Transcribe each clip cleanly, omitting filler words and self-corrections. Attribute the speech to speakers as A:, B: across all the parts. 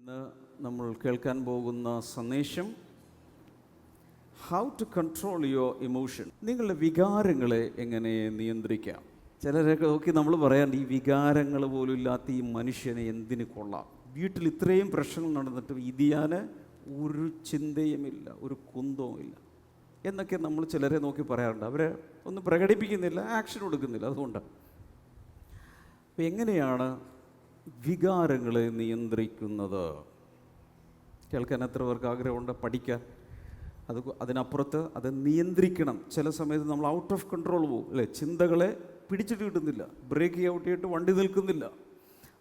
A: ഇന്ന് നമ്മൾ കേൾക്കാൻ പോകുന്ന സന്ദേശം how to control your emotion. നിങ്ങളുടെ വികാരങ്ങളെ എങ്ങനെ നിയന്ത്രിക്കാം. ചിലരൊക്കെ നോക്കി നമ്മൾ പറയാറുണ്ട്, ഈ വികാരങ്ങൾ പോലും ഇല്ലാത്ത ഈ മനുഷ്യനെ എന്തിന് കൊള്ളാം. വീട്ടിൽ ഇത്രയും പ്രശ്നങ്ങൾ നടന്നിട്ടും ഇതിയാന് ഒരു ചിന്തയുമില്ല, ഒരു കുന്തവും ഇല്ല എന്നൊക്കെ നമ്മൾ ചിലരെ നോക്കി പറയാറുണ്ട്. അവരെ ഒന്നും പ്രകടിപ്പിക്കുന്നില്ല, ആക്ഷൻ കൊടുക്കുന്നില്ല. അതുകൊണ്ടാണ്. അപ്പം എങ്ങനെയാണ് വികാരങ്ങളെ നിയന്ത്രിക്കുന്നത്? കേൾക്കാൻ എത്ര പേർക്ക് ആഗ്രഹമുണ്ട്? പഠിക്കാൻ. അതിനപ്പുറത്ത് അത് നിയന്ത്രിക്കണം. ചില സമയത്ത് നമ്മൾ ഔട്ട് ഓഫ് കൺട്രോൾ പോകും, അല്ലേ? ചിന്തകളെ പിടിച്ചിട്ട് കിട്ടുന്നില്ല, ബ്രേക്ക് ഔട്ട് ചെയ്തിട്ട് വണ്ടി നിൽക്കുന്നില്ല.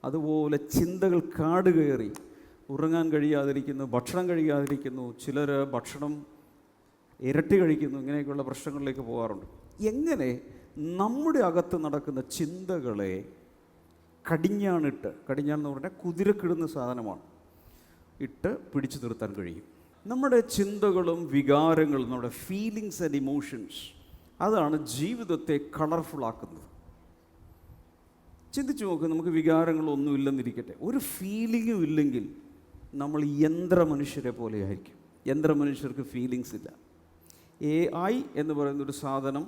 A: അതുപോലെ ചിന്തകൾ കാട് കയറി ഉറങ്ങാൻ കഴിയാതിരിക്കുന്നു, ഭക്ഷണം കഴിയാതിരിക്കുന്നു, ചിലർ ഭക്ഷണം ഇരട്ടി കഴിക്കുന്നു. ഇങ്ങനെയൊക്കെയുള്ള പ്രശ്നങ്ങളിലേക്ക് പോകാറുണ്ട്. എങ്ങനെ നമ്മുടെ അകത്ത് നടക്കുന്ന ചിന്തകളെ കടിഞ്ഞാണെന്ന് പറഞ്ഞാൽ കുതിരക്കിടുന്ന സാധനമാണ്, ഇട്ട് പിടിച്ചു നിർത്താൻ കഴിയും? നമ്മുടെ ചിന്തകളും വികാരങ്ങളും, നമ്മുടെ ഫീലിങ്സ് ആൻഡ് ഇമോഷൻസ്, അതാണ് ജീവിതത്തെ കളർഫുള്ളാക്കുന്നത്. ചിന്തിച്ചു നോക്കുക, നമുക്ക് വികാരങ്ങളൊന്നും ഇല്ലെന്നിരിക്കട്ടെ, ഒരു ഫീലിങ്ങും ഇല്ലെങ്കിൽ നമ്മൾ യന്ത്രമനുഷ്യരെ പോലെ ആയിരിക്കും. യന്ത്രമനുഷ്യർക്ക് ഫീലിങ്സ് ഇല്ല. AI എന്ന് പറയുന്നൊരു സാധനം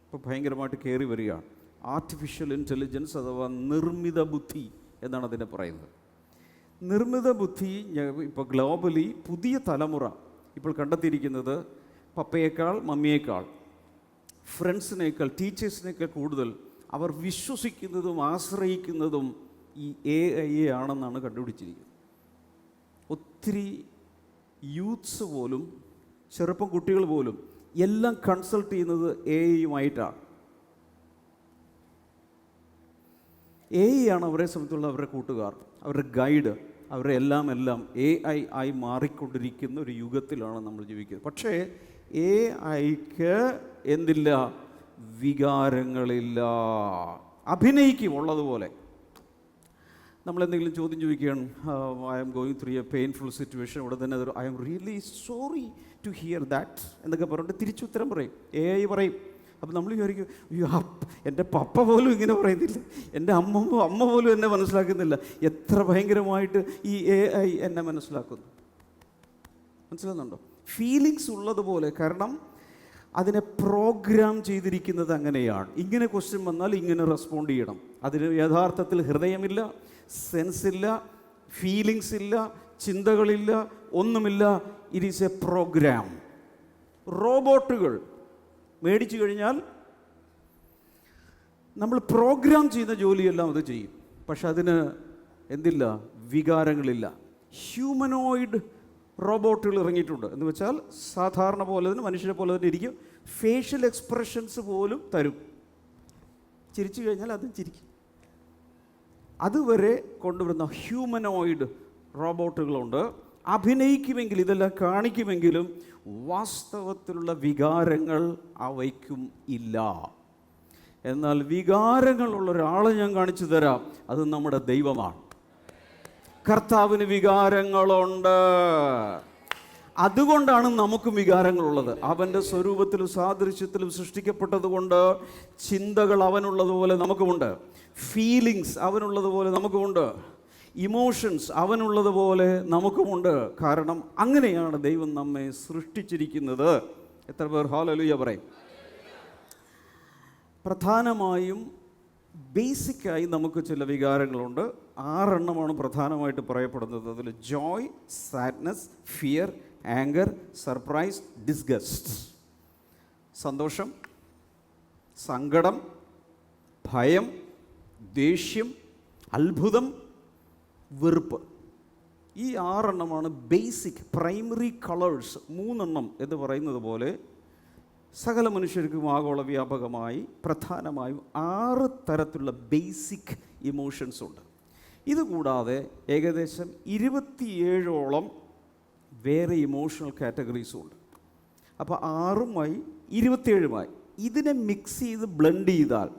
A: ഇപ്പോൾ ഭയങ്കരമായിട്ട് കയറി വരികയാണ്. ആർട്ടിഫിഷ്യൽ ഇൻ്റലിജൻസ് അഥവാ നിർമ്മിത ബുദ്ധി എന്നാണ് അതിനെ പറയുന്നത്. നിർമ്മിത ബുദ്ധി ഇപ്പോൾ ഗ്ലോബലി പുതിയ തലമുറ ഇപ്പോൾ കണ്ടെത്തിയിരിക്കുന്നത് പപ്പയേക്കാൾ മമ്മിയേക്കാൾ ഫ്രണ്ട്സിനേക്കാൾ ടീച്ചേഴ്സിനേക്കാൾ കൂടുതൽ അവർ വിശ്വസിക്കുന്നതും ആശ്രയിക്കുന്നതും ഈ AI ആണെന്നാണ് കണ്ടുപിടിച്ചിരിക്കുന്നത്. ഒത്തിരി യൂത്ത്സ് പോലും, ചെറുപ്പം കുട്ടികൾ പോലും എല്ലാം കൺസൾട്ട് ചെയ്യുന്നത് AI-യുമായിട്ടാണ്. AI ആണ് അവരെ സംബന്ധിച്ചുള്ള അവരുടെ കൂട്ടുകാർ, അവരുടെ ഗൈഡ്, അവരുടെ എല്ലാം AI ആയി മാറിക്കൊണ്ടിരിക്കുന്ന ഒരു യുഗത്തിലാണ് നമ്മൾ ജീവിക്കുന്നത്. പക്ഷേ AIക്ക് എന്തില്ല? വികാരങ്ങളില്ല. അഭിനയിക്കും ഉള്ളതുപോലെ. നമ്മളെന്തെങ്കിലും ചോദ്യം ചോദിക്കുകയാണ്, I am going through a painful situation, ഇവിടെ തന്നെ I am really sorry to hear that എന്നൊക്കെ പറഞ്ഞിട്ട് തിരിച്ചുത്തരം പറയും, AI പറയും. അപ്പം നമ്മൾ വിചാരിക്കും, എൻ്റെ പപ്പ പോലും ഇങ്ങനെ പറയുന്നില്ല, എൻ്റെ അമ്മ പോലും എന്നെ മനസ്സിലാക്കുന്നില്ല, എത്ര ഭയങ്കരമായിട്ട് ഈ AI എന്നെ മനസ്സിലാക്കുന്നു. മനസ്സിലാകുന്നുണ്ടോ? ഫീലിങ്സ് ഉള്ളതുപോലെ. കാരണം അതിനെ പ്രോഗ്രാം ചെയ്തിരിക്കുന്നത് അങ്ങനെയാണ്. ഇങ്ങനെ ക്വസ്റ്റ്യൻ വന്നാൽ ഇങ്ങനെ റെസ്പോണ്ട് ചെയ്യണം. അതിന് യഥാർത്ഥത്തിൽ ഹൃദയമില്ല, സെൻസില്ല, ഫീലിങ്സ് ഇല്ല, ചിന്തകളില്ല, ഒന്നുമില്ല. It is a program. റോബോട്ടുകൾ മേടിച്ചു കഴിഞ്ഞാൽ നമ്മൾ പ്രോഗ്രാം ചെയ്യുന്ന ജോലിയെല്ലാം അത് ചെയ്യും. പക്ഷെ അതിന് എന്തില്ല? വികാരങ്ങളില്ല. ഹ്യൂമനോയിഡ് റോബോട്ടുകൾ ഇറങ്ങിയിട്ടുണ്ട്. എന്ന് വെച്ചാൽ സാധാരണ പോലെ തന്നെ, മനുഷ്യരെ പോലെ തന്നെ ഇരിക്കും, ഫേഷ്യൽ എക്സ്പ്രഷൻസ് പോലും തരും. ചിരിച്ചു കഴിഞ്ഞാൽ അതും ചിരിക്കും. അതുവരെ കൊണ്ടുവരുന്ന ഹ്യൂമനോയിഡ് റോബോട്ടുകളുണ്ട്. അഭിനയിക്കുമെങ്കിൽ, ഇതെല്ലാം കാണിക്കുമെങ്കിലും വാസ്തവത്തിലുള്ള വികാരങ്ങൾ അവയ്ക്കും ഇല്ല. എന്നാൽ വികാരങ്ങളുള്ള ഒരാളെ ഞാൻ കാണിച്ചു തരാം, അത് നമ്മുടെ ദൈവമാണ്. കർത്താവിന് വികാരങ്ങളുണ്ട്. അതുകൊണ്ടാണ് നമുക്കും വികാരങ്ങളുള്ളത്. അവൻ്റെ സ്വരൂപത്തിലും സാദൃശ്യത്തിലും സൃഷ്ടിക്കപ്പെട്ടത് കൊണ്ട് ചിന്തകൾ അവനുള്ളതുപോലെ നമുക്കുമുണ്ട്, ഫീലിങ്സ് അവനുള്ളതുപോലെ നമുക്കുമുണ്ട്, ഇമോഷൻസ് അവനുള്ളതുപോലെ നമുക്കുമുണ്ട്. കാരണം അങ്ങനെയാണ് ദൈവം നമ്മെ സൃഷ്ടിച്ചിരിക്കുന്നത്. എത്ര പേർ ഹല്ലേലൂയ പറയും? പ്രധാനമായും ബേസിക്കായി നമുക്ക് ചില വികാരങ്ങളുണ്ട്. 6 എണ്ണമാണ് പ്രധാനമായിട്ട് പറയപ്പെടുന്നത്. അതിൽ Joy, sadness, fear, anchor, surprise, disgust. സന്തോഷം, സങ്കടം, ഭയം, ദേഷ്യം, അത്ഭുതം, വെറുപ്പ്. ഈ 6 എണ്ണമാണ് ബേസിക് പ്രൈമറി കളേഴ്സ്. 3 എണ്ണം എന്ന് പറയുന്നത് പോലെ സകല മനുഷ്യർക്കും ആഗോള വ്യാപകമായി പ്രധാനമായും 6 തരത്തിലുള്ള ബേസിക് ഇമോഷൻസ് ഉണ്ട്. ഇതുകൂടാതെ ഏകദേശം 27ഓളം വേറെ ഇമോഷണൽ കാറ്റഗറീസും ഉണ്ട്. അപ്പോൾ 6ഉമായി 27മായി ഇതിനെ മിക്സ് ചെയ്ത് ബ്ലെൻഡ് ചെയ്താൽ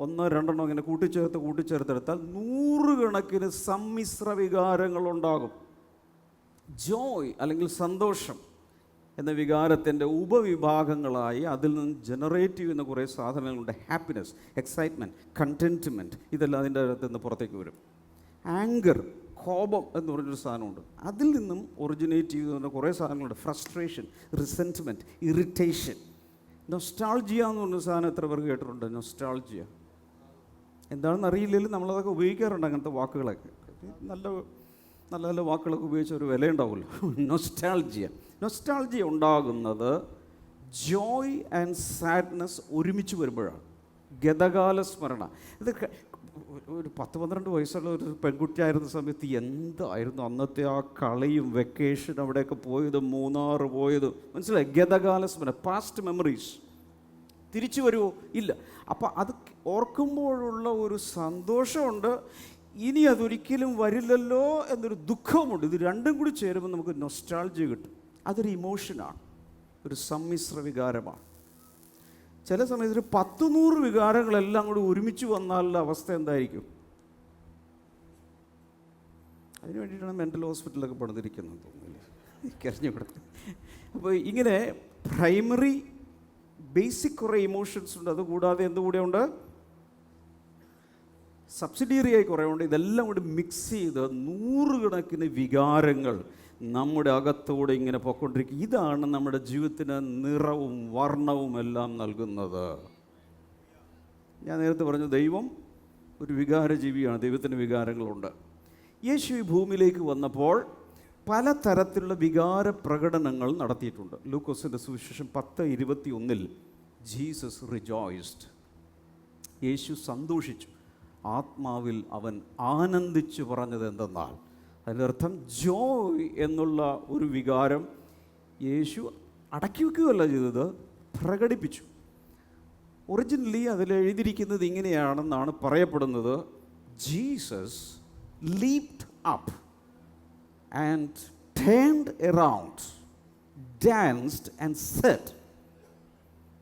A: 1-2 ഇങ്ങനെ കൂട്ടിച്ചേർത്തെടുത്താൽ 100 കണക്കിന് സമ്മിശ്ര വികാരങ്ങളുണ്ടാകും. ജോയ് അല്ലെങ്കിൽ സന്തോഷം എന്ന വികാരത്തിൻ്റെ ഉപവിഭാഗങ്ങളായി അതിൽ നിന്ന് ജനറേറ്റ് ചെയ്യുന്ന കുറേ സാധനങ്ങളുണ്ട്. ഹാപ്പിനെസ്, എക്സൈറ്റ്മെൻറ്റ്, കണ്ടൻറ്റ്മെൻറ്റ്, ഇതെല്ലാം അതിൻ്റെ അകത്ത് നിന്ന് പുറത്തേക്ക് വരും. ആങ്കർ, കോപം എന്ന് പറഞ്ഞൊരു സാധനമുണ്ട്. അതിൽ നിന്നും ഒറിജിനേറ്റ് ചെയ്ത് കുറേ സാധനങ്ങളുണ്ട്. Frustration, റിസെൻറ്റ്മെൻറ്റ്, irritation. നൊസ്റ്റാൾജിയ എന്ന് പറഞ്ഞ സാധനം എത്ര പേർക്ക് കേട്ടിട്ടുണ്ട്? നൊസ്റ്റാൾജിയ എന്താണെന്ന് അറിയില്ലെങ്കിലും നമ്മളതൊക്കെ ഉപയോഗിക്കാറുണ്ട്, അങ്ങനത്തെ വാക്കുകളൊക്കെ. നല്ല നല്ല നല്ല വാക്കുകളൊക്കെ ഉപയോഗിച്ച ഒരു വിലയുണ്ടാവുമല്ലോ. നൊസ്റ്റാൾജിയ ഉണ്ടാകുന്നത് ജോയ് ആൻഡ് സാഡ്നെസ് ഒരുമിച്ച് വരുമ്പോഴാണ്. ഗതകാല സ്മരണ. ഇത് ഒരു 10-12 വയസ്സുള്ള ഒരു പെൺകുട്ടിയായിരുന്ന സമയത്ത് എന്തായിരുന്നു അന്നത്തെ ആ കളിയും വെക്കേഷൻ, അവിടെയൊക്കെ പോയതും മൂന്നാർ പോയതും, മനസ്സിലായി? ഗതകാല സ്മരണ, പാസ്റ്റ് മെമ്മറീസ്. തിരിച്ചു വരുമോ? ഇല്ല. അപ്പം അത് ഓർക്കുമ്പോഴുള്ള ഒരു സന്തോഷമുണ്ട്, ഇനി അതൊരിക്കലും വരില്ലല്ലോ എന്നൊരു ദുഃഖമുണ്ട്. ഇത് രണ്ടും കൂടി ചേരുമ്പോൾ നമുക്ക് നൊസ്റ്റാൾജിയ കിട്ടും. അതൊരു ഇമോഷനാണ്, ഒരു സമ്മിശ്ര വികാരമാണ്. ചില സമയത്ത് 10-100 വികാരങ്ങളെല്ലാം കൂടി ഒരുമിച്ച് വന്നാലുള്ള അവസ്ഥ എന്തായിരിക്കും? അതിന് വേണ്ടിയിട്ടാണ് മെൻ്റൽ ഹോസ്പിറ്റലൊക്കെ പണിതിരിക്കുന്നത് തോന്നുന്നില്ല, കരഞ്ഞു കൊടുത്ത്. അപ്പോൾ ഇങ്ങനെ പ്രൈമറി ബേസിക് കുറേ ഇമോഷൻസ് ഉണ്ട്. അതുകൂടാതെ എന്തുകൂടെ ഉണ്ട്? സബ്സിഡിയറി ആയി കുറേ ഉണ്ട്. ഇതെല്ലാം കൂടി മിക്സ് ചെയ്ത് 100 കണക്കിന് വികാരങ്ങൾ നമ്മുടെ അകത്തോടെ ഇങ്ങനെ പോയിക്കൊണ്ടിരിക്കും. ഇതാണ് നമ്മുടെ ജീവിതത്തിന് നിറവും വർണ്ണവും എല്ലാം നൽകുന്നത്. ഞാൻ നേരത്തെ പറഞ്ഞു, ദൈവം ഒരു വികാരജീവിയാണ്. ദൈവത്തിന് വികാരങ്ങളുണ്ട്. യേശു ഈ ഭൂമിയിലേക്ക് വന്നപ്പോൾ പലതരത്തിലുള്ള വികാര പ്രകടനങ്ങൾ നടത്തിയിട്ടുണ്ട്. ലൂക്കോസിൻ്റെ സുവിശേഷം 10:21 ജീസസ് റിജോയ്സ്ഡ്. യേശു സന്തോഷിച്ചു, ആത്മാവിൽ അവൻ ആനന്ദിച്ചു. പറഞ്ഞത് എന്തെന്നാൽ അതിൻ്റെ അർത്ഥം ജോയ് എന്നുള്ള ഒരു വികാരം യേശു അടക്കി വയ്ക്കുകയല്ല ചെയ്തത്, പ്രകടിപ്പിച്ചു. ഒറിജിനലി അതിൽ എഴുതിയിരിക്കുന്നത് ഇങ്ങനെയാണെന്നാണ് പറയപ്പെടുന്നത്: Jesus leaped up and turned around, danced and said.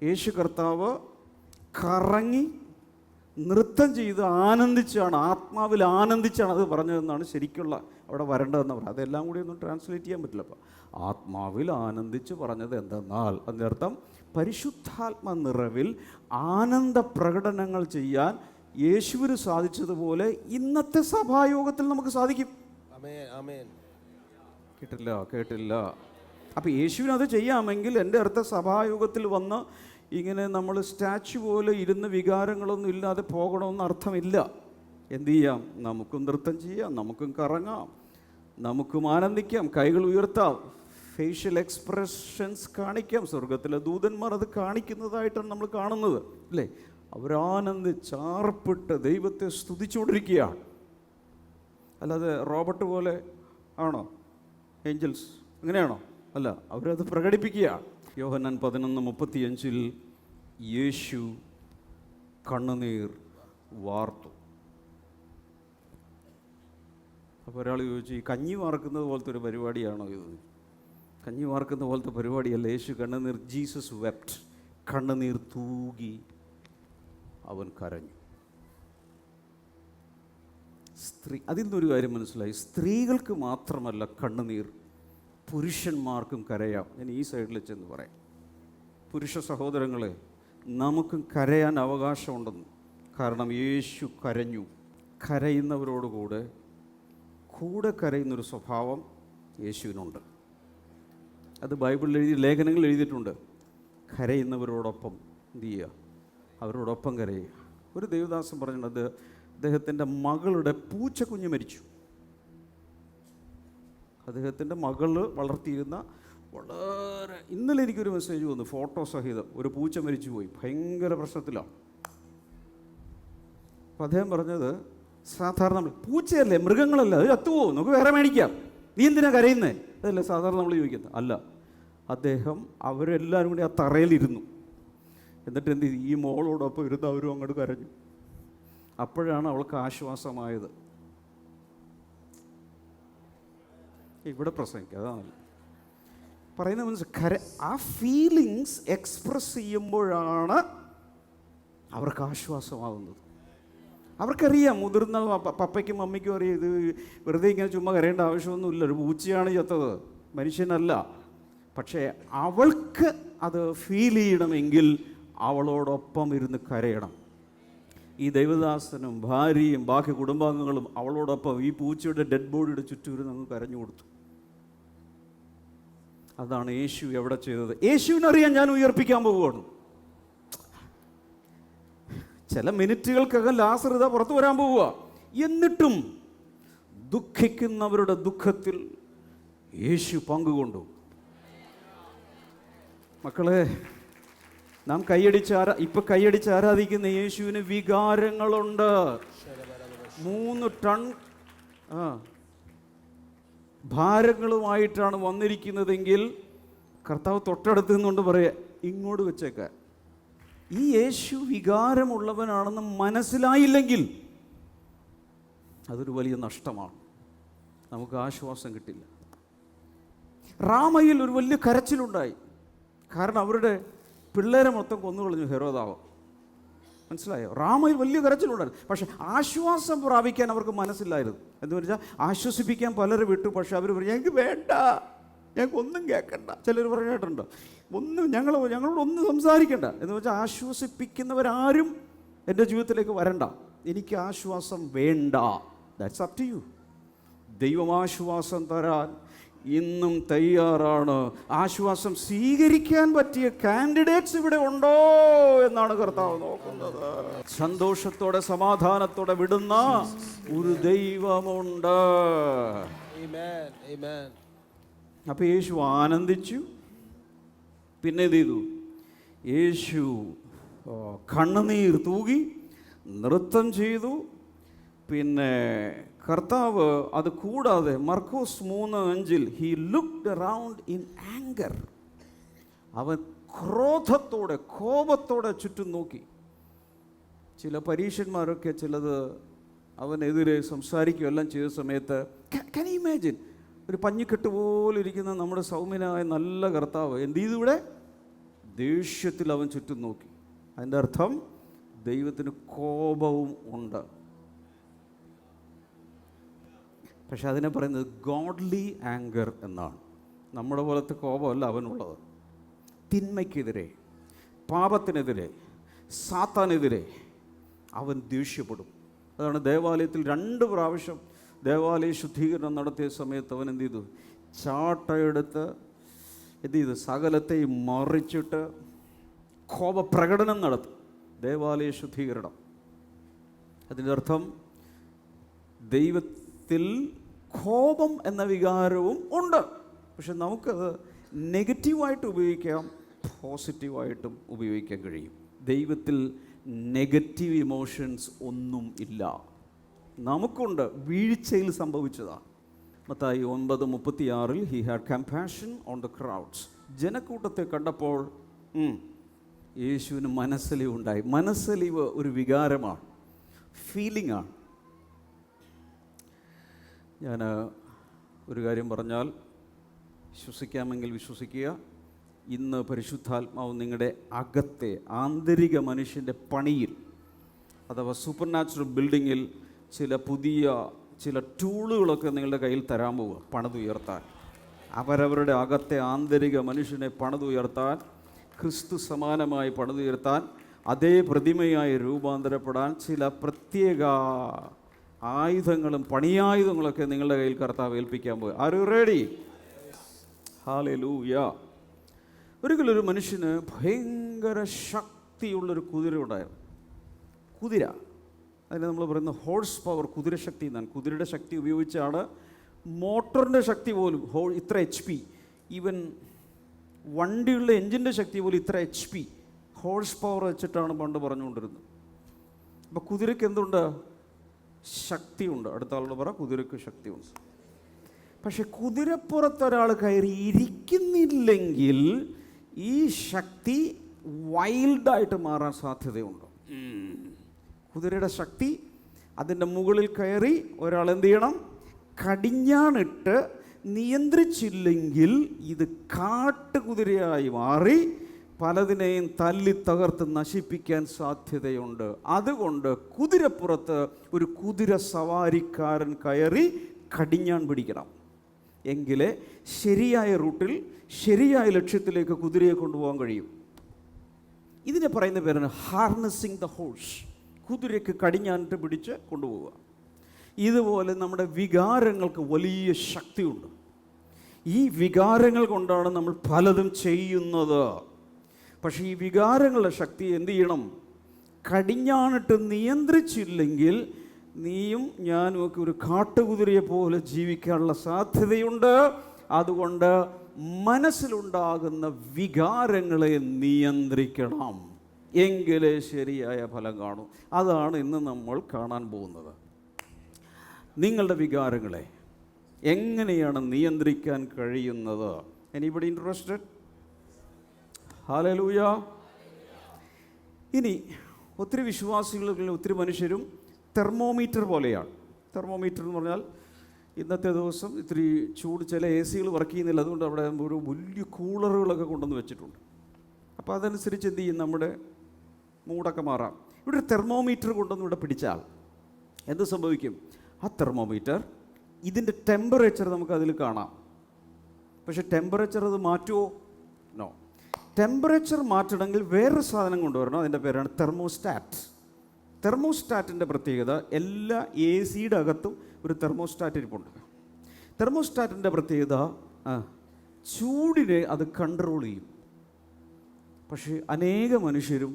A: യേശു കർത്താവ് കറങ്ങി നൃത്തം ചെയ്ത് ആനന്ദിച്ചാണ്, ആത്മാവിൽ ആനന്ദിച്ചാണ് അത് പറഞ്ഞതെന്നാണ് ശരിക്കുള്ള അവിടെ വരേണ്ടതെന്ന് പറയാം. അതെല്ലാം കൂടി ഒന്നും ട്രാൻസ്ലേറ്റ് ചെയ്യാൻ പറ്റില്ല. അപ്പോൾ ആത്മാവിൽ ആനന്ദിച്ച് പറഞ്ഞത് എന്തെന്നാൽ അതിൻ്റെ അർത്ഥം പരിശുദ്ധാത്മ നിറവിൽ ആനന്ദ പ്രകടനങ്ങൾ ചെയ്യാൻ യേശുവിന് സാധിച്ചതുപോലെ ഇന്നത്തെ സഭായോഗത്തിൽ നമുക്ക് സാധിക്കും. കേട്ടില്ല. അപ്പോൾ യേശുവിന് അത് ചെയ്യാമെങ്കിൽ എൻ്റെ അടുത്ത സഭായോഗത്തിൽ വന്ന് ഇങ്ങനെ നമ്മൾ സ്റ്റാച്ചു പോലെ ഇരുന്ന് വികാരങ്ങളൊന്നും ഇല്ലാതെ പോകണമെന്ന് അർത്ഥമില്ല. എന്തു ചെയ്യാം? നമുക്കും നൃത്തം ചെയ്യാം, നമുക്കും കറങ്ങാം, നമുക്കും ആനന്ദിക്കാം, കൈകൾ ഉയർത്താം, ഫേഷ്യൽ എക്സ്പ്രഷൻസ് കാണിക്കാം. സ്വർഗത്തിലെ ദൂതന്മാർ അത് കാണിക്കുന്നതായിട്ടാണ് നമ്മൾ കാണുന്നത്, അല്ലേ? അവരാനന്ദിച്ചാർപ്പിട്ട് ദൈവത്തെ സ്തുതിച്ചുകൊണ്ടിരിക്കുകയാണ്. അല്ലാതെ റോബർട്ട് പോലെ ആണോ? ഏഞ്ചൽസ് അങ്ങനെയാണോ? അല്ല, അവരത് പ്രകടിപ്പിക്കുകയാണ്. യോഹന്നാൻ 11:35 യേശു കണ്ണുനീർ വാർത്തു. അപ്പോൾ ഒരാൾ ചോദിച്ചു, ഈ കഞ്ഞി വാർക്കുന്നത് പോലത്തെ ഒരു പരിപാടിയാണോ ഇത്? കഞ്ഞി വാർക്കുന്ന പോലത്തെ പരിപാടിയല്ല. യേശു കണ്ണുനീർ, ജീസസ് വെപ്റ്റ്, കണ്ണുനീർ തൂകി അവൻ കരഞ്ഞു. അതിൽ നിന്നൊരു കാര്യം മനസ്സിലായി, സ്ത്രീകൾക്ക് മാത്രമല്ല കണ്ണുനീർ, പുരുഷന്മാർക്കും കരയാം. ഞാൻ ഈ സൈഡിൽ ചെന്ന് പറയാം, പുരുഷ സഹോദരങ്ങളെ, നമുക്കും കരയാൻ അവകാശമുണ്ടെന്ന്. കാരണം യേശു കരഞ്ഞു. കരയുന്നവരോടുകൂടെ കൂടെ കരയുന്നൊരു സ്വഭാവം യേശുവിനുണ്ട്. അത് ബൈബിളിൽ ലേഖനങ്ങളിൽ എഴുതിയിട്ടുണ്ട്. കരയുന്നവരോടൊപ്പം എന്ത് ചെയ്യുക? അവരോടൊപ്പം കരയുക. ഒരു ദേവദാസൻ പറഞ്ഞിട്ടുണ്ട്, അദ്ദേഹത്തിൻ്റെ മകളുടെ പൂച്ചക്കുഞ്ഞ് മരിച്ചു. അദ്ദേഹത്തിൻ്റെ മകൾ വളർത്തിയിരുന്ന വളരെ, ഇന്നലെ എനിക്കൊരു മെസ്സേജ് വന്നു, ഫോട്ടോ സഹിതം, ഒരു പൂച്ച മരിച്ചു പോയി, ഭയങ്കര പ്രശ്നത്തിലാണ്. അപ്പം അദ്ദേഹം പറഞ്ഞത്, സാധാരണ നമ്മൾ പൂച്ചയല്ലേ, മൃഗങ്ങളല്ല, അത് ചത്തുപോകും, നമുക്ക് വേറെ മേടിക്കാം, നീ എന്തിനാ കരയുന്നേ? അതല്ലേ സാധാരണ നമ്മൾ ചോദിക്കുന്നത്. അല്ല, അദ്ദേഹം അവരെല്ലാവരും കൂടി ആ തറയിലിരുന്നു. എന്നിട്ട് എന്ത് ചെയ്തു? ഈ മോളോടൊപ്പം ഇരുന്ന് അവരും അങ്ങോട്ട് കരഞ്ഞു. അപ്പോഴാണ് അവൾക്ക് ആശ്വാസമായത്. ഇവിടെ പ്രസംഗിക്കുക, അതാണ് പറയുന്ന മനസ്സിൽ. ആ ഫീലിങ്സ് എക്സ്പ്രസ് ചെയ്യുമ്പോഴാണ് അവർക്ക് ആശ്വാസമാകുന്നത്. അവർക്കറിയാം, മുതിർന്ന പപ്പയ്ക്കും മമ്മിക്കും അറിയാം, ഇത് വെറുതെ ഇങ്ങനെ ചുമ്മാ കരയേണ്ട ആവശ്യമൊന്നുമില്ല, ഒരു പൂച്ചയാണ് ചത്തത്, മനുഷ്യനല്ല. പക്ഷേ അവൾക്ക് അത് ഫീൽ ചെയ്യണമെങ്കിൽ അവളോടൊപ്പം ഇരുന്ന് കരയണം. ഈ ദൈവദാസനും ഭാര്യയും ബാക്കി കുടുംബാംഗങ്ങളും അവളോടൊപ്പം ഈ പൂച്ചയുടെ ഡെഡ് ബോഡിയുടെ ചുറ്റും അങ്ങ് കരഞ്ഞു കൊടുത്തു. അതാണ് യേശു എവിടെ ചെയ്തത്. യേശുവിനറിയാൻ ഞാൻ ഉയർപ്പിക്കാൻ പോവുകയാണ്. ചില മിനിറ്റുകൾക്കകം ലാസർ പുറത്തു വരാൻ പോവുക. എന്നിട്ടും ദുഃഖിക്കുന്നവരുടെ ദുഃഖത്തിൽ യേശു പങ്കുകൊണ്ടു. മക്കളെ, നാം കൈയടിച്ച് ആരാധിക്കുന്ന യേശുവിന് വികാരങ്ങളുണ്ട്. 3 ടൺ ഭാരങ്ങളുമായിട്ടാണ് വന്നിരിക്കുന്നതെങ്കിൽ കർത്താവ് തൊട്ടടുത്ത് നിന്നുകൊണ്ട് പറയുക, ഇങ്ങോട്ട് വെച്ചേക്കാൻ. ഈ യേശു വികാരമുള്ളവനാണെന്ന് മനസ്സിലായില്ലെങ്കിൽ അതൊരു വലിയ നഷ്ടമാണ്. നമുക്ക് ആശ്വാസം കിട്ടില്ല. റാമയിൽ ഒരു വലിയ കരച്ചിലുണ്ടായി. കാരണം അവരുടെ പിള്ളേരെ മൊത്തം കൊന്നുകളഞ്ഞു ഹെരോദാവ്. മനസ്സിലായോ? റാമയിൽ വലിയ കരച്ചിലുണ്ടായിരുന്നു. പക്ഷെ ആശ്വാസം പ്രാപിക്കാൻ അവർക്ക് മനസ്സിലായിരുന്നു. എന്ന് വെച്ചാൽ ആശ്വസിപ്പിക്കാൻ പലരും വിട്ടു. പക്ഷെ അവർ പറഞ്ഞു, ഞങ്ങൾക്ക് വേണ്ട, ഞങ്ങൾക്ക് ഒന്നും കേൾക്കണ്ട. ചിലർ പറഞ്ഞിട്ടുണ്ട്, ഞങ്ങളോടൊന്നും സംസാരിക്കണ്ട. എന്ന് വെച്ചാൽ ആശ്വസിപ്പിക്കുന്നവരാരും എൻ്റെ ജീവിതത്തിലേക്ക് വരണ്ട, എനിക്ക് ആശ്വാസം വേണ്ട. That's up to you. ദൈവം ആശ്വാസം തരാൻ ഇന്നും തയ്യാറാണ്. ആശ്വാസം സ്വീകരിക്കാൻ പറ്റിയ കാൻഡിഡേറ്റ്സ് ഇവിടെ ഉണ്ടോ എന്നാണ് കർത്താവ് നോക്കുന്നത്. സന്തോഷത്തോടെ സമാധാനത്തോടെ വിടുന്ന ഒരു ദൈവമുണ്ട്. അപ്പൊ യേശു ആനന്ദിച്ചു. പിന്നെ എന്ത് ചെയ്തു? യേശു കണ്ണുനീർ തൂകി നൃത്തം ചെയ്തു. പിന്നെ കർത്താവ് അത് കൂടാതെ മർക്കോസ് 3:5 he looked around in anchor. അവൻ ക്രോധത്തോടെ, കോപത്തോടെ ചുറ്റും നോക്കി. ചില പരീക്ഷന്മാരൊക്കെ ചിലത് അവനെതിരെ സംസാരിക്കുകയും എല്ലാം ചെയ്ത സമയത്ത് can you imagine ഒരു പഞ്ഞിക്കെട്ട് പോലെ ഇരിക്കുന്ന നമ്മുടെ സൗമ്യനായ നല്ല കർത്താവ് എന്ത് ചെയ്തു? ഇവിടെ ദേഷ്യത്തിൽ അവൻ ചുറ്റും നോക്കി. അതിൻ്റെ അർത്ഥം ദൈവത്തിന് കോപവും ഉണ്ട്. പക്ഷെ അതിനെ പറയുന്നത് ഗോഡ്ലി ആങ്കർ എന്നാണ്. നമ്മുടെ പോലത്തെ കോപമല്ല അവനുള്ളത്. തിന്മയ്ക്കെതിരെ, പാപത്തിനെതിരെ, സാത്താനെതിരെ അവൻ ദേഷ്യപ്പെടും. അതാണ് ദേവാലയത്തിൽ 2 പ്രാവശ്യം ദേവാലയ ശുദ്ധീകരണം നടത്തിയ സമയത്ത് അവൻ എന്ത് ചെയ്തു? ചാട്ടയെടുത്ത് എന്ത് ചെയ്തു? സകലത്തെയും മറിച്ചിട്ട് കോപപ്രകടനം നടത്തി. ദേവാലയ ശുദ്ധീകരണം. അതിൻ്റെ അർത്ഥം ദൈവത്തിൽ കോപം എന്ന വികാരവും ഉണ്ട്. പക്ഷെ നമുക്കത് നെഗറ്റീവായിട്ട് ഉപയോഗിക്കാം, പോസിറ്റീവായിട്ടും ഉപയോഗിക്കാൻ കഴിയും. ദൈവത്തിൽ നെഗറ്റീവ് ഇമോഷൻസ് ഒന്നും ഇല്ല. നമുക്കുണ്ട്, വീഴ്ചയിൽ സംഭവിച്ചതാണ്. Mathai 9:36 he had compassion on the crowds. ജനക്കൂട്ടത്തെ കണ്ടപ്പോൾ യേശുവിന് മനസ്സലിവ് ഉണ്ടായി. മനസ്സലിവ് ഒരു വികാരമാണ്, ഫീലിംഗ് ആണ്. ഞാൻ ഒരു കാര്യം പറഞ്ഞാൽ വിശ്വസിക്കാമെങ്കിൽ വിശ്വസിക്കുക. ഇന്ന് പരിശുദ്ധാത്മാവ് നിങ്ങളുടെ അകത്തെ ആന്തരിക മനുഷ്യൻ്റെ പണിയിൽ അഥവാ സൂപ്പർ നാച്ചുറൽ ബിൽഡിങ്ങിൽ ചില ടൂളുകളൊക്കെ നിങ്ങളുടെ കയ്യിൽ തരാൻ പോവുക, പണിതുയർത്താൻ. അവരവരുടെ അകത്തെ ആന്തരിക മനുഷ്യനെ പണിതുയർത്താൻ, ക്രിസ്തു സമാനമായി പണിതുയർത്താൻ, അതേ പ്രതിമയായി രൂപാന്തരപ്പെടാൻ ചില പ്രത്യേക ആയുധങ്ങളും പണിയായുധങ്ങളൊക്കെ നിങ്ങളുടെ കയ്യിൽ കർത്താവ് ഏൽപ്പിക്കാൻ പോയി. Are you ready? ഹല്ലേലൂയ. ഒരിക്കലൊരു മനുഷ്യന് ഭയങ്കര ശക്തിയുള്ളൊരു കുതിര ഉണ്ടായിരുന്നു. കുതിര, അതിന് നമ്മൾ പറയുന്ന ഹോഴ്സ് പവർ, കുതിരശക്തി എന്നാണ്. കുതിരയുടെ ശക്തി ഉപയോഗിച്ചാണ് മോട്ടറിൻ്റെ ശക്തി പോലും ഇത്ര HP, ഈവൻ വണ്ടിയുള്ള എൻജിൻ്റെ ശക്തി പോലും ഇത്ര HP ഹോഴ്സ് പവർ വെച്ചിട്ടാണ് പണ്ട് പറഞ്ഞുകൊണ്ടിരുന്നത്. അപ്പോൾ കുതിരയ്ക്ക് എന്തുണ്ട്? ശക്തിയുണ്ട്. അടുത്ത ആളോട് പറ, കുതിരയ്ക്ക് ശക്തിയുണ്ട്. പക്ഷെ കുതിരപ്പുറത്തൊരാൾ കയറി ഇരിക്കുന്നില്ലെങ്കിൽ ഈ ശക്തി വൈൽഡായിട്ട് മാറാൻ സാധ്യതയുണ്ട്. കുതിരയുടെ ശക്തി, അതിൻ്റെ മുകളിൽ കയറി ഒരാൾ എന്ത് ചെയ്യണം? കടിഞ്ഞാണിട്ട് നിയന്ത്രിച്ചില്ലെങ്കിൽ ഇത് കാട്ടുകുതിരയായി മാറി പലതിനെയും തല്ലി തകർത്ത് നശിപ്പിക്കാൻ സാധ്യതയുണ്ട്. അതുകൊണ്ട് കുതിരപ്പുറത്ത് ഒരു കുതിര സവാരിക്കാരൻ കയറി കടിഞ്ഞാൺ പിടിക്കണം. എങ്കിലേ ശരിയായ റൂട്ടിൽ ശരിയായ ലക്ഷ്യത്തിലേക്ക് കുതിരയെ കൊണ്ടുപോകാൻ കഴിയും. ഇതിനെ പറയുന്ന പേരാണ് ഹാർനസിങ് ദ ഹോഴ്സ്. കുതിരയ്ക്ക് കടിഞ്ഞാനിട്ട് പിടിച്ച് കൊണ്ടുപോവുക. ഇതുപോലെ നമ്മുടെ വികാരങ്ങൾക്ക് വലിയ ശക്തിയുണ്ട്. ഈ വികാരങ്ങൾ കൊണ്ടാണ് നമ്മൾ പലതും ചെയ്യുന്നത്. പക്ഷേ ഈ വികാരങ്ങളുടെ ശക്തി എന്ത് ചെയ്യണം? കടിഞ്ഞാണിട്ട് നിയന്ത്രിച്ചില്ലെങ്കിൽ നീയും ഞാനും ഒക്കെ ഒരു കാട്ടുകുതിരയെ പോലെ ജീവിക്കാനുള്ള സാധ്യതയുണ്ട്. അതുകൊണ്ട് മനസ്സിലുണ്ടാകുന്ന വികാരങ്ങളെ നിയന്ത്രിക്കണം, എങ്കിലേ ശരിയായ ഫലം കാണൂ. അതാണ് ഇന്ന് നമ്മൾ കാണാൻ പോകുന്നത്. നിങ്ങളുടെ വികാരങ്ങളെ എങ്ങനെയാണ് നിയന്ത്രിക്കാൻ കഴിയുന്നത്? Anybody interested? ഹല്ലേലൂയ. ഇനി ഒത്തിരി വിശ്വാസികളിൽ ഒത്തിരി മനുഷ്യരും തെർമോമീറ്റർ പോലെയാണ്. തെർമോമീറ്റർ എന്ന് പറഞ്ഞാൽ ഇന്നത്തെ ദിവസം ഇത്തിരി ചൂട്, ചില എ സികൾ വർക്ക് ചെയ്യുന്നില്ല, അതുകൊണ്ട് അവിടെ ഒരു വലിയ കൂളറുകളൊക്കെ കൊണ്ടുവന്ന് വെച്ചിട്ടുണ്ട്. അപ്പോൾ അതനുസരിച്ച് എന്ത് ചെയ്യും? നമ്മുടെ മൂടൊക്കെ മാറാം. ഇവിടെ ഒരു തെർമോമീറ്റർ കൊണ്ടുവന്ന് ഇവിടെ പിടിച്ചാൽ എന്ത് സംഭവിക്കും? ആ തെർമോമീറ്റർ ഇതിൻ്റെ ടെമ്പറേച്ചർ നമുക്കതിൽ കാണാം. പക്ഷേ ടെമ്പറേച്ചർ അത് മാറ്റുമോ? നോ. ടെമ്പറേച്ചർ മാറ്റണമെങ്കിൽ വേറൊരു സാധനം കൊണ്ടുവരണം. അതിൻ്റെ പേരാണ് തെർമോസ്റ്റാറ്റ്. തെർമോസ്റ്റാറ്റിൻ്റെ പ്രത്യേകത, എല്ലാ എ സിയുടെ അകത്തും ഒരു തെർമോസ്റ്റാറ്റ് ഇരിപ്പുണ്ട്. തെർമോസ്റ്റാറ്റിൻ്റെ പ്രത്യേകത ചൂടിനെ അത് കൺട്രോൾ ചെയ്യും. പക്ഷേ അനേക മനുഷ്യരും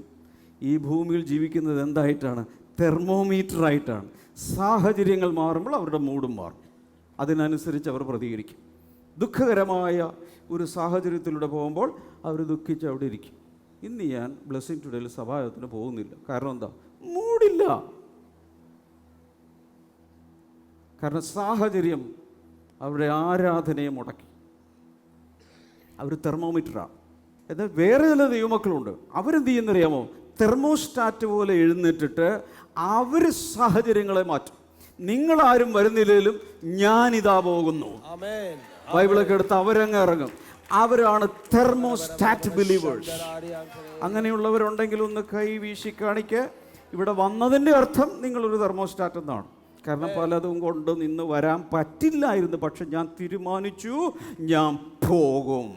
A: ഈ ഭൂമിയിൽ ജീവിക്കുന്നത് എന്തായിട്ടാണ്? തെർമോമീറ്ററായിട്ടാണ്. സാഹചര്യങ്ങൾ മാറുമ്പോൾ അവരുടെ മൂടും മാറും, അതിനനുസരിച്ച് അവർ പ്രതികരിക്കും. ദുഃഖകരമായ ഒരു സാഹചര്യത്തിലൂടെ പോകുമ്പോൾ അവർ ദുഃഖിച്ച് അവിടെ ഇരിക്കും. ഇന്ന് ഞാൻ ബ്ലെസ്സിങ് ടുഡേയിൽ സഭായോഗത്തിന് പോകുന്നില്ല. കാരണം എന്താ? മൂടില്ല. കാരണം സാഹചര്യം അവരുടെ ആരാധനയെ മുടക്കി. അവർ തെർമോമീറ്ററാണ്. എന്നാൽ വേറെ ചില ദൈവമക്കളുണ്ട്, അവരെന്ത് ചെയ്യുന്നറിയാമോ? തെർമോസ്റ്റാറ്റ് പോലെ എഴുന്നേറ്റിട്ട് അവർ സാഹചര്യങ്ങളെ മാറ്റും. നിങ്ങളാരും വരുന്നില്ലെങ്കിലും ഞാനിതാ പോകുന്നു. ബൈബിളൊക്കെ എടുത്ത് അവരങ്ങ് ഇറങ്ങും. അവരാണ് തെർമോസ്റ്റാറ്റ് ബിലീവേഴ്സ്. അങ്ങനെയുള്ളവരുണ്ടെങ്കിൽ ഒന്ന് കൈ വീശി കാണിക്ക്. ഇവിടെ വന്നതിൻ്റെ അർത്ഥം നിങ്ങളൊരു തെർമോസ്റ്റാറ്റ് എന്നാണ്. കാരണം പലതും കൊണ്ട് നിന്ന് വരാൻ പറ്റില്ലായിരുന്നു, പക്ഷെ ഞാൻ തീരുമാനിച്ചു, ഞാൻ പോകും.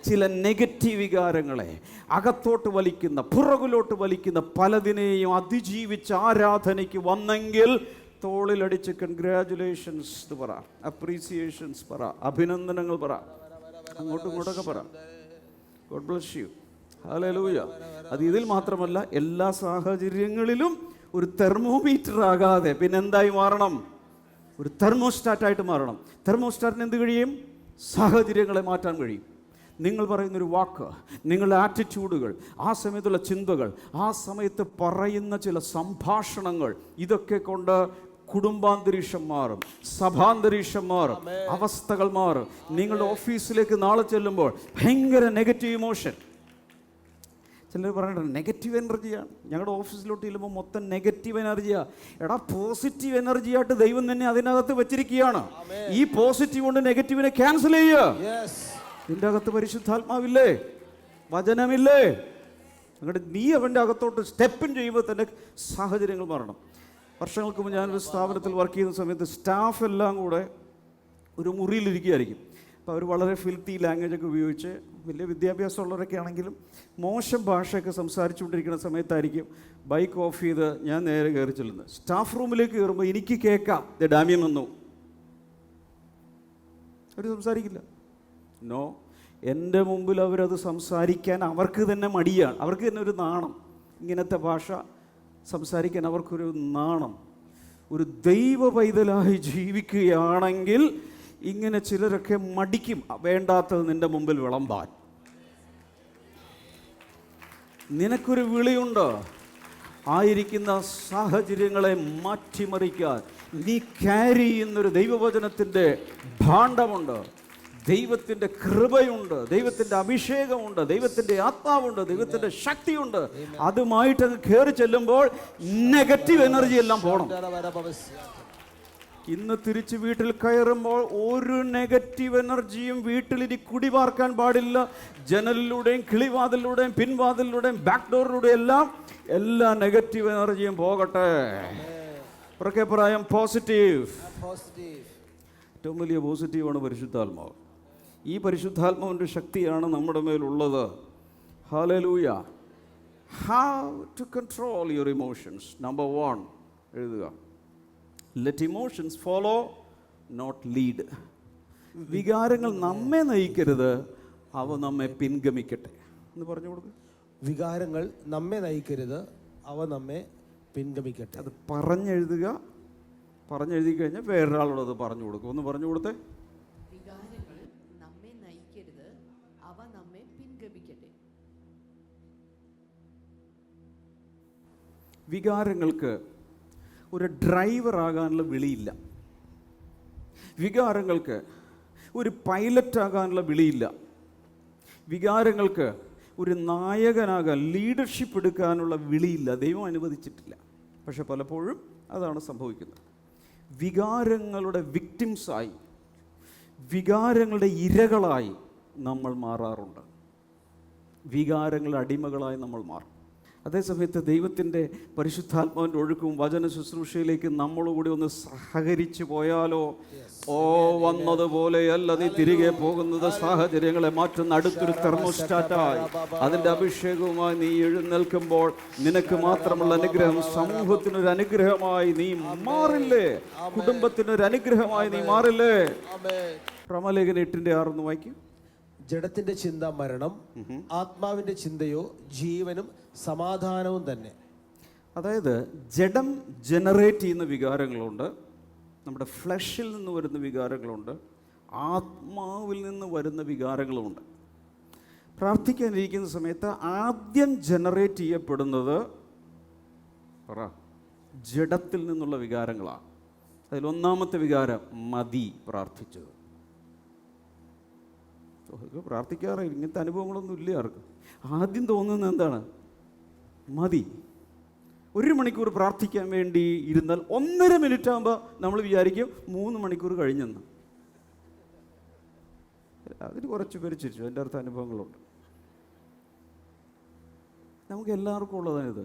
A: ചില നെഗറ്റീവ് വികാരങ്ങളെ അകത്തോട്ട് വലിക്കുന്ന, പുറകിലോട്ട് വലിക്കുന്ന പലതിനെയും അതിജീവിച്ച് ആരാധനയ്ക്ക് വന്നെങ്കിൽ തോളിലടിച്ച് കൺഗ്രാജുലേഷൻസ് പറ, അപ്രീസിയേഷൻസ് പറ, അഭിനന്ദനങ്ങൾ പറ, അങ്ങോട്ടും ഇങ്ങോട്ടൊക്കെ പറ. God bless you. ഹല്ലേലൂയ. അത് ഇതിൽ മാത്രമല്ല, എല്ലാ സാഹചര്യങ്ങളിലും ഒരു തെർമോമീറ്റർ ആകാതെ പിന്നെ എന്തായി മാറണം? ഒരു തെർമോസ്റ്റാറ്റായിട്ട് മാറണം. തെർമോസ്റ്റാറ്റിന് എന്ത് കഴിയും? സാഹചര്യങ്ങളെ മാറ്റാൻ കഴിയും. നിങ്ങൾ പറയുന്നൊരു വാക്ക്, നിങ്ങളുടെ ആറ്റിറ്റ്യൂഡുകൾ, ആ സമയത്തുള്ള ചിന്തകൾ, ആ സമയത്ത് പറയുന്ന ചില സംഭാഷണങ്ങൾ, ഇതൊക്കെ കൊണ്ട് കുടുംബാന്തരീക്ഷം മാറും, സഭാന്തരീക്ഷം മാറും, അവസ്ഥകൾ മാറും. നിങ്ങളുടെ ഓഫീസിലേക്ക് നാളെ ചെല്ലുമ്പോൾ ഭയങ്കര നെഗറ്റീവ് ഇമോഷൻ. ചിലർ പറയുന്നുണ്ട് നെഗറ്റീവ് എനർജിയാണ്. ഞങ്ങളുടെ ഓഫീസിലോട്ട് ചെല്ലുമ്പോൾ മൊത്തം നെഗറ്റീവ് എനർജിയാണ്. എടാ, പോസിറ്റീവ് എനർജിയായിട്ട് ദൈവം തന്നെ അതിനകത്ത് വെച്ചിരിക്കുകയാണ്. ഈ പോസിറ്റീവ് കൊണ്ട് നെഗറ്റീവിനെ ക്യാൻസൽ ചെയ്യുക. നിന്റെ അകത്ത് പരിശുദ്ധാത്മാവില്ലേ? വചനമില്ലേ? അങ്ങോട്ട് നീ അവൻ്റെ അകത്തോട്ട് സ്റ്റെപ്പിൻ ചെയ്യുമ്പോൾ തന്നെ സാഹചര്യങ്ങൾ മാറണം. വർഷങ്ങൾക്ക് മുമ്പ് ഞാനൊരു സ്ഥാപനത്തിൽ വർക്ക് ചെയ്യുന്ന സമയത്ത് സ്റ്റാഫ് എല്ലാം കൂടെ ഒരു മുറിയിലിരിക്കുകയായിരിക്കും. അപ്പോൾ അവർ വളരെ ഫിൽത്തി ലാംഗ്വേജൊക്കെ ഉപയോഗിച്ച്, വലിയ വിദ്യാഭ്യാസമുള്ളവരൊക്കെ ആണെങ്കിലും മോശം ഭാഷയൊക്കെ സംസാരിച്ചുകൊണ്ടിരിക്കുന്ന സമയത്തായിരിക്കും ബൈക്ക് ഓഫ് ചെയ്ത് ഞാൻ നേരെ കയറി ചെല്ലുന്നത്. സ്റ്റാഫ് റൂമിലേക്ക് കയറുമ്പോൾ എനിക്ക് കേൾക്കാം, ഡാമ്യം വന്നു. അവർ സംസാരിക്കില്ല. നോ, എൻ്റെ മുമ്പിൽ അവരത് സംസാരിക്കാൻ അവർക്ക് തന്നെ മടിയാണ്. അവർക്ക് തന്നെ ഒരു നാണം. ഇങ്ങനത്തെ ഭാഷ സംസാരിക്കാൻ അവർക്കൊരു നാണം. ഒരു ദൈവ പൈതലായി ജീവിക്കുകയാണെങ്കിൽ ഇങ്ങനെ ചിലരൊക്കെ മടിക്കും വേണ്ടാത്തത് നിൻ്റെ മുമ്പിൽ വിളമ്പാൻ. നിനക്കൊരു വിളിയുണ്ട്, ആയിരിക്കുന്ന സാഹചര്യങ്ങളെ മാറ്റിമറിക്കാൻ. നീ ക്യാരി ചെയ്യുന്നൊരു ദൈവവചനത്തിൻ്റെ ഭാണ്ഡമുണ്ട്. ദൈവത്തിൻ്റെ കൃപയുണ്ട്, ദൈവത്തിൻ്റെ അഭിഷേകമുണ്ട്, ദൈവത്തിൻ്റെ ആത്മാവുണ്ട്, ദൈവത്തിൻ്റെ ശക്തിയുണ്ട്. അതുമായിട്ട് അങ്ങ് കയറി ചെല്ലുമ്പോൾ നെഗറ്റീവ് എനർജി എല്ലാം പോകണം. ഇന്ന് തിരിച്ച് വീട്ടിൽ കയറുമ്പോൾ ഒരു നെഗറ്റീവ് എനർജിയും വീട്ടിലിനി കുടിപാർക്കാൻ പാടില്ല. ജനലിലൂടെയും കിളിവാതിലൂടെയും പിൻവാതിലൂടെയും ബാക്ക് ഡോറിലൂടെയും എല്ലാ നെഗറ്റീവ് എനർജിയും പോകട്ടെ. ഉറക്കെ പറയാം, പോസിറ്റീവ്. ഏറ്റവും വലിയ പോസിറ്റീവാണ് പരിശുദ്ധാത്മാവ്. ഈ പരിശുദ്ധാത്മാവിൻ്റെ ശക്തിയാണ് നമ്മുടെ മേലുള്ളത്. Hallelujah, How to control your emotions. Number 1, എഴുതുക. Let emotions follow, not lead. വികാരങ്ങൾ നമ്മെ നയിക്കരുത്, അവ നമ്മെ പിൻഗമിക്കട്ടെ എന്ന് പറഞ്ഞു കൊടുക്കുക.
B: വികാരങ്ങൾ നമ്മെ നയിക്കരുത്, അവ നമ്മെ പിൻഗമിക്കട്ടെ.
A: അത് പറഞ്ഞെഴുതുക. പറഞ്ഞെഴുതി കഴിഞ്ഞാൽ വേറൊരാളോട് അത് പറഞ്ഞു കൊടുക്കും. ഒന്ന് പറഞ്ഞു കൊടുത്തേ.
C: വികാരങ്ങൾ നമ്മെ നയിക്കരുത്, അവ നമ്മെ പിൻഗമിക്കട്ടെ.
A: വികാരങ്ങൾക്ക് ഒരു ഡ്രൈവർ ആകാനുള്ള വിളിയില്ല. വികാരങ്ങൾക്ക് ഒരു പൈലറ്റ് ആകാനുള്ള വിളിയില്ല. വികാരങ്ങൾക്ക് ഒരു നായകനാകാൻ, ലീഡർഷിപ്പ് എടുക്കാനുള്ള വിളിയില്ല. ദൈവം അനുവദിച്ചിട്ടില്ല. പക്ഷെ പലപ്പോഴും അതാണ് സംഭവിക്കുന്നത്. വികാരങ്ങളുടെ വിക്ടിംസായി, വികാരങ്ങളുടെ ഇരകളായി നമ്മൾ മാറാറുണ്ട്. വികാരങ്ങളുടെ അടിമകളായി നമ്മൾ മാറും. അതേസമയത്ത് ദൈവത്തിൻ്റെ പരിശുദ്ധാത്മാവിൻ്റെ ഒഴുക്കും വചന ശുശ്രൂഷയിലേക്ക് നമ്മളോടുകൂടി ഒന്ന് സഹകരിച്ചു പോയാലോ, വന്നതുപോലെയല്ല നീ തിരികെ പോകുന്നത്. സാഹചര്യങ്ങളെ മാറ്റുന്ന അടുത്തൊരു തെർമോസ്റ്റാറ്റായി അതിൻ്റെ അഭിഷേകവുമായി നീ എഴുന്നേൽക്കുമ്പോൾ നിനക്ക് മാത്രമുള്ള അനുഗ്രഹം സമൂഹത്തിനൊരു അനുഗ്രഹമായി നീ മാറില്ലേ? കുടുംബത്തിനൊരു അനുഗ്രഹമായി നീ മാറില്ലേ? റോമാലേഖനം 8:6 വായിക്കും.
B: ജഡത്തിന്റെ ചിന്ത മരണം, ആത്മാവിന്റെ ചിന്തയോ ജീവനും സമാധാനവും തന്നെ.
A: അതായത് ജഡം ജനറേറ്റ് ചെയ്യുന്ന വികാരങ്ങളുണ്ട്, നമ്മുടെ ഫ്ലഷിൽ നിന്ന് വരുന്ന വികാരങ്ങളുണ്ട്, ആത്മാവിൽ നിന്ന് വരുന്ന വികാരങ്ങളുമുണ്ട്. പ്രാർത്ഥിക്കാനിരിക്കുന്ന സമയത്ത് ആദ്യം ജനറേറ്റ് ചെയ്യപ്പെടുന്നത് ജഡത്തിൽ നിന്നുള്ള വികാരങ്ങളാണ്. അതിലൊന്നാമത്തെ വികാരം മതി പ്രാർത്ഥിച്ചത്. പ്രാർത്ഥിക്കാറ് ഇങ്ങനത്തെ അനുഭവങ്ങളൊന്നും ഇല്ല ആർക്കും. ആദ്യം തോന്നുന്നത് എന്താണ്? മതി. 1 മണിക്കൂർ പ്രാർത്ഥിക്കാൻ വേണ്ടി ഇരുന്നാൽ 1.5 മിനിറ്റ് ആകുമ്പോൾ നമ്മൾ വിചാരിക്കും 3 മണിക്കൂർ കഴിഞ്ഞെന്ന്. അതിന് കുറച്ച് പേര് ചിരിച്ചു. എൻ്റെ അടുത്ത അനുഭവങ്ങളുണ്ട്. നമുക്ക് എല്ലാവർക്കും ഉള്ളതാണിത്.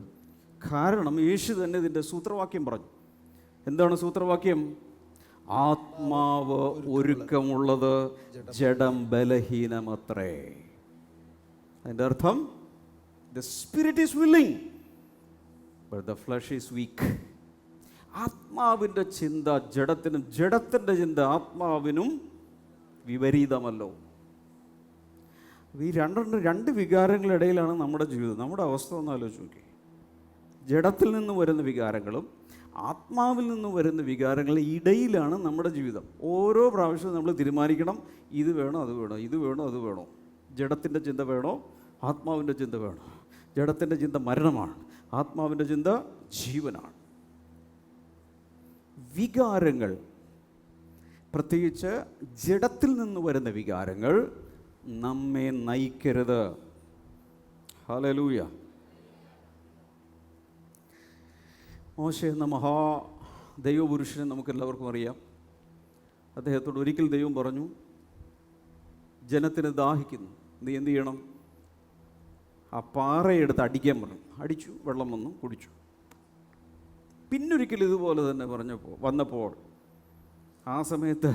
A: കാരണം യേശു തന്നെ ഇതിൻ്റെ സൂത്രവാക്യം പറഞ്ഞു. എന്താണ് സൂത്രവാക്യം? ആത്മാവ് ഒരുക്കമുള്ളത്, ജഡം ബലഹീനമത്രേ. അതിൻ്റെ അർത്ഥം the spirit is willing but the flesh is weak. ആത്മാവിൻ്റെ ചിന്ത ജഡത്തിനും, ജഡത്തിൻ്റെ ചിന്ത ആത്മാവിനും വിപരീതമല്ലോ. ഈ രണ്ട് വികാരങ്ങളിടയിലാണ് നമ്മുടെ ജീവിതം. നമ്മുടെ അവസ്ഥ ഒന്ന് ആലോചിച്ച് നോക്കി. ജഡത്തിൽ നിന്ന് വരുന്ന വികാരങ്ങളും ആത്മാവിൽ നിന്ന് വരുന്ന വികാരങ്ങളുടെ ഇടയിലാണ് നമ്മുടെ ജീവിതം. ഓരോ പ്രാവശ്യവും നമ്മൾ തീരുമാനിക്കണം, ഇത് വേണോ അത് വേണോ, ഇത് വേണോ അത് വേണോ. ജഡത്തിൻ്റെ ചിന്ത വേണോ, ആത്മാവിൻ്റെ ചിന്ത വേണോ. ജഡത്തിൻ്റെ ചിന്ത മരണമാണ്, ആത്മാവിൻ്റെ ചിന്ത ജീവനാണ്. വികാരങ്ങൾ, പ്രത്യേകിച്ച് ജഡത്തിൽ നിന്ന് വരുന്ന വികാരങ്ങൾ നമ്മെ നയിക്കരുത്. ഹല്ലേലൂയ. മോശെ എന്ന മഹാ ദൈവപുരുഷനെ നമുക്കെല്ലാവർക്കും അറിയാം. അദ്ദേഹത്തോട് ഒരിക്കൽ ദൈവം പറഞ്ഞു, ജനത്തിന് ദാഹിക്കുന്നു, നീ എന്ത് ചെയ്യണം? ആ പാറയെടുത്ത് അടിക്കാൻ പറഞ്ഞു. അടിച്ചു, വെള്ളം വന്നു, കുടിച്ചു. പിന്നൊരിക്കൽ ഇതുപോലെ തന്നെ വന്നപ്പോൾ ആ സമയത്ത്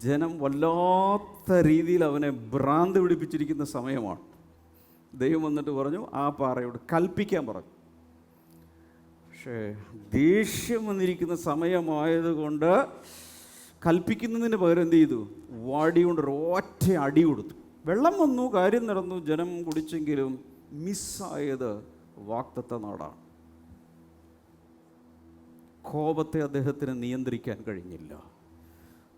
A: ജനം വല്ലാത്ത രീതിയിൽ അവനെ ഭ്രാന്ത് പിടിപ്പിച്ചിരിക്കുന്ന സമയമാണ്. ദൈവം വന്നിട്ട് പറഞ്ഞു, ആ പാറയോട് കൽപ്പിക്കാൻ പറഞ്ഞു. പക്ഷേ ദേഷ്യം വന്നിരിക്കുന്ന സമയമായതുകൊണ്ട് കൽപ്പിക്കുന്നതിന് പകരം എന്ത് ചെയ്തു? വടി കൊണ്ട് ഒറ്റ അടി കൊടുത്തു. വെള്ളം വന്നു, കാര്യം നടന്നു, ജനം കുടിച്ചെങ്കിലും മിസ്സായത് വാഗ്ദത്ത നാടാണ്. കോപത്തെ അദ്ദേഹത്തിന് നിയന്ത്രിക്കാൻ കഴിഞ്ഞില്ല.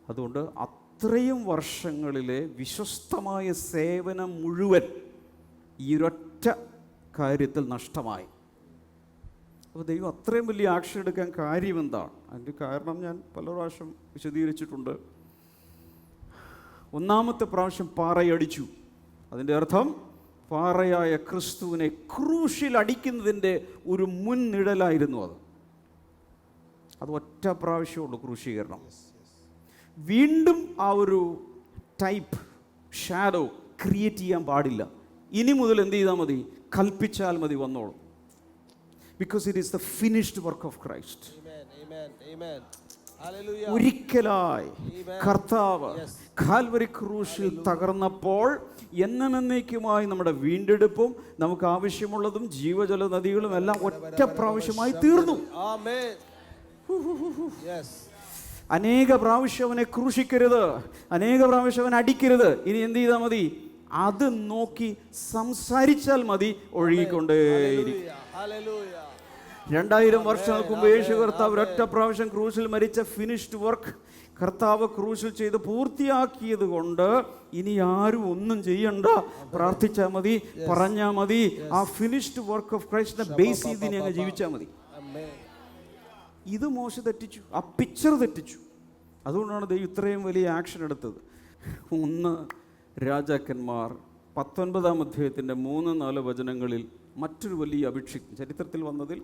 A: അതുകൊണ്ട് അത്രയും വർഷങ്ങളിലെ വിശ്വസ്തമായ സേവനം മുഴുവൻ ഈ ഒരൊറ്റ കാര്യത്തിൽ നഷ്ടമായി. അപ്പോൾ ദൈവം അത്രയും വലിയ ആക്ഷൻ എടുക്കാൻ കാര്യം എന്താണ്? അതിൻ്റെ കാരണം ഞാൻ പല പ്രാവശ്യം വിശദീകരിച്ചിട്ടുണ്ട്. ഒന്നാമത്തെ പ്രാവശ്യം പാറയടിച്ചു. അതിൻ്റെ അർത്ഥം പാറയായ ക്രിസ്തുവിനെ ക്രൂശിൽ അടിക്കുന്നതിൻ്റെ ഒരു മുൻനിഴലായിരുന്നു അത്. അത് ഒറ്റ പ്രാവശ്യമുള്ളൂ ക്രൂശീകരണം. വീണ്ടും ആ ഒരു ടൈപ്പ് ഷാഡോ ക്രിയേറ്റ് ചെയ്യാൻ പാടില്ല. ഇനി മുതൽ എന്ത് ചെയ്താൽ മതി? കൽപ്പിച്ചാൽ മതി, വന്നോളും. Because it is the finished work of Christ.
B: Amen, amen, amen. Hallelujah.
A: ഒരിക്കലായി
B: Amen.
A: കർത്താവ്
B: Yes.
A: കാൽവരി ക്രൂശിൽ തകർന്നപ്പോൾ എന്നേക്കുമായി നമ്മുടെ വീണ്ടെടുപ്പും നമുക്ക് ആവശ്യമുള്ളതും ജീവജല നദികളും എല്ലാം ഒറ്റ പ്രാവശ്യമായി തീർന്നു.
B: Amen. Yes.
A: അനേക പ്രാവശ്യം അവനെ ക്രൂശിക്കരുത്, അനേക പ്രാവശ്യം അവനെ അടിക്കരുത്. ഇനി എന്ത് ചെയ്താൽ മതി? അത് നോക്കി സംസാരിച്ചാൽ മതി, ഒഴുകിക്കൊണ്ടേയിരിക്കും.
B: Hallelujah.
A: 2000 വർഷങ്ങൾക്ക് മുമ്പ് യേശു കർത്താവ് ഒരൊറ്റ പ്രാവശ്യം ക്രൂശിൽ മരിച്ച ഫിനിഷ്ഡ് വർക്ക് കർത്താവ് ക്രൂശിൽ ചെയ്ത് പൂർത്തിയാക്കിയത് കൊണ്ട് ഇനി ആരും ഒന്നും ചെയ്യണ്ട, പ്രാർത്ഥിച്ചാൽ മതി, പറഞ്ഞാൽ മതി. ആ ഫിനിഷ്ഡ് വർക്ക് ഓഫ് ക്രൈസ്റ്റിനെ ബേസ് ചെയ്ത് ഇനി അങ്ങ് ജീവിച്ചാൽ മതി.
B: Amen.
A: ഇത് മോശം തെറ്റിച്ചു, ആ പിക്ചർ തെറ്റിച്ചു. അതുകൊണ്ടാണ് ദൈവം ഇത്രയും വലിയ ആക്ഷൻ എടുത്തത്. 1 രാജാക്കന്മാർ 19-ാം അധ്യായത്തിൻ്റെ 3-4 വചനങ്ങളിൽ മറ്റൊരു വലിയ അഭിഷിക്തൻ ചരിത്രത്തിൽ വന്നതിൽ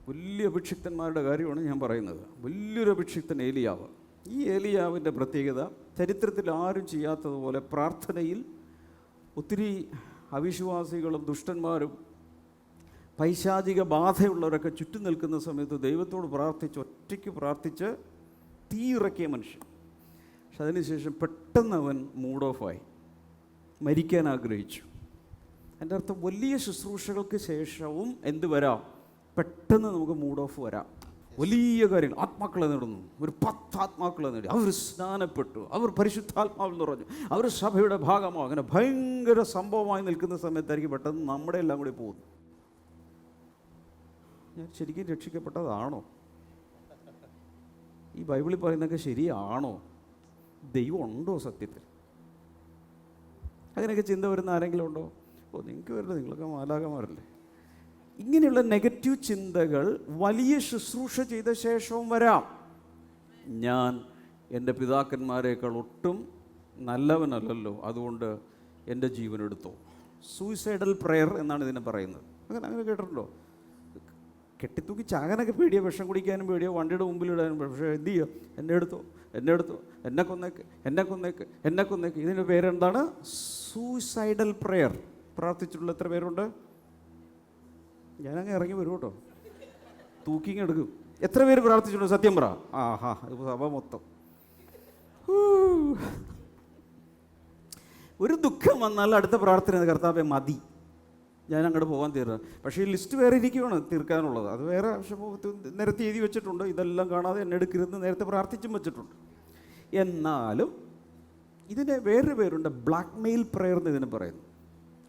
A: വലിയ അഭിഷിക്തന്മാരുടെ കാര്യമാണ് ഞാൻ പറയുന്നത്. വലിയൊരു അഭിഷിക്തൻ ഏലിയാവ്. ഈ ഏലിയാവിൻ്റെ പ്രത്യേകത ചരിത്രത്തിൽ ആരും ചെയ്യാത്തതുപോലെ പ്രാർത്ഥനയിൽ ഒത്തിരി അവിശ്വാസികളും ദുഷ്ടന്മാരും പൈശാചിക ബാധയുള്ളവരൊക്കെ ചുറ്റും നിൽക്കുന്ന സമയത്ത് ദൈവത്തോട് പ്രാർത്ഥിച്ച് ഒറ്റയ്ക്ക് പ്രാർത്ഥിച്ച് തീ ഇറക്കിയ മനുഷ്യൻ. പക്ഷെ അതിനുശേഷം പെട്ടെന്ന് അവൻ മൂഡ് ഓഫായി, മരിക്കാൻ ആഗ്രഹിച്ചു. എൻ്റെ അർത്ഥം വലിയ ശുശ്രൂഷകൾക്ക് ശേഷവും എന്ത് വരാം? പെട്ടെന്ന് നമുക്ക് മൂഡ് ഓഫ് വരാം. വലിയ കാര്യങ്ങൾ, ആത്മാക്കളെ നേടുന്നു, ഒരു 10 ആത്മാക്കളെ നേടി, അവർ സ്നാനപ്പെട്ടു, അവർ പരിശുദ്ധാത്മാവിൽ നിറഞ്ഞു, അവർ സഭയുടെ ഭാഗമാകും. അങ്ങനെ ഭയങ്കര സംഭവമായി നിൽക്കുന്ന സമയത്തായിരിക്കും പെട്ടെന്ന് നമ്മുടെ എല്ലാം കൂടി പോകുന്നു. ഞാൻ ശരിക്കും രക്ഷിക്കപ്പെട്ടതാണോ? ഈ ബൈബിളിൽ പറയുന്നതൊക്കെ ശരിയാണോ? ദൈവം ഉണ്ടോ സത്യത്തിൽ? അങ്ങനെയൊക്കെ ചിന്ത വരുന്ന ആരെങ്കിലും ഉണ്ടോ? നിങ്ങൾക്ക് വരില്ല, നിങ്ങളൊക്കെ മാലാഖമാരല്ലേ. ഇങ്ങനെയുള്ള നെഗറ്റീവ് ചിന്തകൾ വലിയ ശുശ്രൂഷ ചെയ്ത ശേഷവും വരാം. ഞാൻ എൻ്റെ പിതാക്കന്മാരെക്കാൾ ഒട്ടും നല്ലവനല്ലല്ലോ, അതുകൊണ്ട് എൻ്റെ ജീവനെടുത്തോ. സൂയിസൈഡൽ പ്രെയർ എന്നാണ് ഇതിനെ പറയുന്നത്. അങ്ങനെ കേട്ടിട്ടുണ്ടോ? കെട്ടിത്തൂക്കി ചാകാനൊക്കെ പേടിയോ, വിഷം കുടിക്കാനും പേടിയോ, വണ്ടിയുടെ മുമ്പിലിടാനും. പക്ഷേ എന്ത് ചെയ്യുക? എന്നെ എടുത്തോ, എന്നെ കൊന്നേക്ക്. ഇതിൻ്റെ പേരെന്താണ്? Suicidal prayer. പ്രാർത്ഥിച്ചിട്ടുള്ള എത്ര പേരുണ്ട്? ഞാനങ്ങ് ഇറങ്ങി വരും കേട്ടോ, തൂക്കിങ് എടുക്കും. എത്ര പേര് പ്രാർത്ഥിച്ചിട്ടുണ്ട്? സത്യം പറ. ആഹാ, സഭ മൊത്തം. ഒരു ദുഃഖം വന്നാൽ അടുത്ത പ്രാർത്ഥന കർത്താവേ മതി, ഞാൻ അങ്ങോട്ട് പോകാൻ തീർന്നത്. പക്ഷേ ഈ ലിസ്റ്റ് വേറെ ഇരിക്കുകയാണ് തീർക്കാനുള്ളത്. അത് വേറെ നേരത്തെ എഴുതി വെച്ചിട്ടുണ്ട്. ഇതെല്ലാം കാണാതെ എന്നെ എടുക്കരുതെന്ന് നേരത്തെ പ്രാർത്ഥിച്ചും വെച്ചിട്ടുണ്ട്. എന്നാലും ഇതിന് വേറൊരു പേരുണ്ട്, ബ്ലാക്ക് മെയിൽ പ്രെയർ എന്ന് ഇതിന് പറയുന്നു.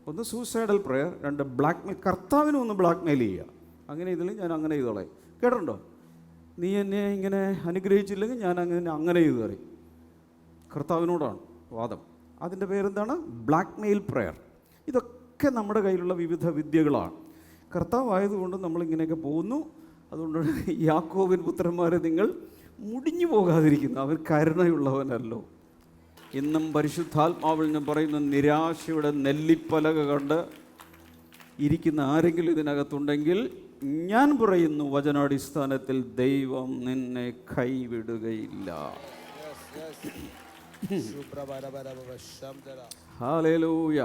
A: ഒന്ന് സൂസൈഡൽ പ്രെയർ, 2 ബ്ലാക്ക് മെയിൽ. കർത്താവിനെ ഒന്ന് ബ്ലാക്ക് മെയിൽ ചെയ്യുക. അങ്ങനെ ഇതിൽ ഞാൻ അങ്ങനെ ചെയ്തോളെ. കേട്ടിട്ടുണ്ടോ? നീ എന്നെ ഇങ്ങനെ അനുഗ്രഹിച്ചില്ലെങ്കിൽ ഞാൻ അങ്ങനെ ചെയ്തു പറയും. കർത്താവിനോടാണ് വാദം. അതിൻ്റെ പേരെന്താണ്? Blackmail prayer. ഇതൊക്കെ നമ്മുടെ കയ്യിലുള്ള വിവിധ വിദ്യകളാണ്. കർത്താവായതുകൊണ്ട് നമ്മളിങ്ങനെയൊക്കെ പോകുന്നു. അതുകൊണ്ട് യാക്കോബിൻ പുത്രന്മാരെ നിങ്ങൾ മുടിഞ്ഞു പോകാതിരിക്കുന്നു, അവർ കരുണയുള്ളവനല്ലോ. ഇന്നും പരിശുദ്ധാത്മാവിൽ നിന്ന് പറയുന്ന നിരാശയുടെ നെല്ലിപ്പലക കണ്ട് ഇരിക്കുന്ന ആരെങ്കിലും ഇതിനകത്തുണ്ടെങ്കിൽ ഞാൻ പറയുന്നു, വചനാടിസ്ഥാനത്തിൽ ദൈവം നിന്നെ കൈവിടുകയില്ല. ഹല്ലേലൂയ.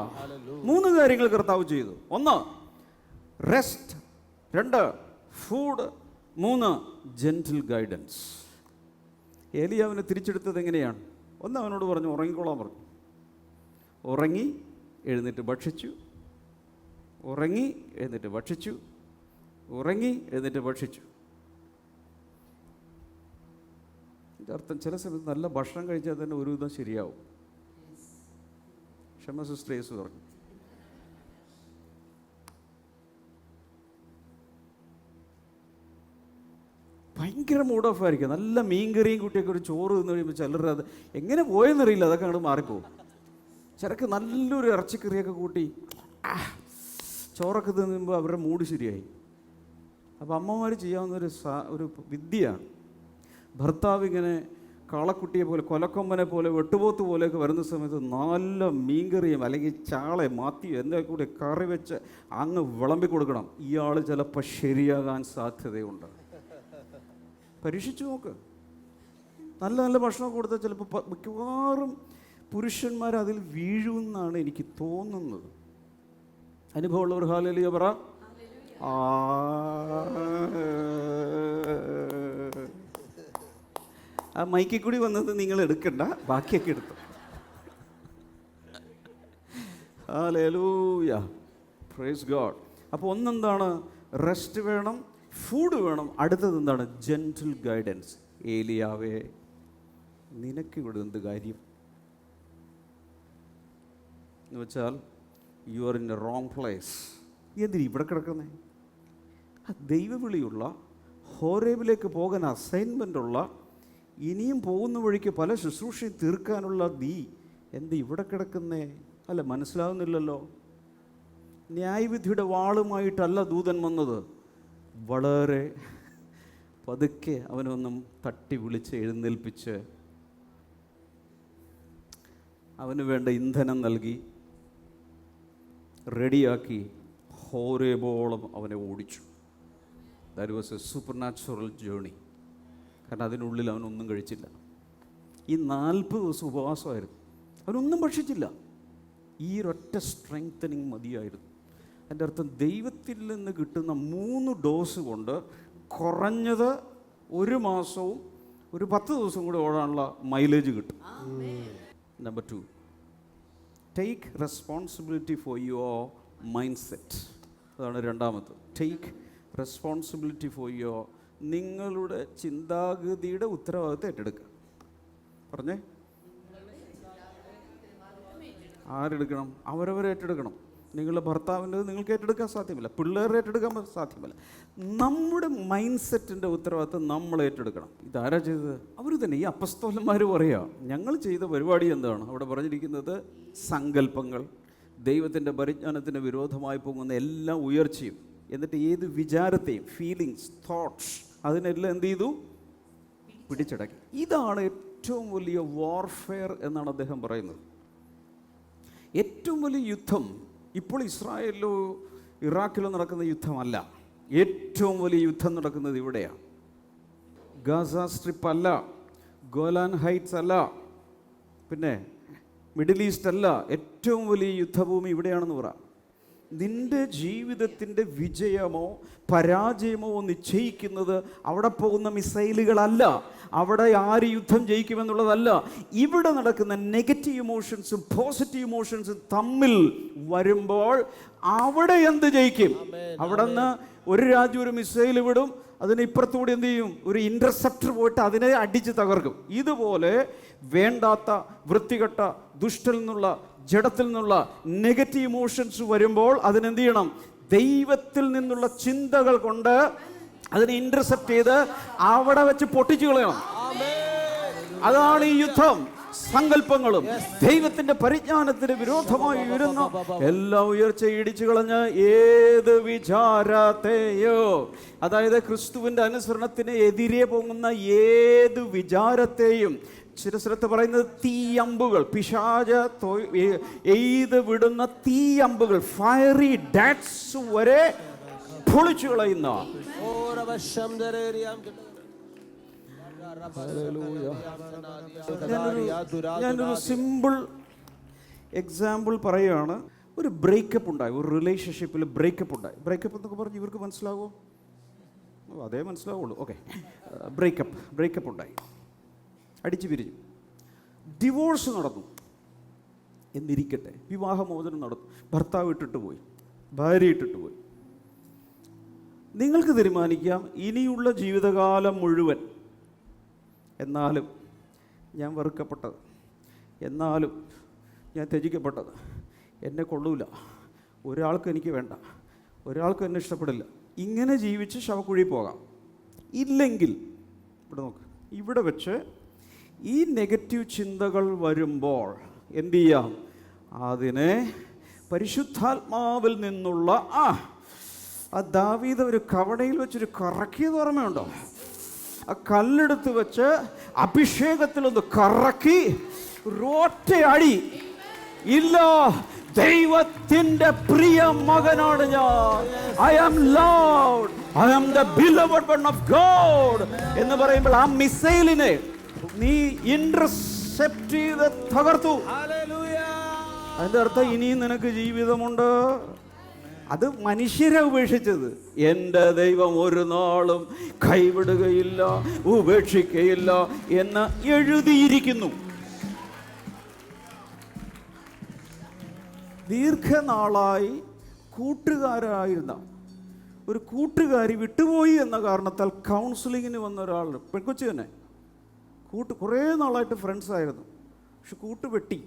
A: 3 കാര്യങ്ങൾ കർത്താവ് ചെയ്തു. 1 റെസ്റ്റ്, 2 ഫുഡ്, 3 ജെന്റിൽ ഗൈഡൻസ്. ഏലിയാവിനെ തിരിച്ചെടുത്തത് എങ്ങനെയാണ്? 1 അവനോട് പറഞ്ഞു ഉറങ്ങിക്കോളാൻ പറഞ്ഞു. ഉറങ്ങി എഴുന്നേറ്റ് ഭക്ഷിച്ചു, ഉറങ്ങി എഴുന്നേറ്റ് ഭക്ഷിച്ചു, ഉറങ്ങി എഴുന്നേറ്റ് ഭക്ഷിച്ചു. ഇതിൻ്റെ അർത്ഥം ചില സമയത്ത് നല്ല ഭക്ഷണം കഴിച്ചാൽ തന്നെ ഒരു വിധം ശരിയാവും. ക്ഷമ സിസ്റ്റർ യേശു പറഞ്ഞു. ഭയങ്കര മൂഡ് ഓഫ് ആയിരിക്കും. നല്ല മീൻകറിയും കുട്ടിയൊക്കെ ഒരു ചോറ് തിന്ന് കഴിയുമ്പോൾ ചിലർ അത് എങ്ങനെ പോയെന്നറിയില്ല, അതൊക്കെ അങ്ങോട്ട് മാറിപ്പോകും. ചിലർക്ക് നല്ലൊരു ഇറച്ചിക്കറിയൊക്കെ കൂട്ടി ചോറൊക്കെ തിന്നുമ്പോൾ അവരുടെ മൂഡ് ശരിയായി. അപ്പോൾ അമ്മമാർ ചെയ്യാവുന്നൊരു ഒരു വിദ്യയാണ്. ഭർത്താവ് ഇങ്ങനെ കാളക്കുട്ടിയെ പോലെ, കൊലക്കൊമ്പനെ പോലെ, വെട്ടുപോത്ത് പോലെയൊക്കെ വരുന്ന സമയത്ത് നല്ല മീൻകറിയും അല്ലെങ്കിൽ ചാളയും മാത്തിയോ എന്തൊക്കെ കൂടി കറി വെച്ച് അങ്ങ് വിളമ്പി കൊടുക്കണം. ഇയാൾ ചിലപ്പോൾ ശരിയാകാൻ സാധ്യതയുണ്ട്. പരീക്ഷിച്ചു നോക്ക്. നല്ല നല്ല ഭക്ഷണം കൊടുത്താൽ ചിലപ്പോൾ മിക്കവാറും പുരുഷന്മാർ അതിൽ വീഴുമെന്നാണ് എനിക്ക് തോന്നുന്നത്. അനുഭവമുള്ളവർ ഹല്ലേലൂയ പറ. ആ മൈക്കിൽ കൂടി വന്നത് നിങ്ങൾ എടുക്കണ്ട, ബാക്കിയൊക്കെ എടുത്തു. Hallelujah, praise God. അപ്പോൾ ഒന്നെന്താണ്? റെസ്റ്റ് വേണം, ഫുഡ് വേണം. അടുത്തത് എന്താണ്? Gentle guidance. ഏലിയാവേ, നിനക്കിവിടെ എന്ത് കാര്യം എന്ന് വെച്ചാൽ you are in A wrong place. എന്തിന് ഇവിടെ കിടക്കുന്നേ? ദൈവവിളിയുള്ള, ഹോരേബിലേക്ക് പോകാൻ അസൈൻമെൻ്റ് ഉള്ള, ഇനിയും പോകുന്ന വഴിക്ക് പല ശുശ്രൂഷയും തീർക്കാനുള്ള നീ എന്ത് ഇവിടെ കിടക്കുന്നേ? അല്ല, മനസ്സിലാവുന്നില്ലല്ലോ. ന്യായവിധിയുടെ വാളുമായിട്ടല്ല ദൂതൻ വന്നത്. വളരെ പതുക്കെ അവനൊന്നും തട്ടി വിളിച്ച് എഴുന്നേൽപ്പിച്ച് അവന് വേണ്ട ഇന്ധനം നൽകി റെഡിയാക്കി ഹോരേബോളം അവനെ ഓടിച്ചു. That was A super natural journey. കാരണം അതിനുള്ളിൽ അവനൊന്നും കഴിച്ചില്ല. ഈ 40 ദിവസം ഉപവാസമായിരുന്നു, അവനൊന്നും ഭക്ഷിച്ചില്ല. ഈ ഒരൊറ്റ സ്ട്രെങ്തനിങ് മതിയായിരുന്നു. എൻ്റെ അർത്ഥം, ദൈവത്തിൽ നിന്ന് കിട്ടുന്ന 3 ഡോസ് കൊണ്ട് കുറഞ്ഞത് 1 മാസവും ഒരു 10 ദിവസം കൂടെ ഓടാനുള്ള മൈലേജ് കിട്ടും. Number 2, take responsibility for your mind set. അതാണ് രണ്ടാമത്. ടേക്ക് റെസ്പോൺസിബിലിറ്റി ഫോർ യുവർ, നിങ്ങളുടെ ചിന്താഗതിയുടെ ഉത്തരവാദിത്വം ഏറ്റെടുക്കുക. പറഞ്ഞേ, ആരെടുക്കണം? അവരവരെ ഏറ്റെടുക്കണം. നിങ്ങളുടെ ഭർത്താവിൻ്റെ നിങ്ങൾക്ക് ഏറ്റെടുക്കാൻ സാധ്യമല്ല, പിള്ളേരെ ഏറ്റെടുക്കാൻ സാധ്യമല്ല. നമ്മുടെ മൈൻഡ് സെറ്റിൻ്റെ ഉത്തരവാദിത്വം നമ്മൾ ഏറ്റെടുക്കണം. ഇതാരാ ചെയ്തത്? അവർ തന്നെ. ഈ അപ്പസ്തോലന്മാർ പറയുക, ഞങ്ങൾ ചെയ്ത പരിപാടി എന്താണ്? അവിടെ പറഞ്ഞിരിക്കുന്നത് സങ്കല്പങ്ങൾ, ദൈവത്തിൻ്റെ പരിജ്ഞാനത്തിന് വിരോധമായി പോകുന്ന എല്ലാ ഉയർച്ചയും, എന്നിട്ട് ഏത് വിചാരത്തെയും, ഫീലിങ്സ്, തോട്ട്സ്, അതിനെല്ലാം എന്ത് ചെയ്തു? പിടിച്ചടക്കി. ഇതാണ് ഏറ്റവും വലിയ വാർഫെയർ എന്നാണ് അദ്ദേഹം പറയുന്നത്. ഏറ്റവും വലിയ യുദ്ധം ഇപ്പോൾ ഇസ്രായേലിലോ ഇറാഖിലോ നടക്കുന്ന യുദ്ധമല്ല. ഏറ്റവും വലിയ യുദ്ധം നടക്കുന്നത് ഇവിടെയാണ്. ഗാസ സ്ട്രിപ്പ് അല്ല, ഗോലാൻ ഹൈറ്റ്സ് അല്ല, പിന്നെ മിഡിൽ ഈസ്റ്റ് അല്ല. ഏറ്റവും വലിയ യുദ്ധഭൂമി ഇവിടെയാണെന്ന് പറ. നിന്റെ ജീവിതത്തിൻ്റെ വിജയമോ പരാജയമോ നിശ്ചയിക്കുന്നത് അവിടെ പോകുന്ന മിസൈലുകളല്ല, അവിടെ ആര് യുദ്ധം ജയിക്കുമെന്നുള്ളതല്ല. ഇവിടെ നടക്കുന്ന നെഗറ്റീവ് ഇമോഷൻസും പോസിറ്റീവ് ഇമോഷൻസും തമ്മിൽ വരുമ്പോൾ അവിടെ എന്ത് ജയിക്കും? അവിടെ നിന്ന് ഒരു രാജ്യം ഒരു മിസൈൽ വിടും, അതിന് ഇപ്പുറത്തുകൂടി എന്ത് ചെയ്യും? ഒരു ഇൻ്റർസെപ്റ്റർ പോയിട്ട് അതിനെ അടിച്ച് തകർക്കും. ഇതുപോലെ വേണ്ടാത്ത, വൃത്തികെട്ട, ദുഷ്ടൽ നിന്നുള്ള, ജഡത്തിൽ നിന്നുള്ള നെഗറ്റീവ് ഇമോഷൻസ് വരുമ്പോൾ അതിനെന്ത് ചെയ്യണം? ദൈവത്തിൽ നിന്നുള്ള ചിന്തകൾ കൊണ്ട് അതിനെ ഇന്റർസെപ്റ്റ് ചെയ്ത് അവിടെ വെച്ച് പൊട്ടിച്ചു കളയണം. അതാണ് ഈ യുദ്ധം. സങ്കല്പങ്ങളും ദൈവത്തിന്റെ പരിജ്ഞാനത്തിന് വിരോധമായി വരുന്ന എല്ലാ ഉയർച്ച ഇടിച്ചു കളഞ്ഞ് ഏത് വിചാരത്തെയോ, അതായത് ക്രിസ്തുവിന്റെ അനുസരണത്തിന് എതിരെ പോകുന്ന ഏത് വിചാരത്തെയും, ചിരസ്ഥലത്ത് പറയുന്നത് തീയമ്പുകൾ, പിശാച എയ്ത് വിടുന്ന തീയമ്പുകൾ, ഫയറി ഡാറ്റ്സ് വരെ പൊളിച്ചു കളയുന്ന ഞാനൊരു സിമ്പിൾ എക്സാമ്പിൾ പറയുകയാണ്. ഒരു ബ്രേക്കപ്പ് ഉണ്ടായി, ഒരു റിലേഷൻഷിപ്പിൽ ബ്രേക്കപ്പ് ഉണ്ടായി. ബ്രേക്കപ്പ് എന്നൊക്കെ പറഞ്ഞ് ഇവർക്ക് മനസ്സിലാവോ? അതേ മനസ്സിലാവുള്ളൂ. ഓക്കെ, ബ്രേക്കപ്പ് ഉണ്ടായി, അടിച്ചു പിരിഞ്ഞു, ഡിവോഴ്സ് നടന്നു എന്നിരിക്കട്ടെ, വിവാഹമോചനം നടന്നു, ഭർത്താവ് ഇട്ടിട്ട് പോയി, ഭാര്യ ഇട്ടിട്ട് പോയി. നിങ്ങൾക്ക് തീരുമാനിക്കാം ഇനിയുള്ള ജീവിതകാലം മുഴുവൻ, എന്നാലും ഞാൻ വെറുക്കപ്പെട്ടത്, എന്നാലും ഞാൻ ത്യജിക്കപ്പെട്ടത്, എന്നെ കൊള്ളൂല, ഒരാൾക്കും എനിക്ക് വേണ്ട, ഒരാൾക്കും എന്നെ ഇഷ്ടപ്പെടില്ല, ഇങ്ങനെ ജീവിച്ച് ശവക്കുഴി പോകാം. ഇല്ലെങ്കിൽ ഇവിടെ നോക്ക്, ഇവിടെ വെച്ച് ഈ നെഗറ്റീവ് ചിന്തകൾ വരുമ്പോൾ എന്തു ചെയ്യാം? അതിനെ പരിശുദ്ധാത്മാവിൽ നിന്നുള്ള ആ ദാവീദ് ഒരു കവണയിൽ വെച്ചൊരു കറക്കിയത് ഓർമ്മയുണ്ടോ? ആ കല്ലെടുത്ത് വെച്ച് അഭിഷേകത്തിലൊന്ന് കറക്കി ഒറ്റയടി, ഇല്ല, ദൈവത്തിന്റെ പ്രിയ മകനാണ് ഞാൻ, I am loved, I am the beloved one of God എന്ന് പറയുമ്പോൾ ആ മിസൈലിനെ നീ ഇന്റർസെപ്റ്റ് ചെയ്ത് തകർത്തു. അതിന്റെ അർത്ഥം ഇനിയും നിനക്ക് ജീവിതമുണ്ട്, അത് മനുഷ്യരെ ഉപേക്ഷിച്ചത്. എൻ്റെ ദൈവം ഒരു നാളും കൈവിടുകയില്ല, ഉപേക്ഷിക്കുകയില്ല എന്ന് എഴുതിയിരിക്കുന്നു. ദീർഘനാളായി കൂട്ടുകാരായിരുന്ന ഒരു കൂട്ടുകാരി വിട്ടുപോയി എന്ന കാരണത്താൽ കൗൺസിലിങ്ങിന് വന്ന ഒരാൾ, പെൺകൊച്ചു തന്നെ, കുറേ നാളായിട്ട് ഫ്രണ്ട്സ് ആയിരുന്നു. പക്ഷെ കൂട്ട് വെട്ടി,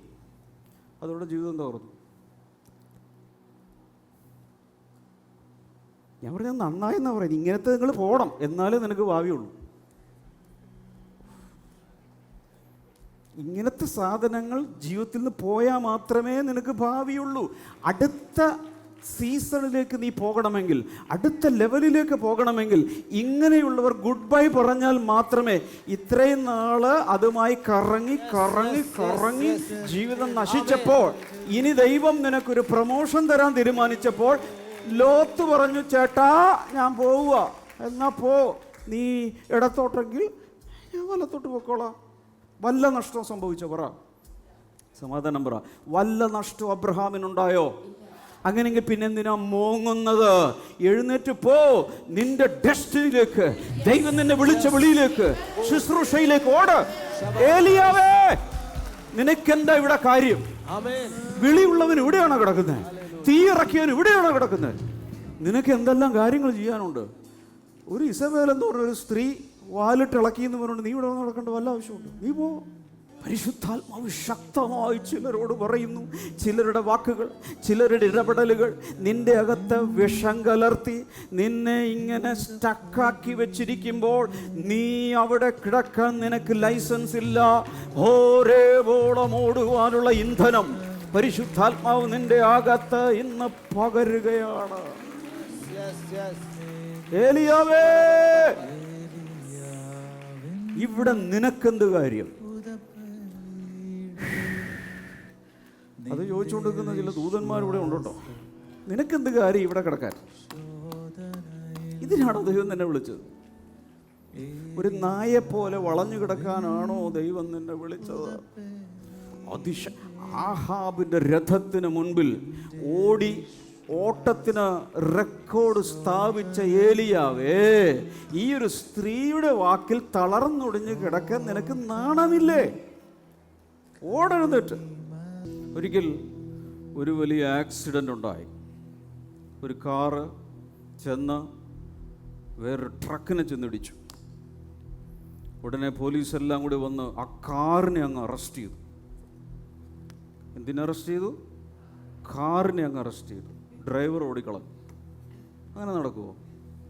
A: അതോടെ ജീവിതം തകർന്നു. ഞാൻ പറഞ്ഞത് നന്നായെന്നാണ് പറയുന്നത്. ഇങ്ങനത്തെ നിങ്ങൾ പോകണം, എന്നാലേ നിനക്ക് ഭാവിയുള്ളൂ. ഇങ്ങനത്തെ സാധനങ്ങൾ ജീവിതത്തിൽ നിന്ന് പോയാൽ മാത്രമേ നിനക്ക് ഭാവിയുള്ളൂ. അടുത്ത സീസണിലേക്ക് നീ പോകണമെങ്കിൽ, അടുത്ത ലെവലിലേക്ക് പോകണമെങ്കിൽ ഇങ്ങനെയുള്ളവർ ഗുഡ് ബൈ പറഞ്ഞാൽ മാത്രമേ. ഇത്രയും നാള് അതുമായി കറങ്ങി കറങ്ങി കറങ്ങി ജീവിതം നശിച്ചപ്പോൾ, ഇനി ദൈവം നിനക്കൊരു പ്രമോഷൻ തരാൻ തീരുമാനിച്ചപ്പോൾ ലോത്ത് പറഞ്ഞു, ചേട്ടാ ഞാൻ പോവുക, എന്നാ പോ, നീ ഇടത്തോട്ടെങ്കിൽ ഞാൻ വലത്തോട്ട് പൊക്കോളാം. വല്ല നഷ്ടം സംഭവിച്ചോ? പറ, സമാധാനം പറ. വല്ല നഷ്ടം അബ്രഹാമിനുണ്ടായോ? അങ്ങനെയെങ്കിൽ പിന്നെന്തിനാ മോങ്ങുന്നത്? എഴുന്നേറ്റ് പോ, നിന്റെ ഡെസ്റ്റിനിയിലേക്ക്, ദൈവം നിന്നെ വിളിച്ച വിളിയിലേക്ക്, ശുശ്രൂഷയിലേക്ക് ഓട്. ഏലിയാവേ, നിനക്കെന്താ ഇവിടെ കാര്യം? വിളിയുള്ളവൻ ഇവിടെയാണോ കിടക്കുന്നത്? തീ ഇറക്കിയവൻ ഇവിടെയാണോ കിടക്കുന്നത്? നിനക്ക് എന്തെല്ലാം കാര്യങ്ങൾ ചെയ്യാനുണ്ട്. ഒരു ഇസബേൽ എന്ന് പറഞ്ഞ ഒരു സ്ത്രീ വാലിട്ടിളക്കി എന്ന് പറഞ്ഞുകൊണ്ട് നീ ഇവിടെ നടക്കേണ്ട വല്ല ആവശ്യമുണ്ട്? നീ പോ. പരിശുദ്ധാത്മാവ് ശക്തമായി ചിലരോട് പറയുന്നു. ചിലരുടെ വാക്കുകൾ, ചിലരുടെ ഇടപെടലുകൾ നിന്റെ അകത്ത് വിഷം കലർത്തി നിന്നെ ഇങ്ങനെ സ്റ്റക്കാക്കി വെച്ചിരിക്കുമ്പോൾ നീ അവിടെ കിടക്കാൻ നിനക്ക് ലൈസൻസ് ഇല്ല. ഓരേവോളം ഓടുവാനുള്ള ഇന്ധനം പരിശുദ്ധാത്മാവ് നിന്റെ അകത്ത് ഇന്ന് പകരുകയാണ്. ഏലിയാവേ, ഇവിടെ നിനക്കെന്ത് കാര്യം? അത് ചോദിച്ചുകൊണ്ടിരിക്കുന്ന ചില ദൂതന്മാരിവിടെ ഉണ്ടോ? നിനക്കെന്ത് കാര്യം ഇവിടെ കിടക്കാൻ? ഇതിനാണോ ദൈവം നിന്നെ വിളിച്ചത്? ഒരു നായെപ്പോലെ വളഞ്ഞു കിടക്കാനാണോ ദൈവം നിന്നെ വിളിച്ചത്? ആഹാബിന്റെ രഥത്തിന് മുൻപിൽ ഓടി ഓട്ടത്തിന് റെക്കോർഡ് സ്ഥാപിച്ച ഏലിയാവേ, ഈ ഒരു സ്ത്രീയുടെ വാക്കിൽ തളർന്നൊടിഞ്ഞ് കിടക്കാൻ നിനക്ക് നാണമില്ലേ? ഓടെഴുന്നേറ്റ്. ഒരിക്കൽ ഒരു വലിയ ആക്സിഡൻ്റ് ഉണ്ടായി. ഒരു കാറ് ചെന്ന് വേറൊരു ട്രക്കിനെ ചെന്നിടിച്ചു. ഉടനെ പോലീസെല്ലാം കൂടി വന്ന് ആ കാറിനെ അങ്ങ് അറസ്റ്റ് ചെയ്തു. എന്തിനെ അറസ്റ്റ് ചെയ്തു? കാറിനെ അങ്ങ് അറസ്റ്റ് ചെയ്തു. ഡ്രൈവർ ഓടിക്കളഞ്ഞു. അങ്ങനെ നടക്കുമോ?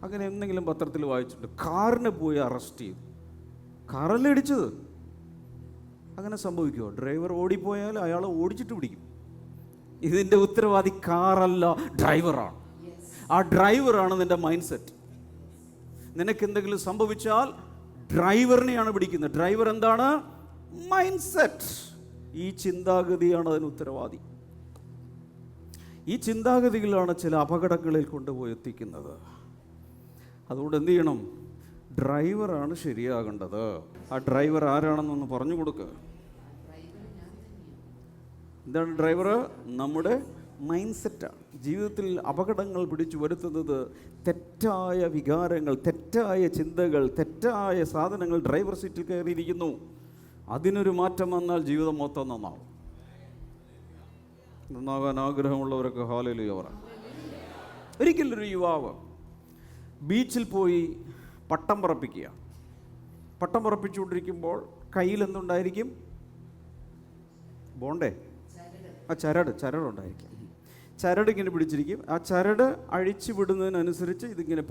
A: അങ്ങനെ എന്തെങ്കിലും പത്രത്തിൽ വായിച്ചിട്ടുണ്ട്? കാറിനെ പോയി അറസ്റ്റ് ചെയ്തു. കാറല്ലേ ഇടിച്ചത്? അങ്ങനെ സംഭവിക്കുമോ? ഡ്രൈവർ ഓടിപ്പോയാൽ അയാൾ ഓടിച്ചിട്ട് പിടിക്കും. ഇതിൻ്റെ ഉത്തരവാദി കാറല്ല, ഡ്രൈവറാണ്. ആ ഡ്രൈവറാണ് നിൻ്റെ മൈൻഡ് സെറ്റ്. നിനക്ക് എന്തെങ്കിലും സംഭവിച്ചാൽ ഡ്രൈവറിനെയാണ് പിടിക്കുന്നത്. ഡ്രൈവർ എന്താണ്? Mind set. ഈ ചിന്താഗതിയാണ് അതിന് ഉത്തരവാദി. ഈ ചിന്താഗതികളാണ് ചില അപകടങ്ങളിൽ കൊണ്ടുപോയി എത്തിക്കുന്നത്. അതുകൊണ്ട് എന്ത് ചെയ്യണം? ഡ്രൈവറാണ് ശരിയാകേണ്ടത്. ആ ഡ്രൈവർ ആരാണെന്നൊന്ന് പറഞ്ഞു കൊടുക്കുക. എന്താണ് ഡ്രൈവർ? നമ്മുടെ മൈൻഡ് സെറ്റാണ്. ജീവിതത്തിൽ അപകടങ്ങൾ പിടിച്ചു വരുത്തുന്നത് തെറ്റായ വികാരങ്ങൾ, തെറ്റായ ചിന്തകൾ, തെറ്റായ സാധനങ്ങൾ ഡ്രൈവർ സീറ്റിൽ കയറിയിരിക്കുന്നു. അതിനൊരു മാറ്റം വന്നാൽ ജീവിതം മൊത്തം നന്നാവും. നന്നാകാൻ ആഗ്രഹമുള്ളവരൊക്കെ ഹല്ലേലൂയ പറ. ഒരിക്കലൊരു യുവാവ് ബീച്ചിൽ പോയി പട്ടം പറപ്പിക്കുക. പട്ടം പറപ്പിച്ചുകൊണ്ടിരിക്കുമ്പോൾ കയ്യിൽ എന്തുണ്ടായിരിക്കും? ബോണ്ടേ? ആ ചരടുണ്ടായിരിക്കും. ചരട് ഇങ്ങനെ പിടിച്ചിരിക്കും. ആ ചരട് അഴിച്ചു വിടുന്നതിനനുസരിച്ച് ഇതിങ്ങനെ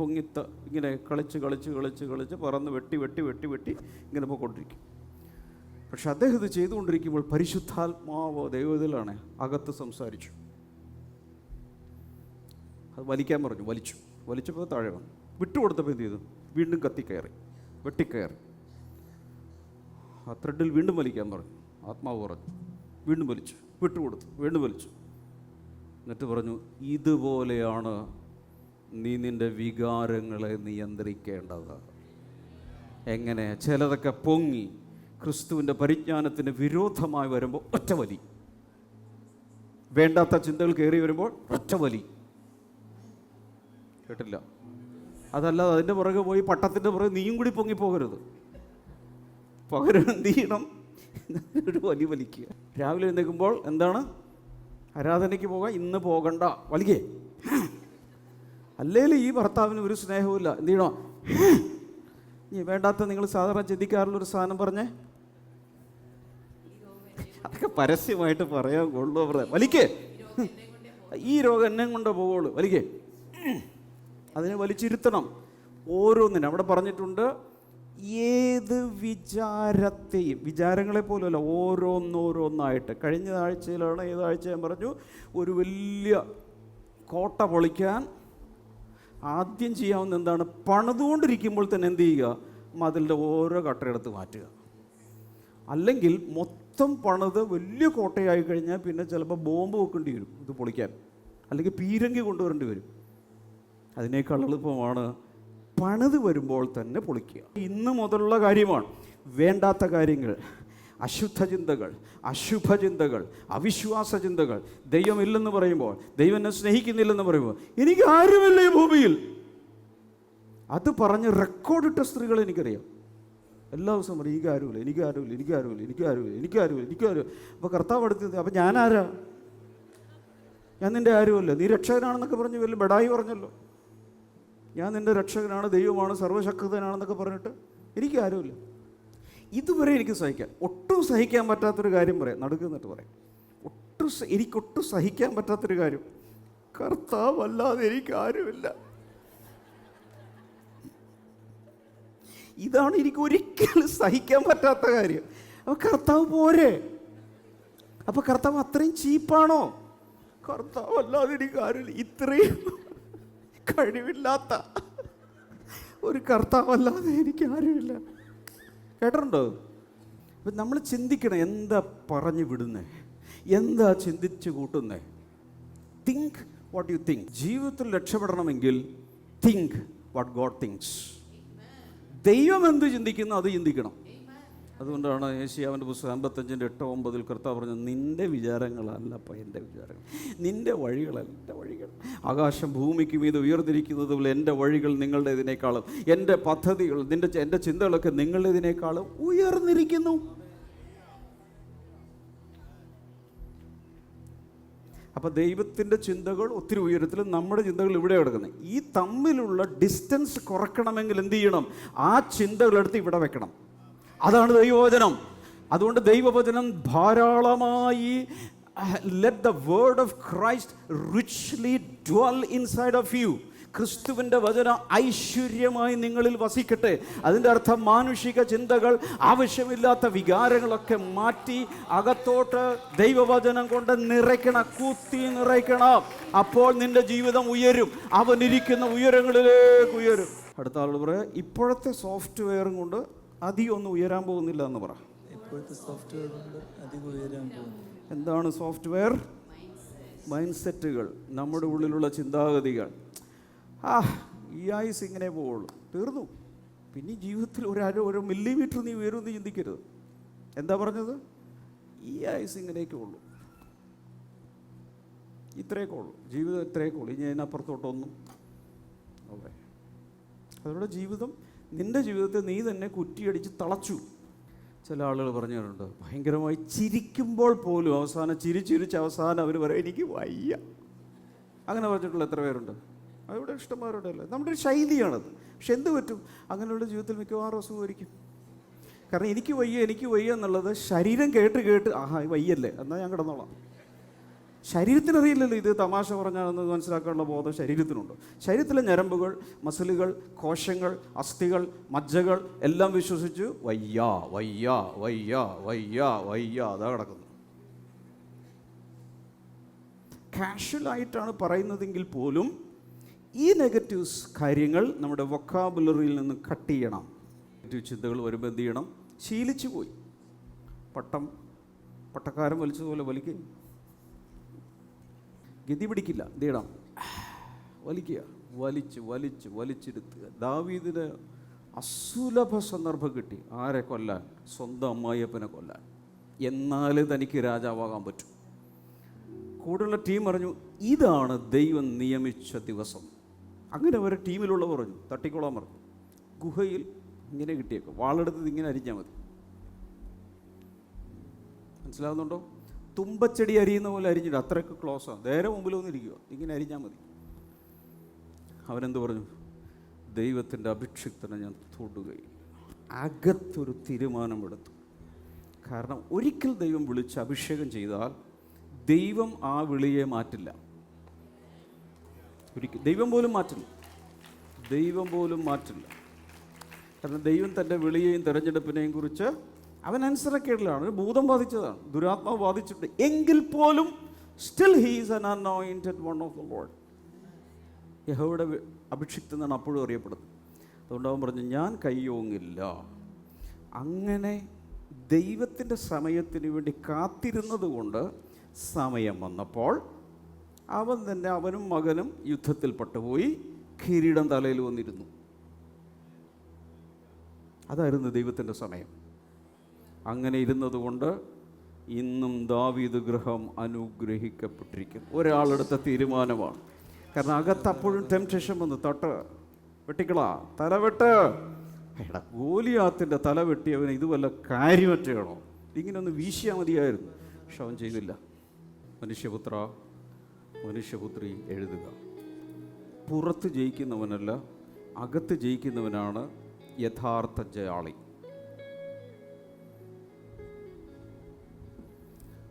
A: ഇങ്ങനെ കളിച്ച് പറന്ന് വെട്ടി ഇങ്ങനെ പോയിക്കൊണ്ടിരിക്കും. പക്ഷെ അദ്ദേഹം ഇത് ചെയ്തുകൊണ്ടിരിക്കുമ്പോൾ പരിശുദ്ധാത്മാവ് ദൈവത്തിലാണ് അകത്ത് സംസാരിച്ചു. അത് വലിക്കാൻ പറഞ്ഞു. വലിച്ചപ്പോൾ താഴെ വന്നു. വിട്ടുകൊടുത്തപ്പോൾ എന്ത് ചെയ്തു? വീണ്ടും വെട്ടിക്കയറി. ആ ത്രെഡിൽ വീണ്ടും വലിക്കാൻ പറഞ്ഞു. ആത്മാവ് പറഞ്ഞു. വീണ്ടും വലിച്ചു. വിട്ടുകൊടുത്തു. വീണ്ടും വലിച്ചു. എന്നിട്ട് പറഞ്ഞു, ഇതുപോലെയാണ് നീ നിൻ്റെ വികാരങ്ങളെ നിയന്ത്രിക്കേണ്ടത്. എങ്ങനെ? ചിലതൊക്കെ പൊങ്ങി ക്രിസ്തുവിൻ്റെ പരിജ്ഞാനത്തിന് വിരോധമായി വരുമ്പോൾ ഒറ്റ വലി. വേണ്ടാത്ത ചിന്തകൾ കയറി വരുമ്പോൾ ഒറ്റ വലി. കേട്ടില്ല. അതല്ലാതെ അതിൻ്റെ പുറകെ പോയി പട്ടത്തിൻ്റെ പുറകെ നീയും കൂടി പൊങ്ങിപ്പോകരുത്. പകരം എന്ത് ചെയ്യണം? ഒരു വലിക്കുക. രാവിലെ എഴുന്നേൽക്കുമ്പോൾ എന്താണ്? ആരാധനയ്ക്ക് പോകാം, ഇന്ന് പോകണ്ട, വലിക്കേ. അല്ലെങ്കിൽ ഈ ഭർത്താവിന് ഒരു സ്നേഹവുമില്ല, എന്ത് ചെയ്യണോ? നീ വേണ്ടാത്ത നിങ്ങൾ സാധാരണ ചിന്തിക്കാറുള്ളൊരു സാധനം പറഞ്ഞേ, അതൊക്കെ പരസ്യമായിട്ട് പറയാൻ കൊള്ളു. വലിക്കേ, ഈ രോഗം എന്നെ കൊണ്ടേ പോവുള്ളൂ, വലിക്കേ. അതിനെ വലിച്ചിരുത്തണം ഓരോന്നിനും. അവിടെ പറഞ്ഞിട്ടുണ്ട്, ഏത് വിചാരത്തെയും, വിചാരങ്ങളെ പോലുമല്ല, ഓരോന്നോരോന്നായിട്ട്. കഴിഞ്ഞ ആഴ്ചയിലാണ്, ഏതാഴ്ച ഞാൻ പറഞ്ഞു, ഒരു വലിയ കോട്ട പൊളിക്കാൻ ആദ്യം ചെയ്യാവുന്ന എന്താണ്? പണിതുകൊണ്ടിരിക്കുമ്പോൾ തന്നെ എന്ത് ചെയ്യുക? മതിലിൻ്റെ ഓരോ കട്ടയെടുത്ത് മാറ്റുക. അല്ലെങ്കിൽ മൊത്തം പണിത് വലിയ കോട്ടയായി കഴിഞ്ഞാൽ പിന്നെ ചിലപ്പോൾ ബോംബ് വെക്കേണ്ടി വരും ഇത് പൊളിക്കാൻ, അല്ലെങ്കിൽ പീരങ്കി കൊണ്ടുവരേണ്ടി വരും. അതിനേക്കാൾ എളുപ്പമാണ് പണിത് വരുമ്പോൾ തന്നെ പൊളിക്കുക. ഇന്ന് മുതലുള്ള കാര്യമാണ്. വേണ്ടാത്ത കാര്യങ്ങൾ, അശുദ്ധ ചിന്തകൾ, അശുഭചിന്തകൾ, അവിശ്വാസ ചിന്തകൾ, ദൈവമില്ലെന്ന് പറയുമ്പോൾ, ദൈവം എന്നെ സ്നേഹിക്കുന്നില്ലെന്ന് പറയുമ്പോൾ, എനിക്ക് ആരുമില്ല ഈ ഭൂമിയിൽ, അത് പറഞ്ഞ് റെക്കോർഡിട്ട സ്ത്രീകൾ എനിക്കറിയാം. എല്ലാ ദിവസവും പറയും, എനിക്കാരുമില്ല, എനിക്കാരുമില്ല, എനിക്കാരുമില്ല, എനിക്കാരുമില്ല, എനിക്കാരുമില്ല, എനിക്കാരും. അപ്പോൾ കർത്താവ് അടുത്ത്, അപ്പം ഞാനാരാ? ഞാൻ നിൻ്റെ ആരുമല്ല. നീ രക്ഷകനാണെന്നൊക്കെ പറഞ്ഞ് വലിയ ബഡായി പറഞ്ഞല്ലോ. ഞാൻ നിൻ്റെ രക്ഷകനാണ്, ദൈവമാണ്, സർവ്വശക്തനാണെന്നൊക്കെ പറഞ്ഞിട്ട് എനിക്ക് ആരുമില്ല. ഇതുവരെ എനിക്ക് സഹിക്കാൻ, ഒട്ടും സഹിക്കാൻ പറ്റാത്തൊരു കാര്യം പറയാം, നടുക്കുന്നിട്ട് പറയാം. എനിക്കൊട്ടും സഹിക്കാൻ പറ്റാത്തൊരു കാര്യം, കർത്താവ് അല്ലാതെ എനിക്ക് ആരുമില്ല. ഇതാണ് എനിക്ക് ഒരിക്കലും സഹിക്കാൻ പറ്റാത്ത കാര്യം. അപ്പോൾ കർത്താവ് പോരെ? അപ്പോൾ കർത്താവ് അത്രയും ചീപ്പാണോ? കർത്താവ് അല്ലാതെ എനിക്ക് ആരുമില്ല. ഇത്രയും കഴിവില്ലാത്ത ഒരു കർത്താവല്ലാതെ എനിക്ക് ആരുമില്ല. കേട്ടിട്ടുണ്ടോ? അപ്പം നമ്മൾ ചിന്തിക്കണം, എന്താ പറഞ്ഞു വിടുന്നേ, എന്താ ചിന്തിച്ച് കൂട്ടുന്നേ. Think what you think. ജീവിതത്തിൽ രക്ഷപ്പെടണമെങ്കിൽ തിങ്ക് വാട്ട് ഗോഡ് തിങ്സ്. ദൈവം എന്ത് ചിന്തിക്കുന്നു അത് ചിന്തിക്കണം. അതുകൊണ്ടാണ് യേശയ്യാവിൻ്റെ പുസ്തകം 55:8-9 കർത്താവ് പറഞ്ഞു, നിൻ്റെ വിചാരങ്ങളല്ലപ്പ എൻ്റെ വിചാരങ്ങൾ, നിൻ്റെ വഴികളല്ല എൻ്റെ വഴികൾ. ആകാശം ഭൂമിക്ക് മീതെ ഉയർന്നിരിക്കുന്നത് പോലെ എൻ്റെ വഴികൾ നിങ്ങളുടെ ഇതിനേക്കാളും, എൻ്റെ പദ്ധതികൾ, എൻ്റെ ചിന്തകളൊക്കെ നിങ്ങളുടെ ഇതിനേക്കാളും ഉയർന്നിരിക്കുന്നു. അപ്പോൾ ദൈവത്തിൻ്റെ ചിന്തകൾ ഒത്തിരി ഉയരത്തിലും നമ്മുടെ ചിന്തകൾ ഇവിടെ കിടക്കുന്നത്. ഈ തമ്മിലുള്ള ഡിസ്റ്റൻസ് കുറയ്ക്കണമെങ്കിൽ എന്ത് ചെയ്യണം? ആ ചിന്തകളെടുത്ത് ഇവിടെ വെക്കണം. അതാണ് ദൈവവചനം. അതുകൊണ്ട് ദൈവവചനം ധാരാളമായി, let the word of Christ richly dwell inside of you. ക്രിസ്തുവിൻ്റെ വചനം ഐശ്വര്യമായി നിങ്ങളിൽ വസിക്കട്ടെ. അതിൻ്റെ അർത്ഥം മാനുഷിക ചിന്തകൾ, ആവശ്യമില്ലാത്ത വികാരങ്ങളൊക്കെ മാറ്റി അകത്തോട്ട് ദൈവവചനം കൊണ്ട് നിറയ്ക്കണം, കൂത്തി നിറയ്ക്കണം. അപ്പോൾ നിന്റെ ജീവിതം ഉയരും, അവനിരിക്കുന്ന ഉയരങ്ങളിലേക്ക് ഉയരും. അടുത്ത ആളോട് പറയാം, ഇപ്പോഴത്തെ സോഫ്റ്റ്വെയറും കൊണ്ട് അധികം ഒന്നും ഉയരാൻ പോകുന്നില്ല എന്ന് പറ.
B: ഇപ്പോഴത്തെ സോഫ്റ്റ്വെയർ കൊണ്ട് അധികം ഉയരാൻ പോകുന്നു.
A: എന്താണ് സോഫ്റ്റ്വെയർ? മൈൻഡ് സെറ്റുകൾ, നമ്മുടെ ഉള്ളിലുള്ള ചിന്താഗതികൾ. ഈ ആയുസ് ഇങ്ങനെ പോവുള്ളൂ, തീർന്നു. പിന്നെ ജീവിതത്തിൽ ഒരു മില്ലിമീറ്റർ നീ ഉയരുമെന്ന് ചിന്തിക്കരുത്. എന്താ പറഞ്ഞത്? ഈ ആയുസ് ഇങ്ങനെയൊക്കെ ഉള്ളൂ, ഇത്രയൊക്കെ ഉള്ളൂ, ജീവിതം ഇത്രയൊക്കെ ഉള്ളൂ, ഇനി അതിനപ്പുറത്തോട്ടൊന്നും. ഓക്കെ, അതുകൊണ്ട് ജീവിതം, നിൻ്റെ ജീവിതത്തെ നീ തന്നെ കുറ്റിയടിച്ച് തളച്ചു. ചില ആളുകൾ പറഞ്ഞിട്ടുണ്ട്, ഭയങ്കരമായി ചിരിക്കുമ്പോൾ പോലും അവസാനം ചിരിച്ചിരിച്ച് അവസാനം അവർ പറയും എനിക്ക് വയ്യ. അങ്ങനെ പറഞ്ഞിട്ടുള്ള എത്ര പേരുണ്ട്? അവിടെ ഇഷ്ടംമാരുടെ അല്ലേ, നമ്മുടെ ഒരു ശൈലിയാണത്. പക്ഷെ എന്ത് പറ്റും? അങ്ങനെയുള്ള ജീവിതത്തിൽ മിക്കവാറും അസുഖമായിരിക്കും. കാരണം എനിക്ക് വയ്യ എന്നുള്ളത് ശരീരം കേട്ട് വയ്യല്ലേ, എന്നാൽ ഞാൻ കിടന്നോളാം. ശരീരത്തിനറിയില്ലല്ലോ ഇത് തമാശ പറഞ്ഞാണെന്ന് മനസ്സിലാക്കാനുള്ള ബോധം ശരീരത്തിനുണ്ട്. ശരീരത്തിലെ ഞരമ്പുകൾ, മസിലുകൾ, കോശങ്ങൾ, അസ്ഥികൾ, മജ്ജകൾ എല്ലാം വിശ്വസിച്ച് വയ്യ വയ്യ വയ്യ വയ്യ വയ്യ അതാ കിടക്കുന്നു. കാഷ്വലായിട്ടാണ് പറയുന്നതെങ്കിൽ പോലും ഈ നെഗറ്റീവ്സ് കാര്യങ്ങൾ നമ്മുടെ വൊക്കാബുലറിയിൽ നിന്ന് കട്ട് ചെയ്യണം. നെഗറ്റീവ് ചിന്തകൾ വരുമ്പോൾ എന്ത് ചെയ്യണം? ശീലിച്ചു പോയി. പട്ടക്കാരൻ വലിച്ചതുപോലെ വലിക്കുക, ഗതി പിടിക്കില്ല, എന്ത് ചെയ്യണം? വലിക്കുക, വലിച്ചെടുത്തുക. ദാവീദിന് അസുലഭ സന്ദർഭം കിട്ടി. ആരെ കൊല്ലാൻ? സ്വന്തം അമ്മായിയപ്പനെ കൊല്ലാൻ. എന്നാലേ തനിക്ക് രാജാവാകാൻ പറ്റും. കൂടെയുള്ള ടീം പറഞ്ഞു, ഇതാണ് ദൈവം നിയമിച്ച ദിവസം. അങ്ങനെ ഒരു ടീമിലുള്ള പറഞ്ഞു, തട്ടിക്കോളാൻ പറഞ്ഞു. ഗുഹയിൽ ഇങ്ങനെ കിട്ടിയേക്കും, വാളെടുത്തത് ഇങ്ങനെ അരിഞ്ഞാൽ മതി. മനസ്സിലാവുന്നുണ്ടോ? തുമ്പച്ചെടി അരിയുന്ന പോലെ അരിഞ്ഞിട്ട് അത്രയ്ക്ക് ക്ലോസാണ്, നേരെ മുമ്പിൽ വന്നിരിക്കുക, ഇങ്ങനെ അരിഞ്ഞാൽ മതി. അവനെന്ത് പറഞ്ഞു? ദൈവത്തിൻ്റെ അഭിഷിക്തനെ ഞാൻ തൊടുകയില്ല. അകത്തൊരു തീരുമാനമെടുത്തു. കാരണം ഒരിക്കൽ ദൈവം വിളിച്ച് അഭിഷേകം ചെയ്താൽ ദൈവം ആ വിളിയെ മാറ്റില്ല. ഒരിക്കൽ ദൈവം പോലും മാറ്റില്ല, ദൈവം പോലും മാറ്റില്ല. കാരണം ദൈവം തൻ്റെ വിളിയെയും തെരഞ്ഞെടുപ്പിനെയും കുറിച്ച് അവൻ അനുസരണക്കേടിലാണ്. ഒരു ഭൂതം ബാധിച്ചതാണ്, ദുരാത്മാവ് ബാധിച്ചിട്ടുണ്ട്, എങ്കിൽ പോലും still he is an anointed one of the Lord. യഹോവയുടെ അഭിഷിക്തൻ എന്നാണ് അപ്പോഴും അറിയപ്പെടുന്നത്. അതുകൊണ്ട് അവൻ പറഞ്ഞു, ഞാൻ കയ്യോങ്ങില്ല. അങ്ങനെ ദൈവത്തിൻ്റെ സമയത്തിന് വേണ്ടി കാത്തിരുന്നത് കൊണ്ട് സമയം വന്നപ്പോൾ അവൻ തന്നെ, അവനും മകനും യുദ്ധത്തിൽ പെട്ടുപോയി, കിരീടം തലയിൽ വന്നിരുന്നു. അതായിരുന്നു ദൈവത്തിൻ്റെ സമയം. അങ്ങനെ ഇരുന്നതുകൊണ്ട് ഇന്നും ദാവീദ് ഗൃഹം അനുഗ്രഹിക്കപ്പെട്ടിരിക്കുന്നു. ഒരാളെടുത്ത തീരുമാനമാണ്. കാരണം അകത്ത് അപ്പോഴും ടെംപ്റ്റേഷൻ വന്ന്, തൊട്ട് വെട്ടിക്കളാ, തല വെട്ട്. എടാ, ഗോലിയാത്തിൻ്റെ തല വെട്ടിയവന് ഇത് വല്ല കാര്യമറ്റാണോ? ഇങ്ങനെ ഒന്ന് വീശിയാൽ മതിയായിരുന്നു. പക്ഷെ അവൻ ചെയ്തില്ല. മനുഷ്യപുത്ര, മനുഷ്യപുത്രി, എഴുതുക. പുറത്ത് ജയിക്കുന്നവനല്ല, അകത്ത് ജയിക്കുന്നവനാണ് യഥാർത്ഥ ജയാളി.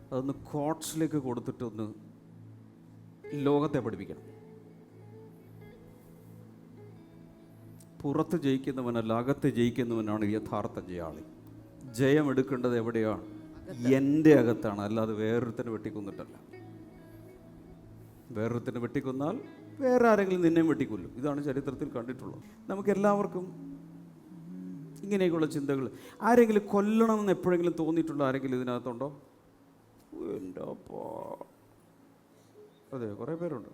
A: അതൊന്ന് കോട്ട്സിലേക്ക് കൊടുത്തിട്ടൊന്ന് ലോകത്തെ പഠിപ്പിക്കണം. പുറത്ത് ജയിക്കുന്നവനല്ല, അകത്ത് ജയിക്കുന്നവനാണ് യഥാർത്ഥ ജയാളി. ജയം എടുക്കേണ്ടത് എവിടെയാണ്? എൻ്റെ അകത്താണ്, അല്ലാതെ വേറൊരുത്തനെ വെട്ടിക്കൊന്നിട്ടല്ല. വേറൊരുത്തനെ വെട്ടിക്കൊന്നാൽ വേറെ ആരെങ്കിലും നിന്നെയും വെട്ടിക്കൊല്ലും. ഇതാണ് ചരിത്രത്തിൽ കണ്ടിട്ടുള്ളത്. നമുക്കെല്ലാവർക്കും ഇങ്ങനെയൊക്കെയുള്ള ചിന്തകൾ. ആരെങ്കിലും കൊല്ലണമെന്ന് എപ്പോഴെങ്കിലും തോന്നിയിട്ടുണ്ടോ? ആരെങ്കിലും ഇതിനകത്തുണ്ടോ? എൻ്റെ അപ്പാ, അതെ, കുറേ പേരുണ്ട്.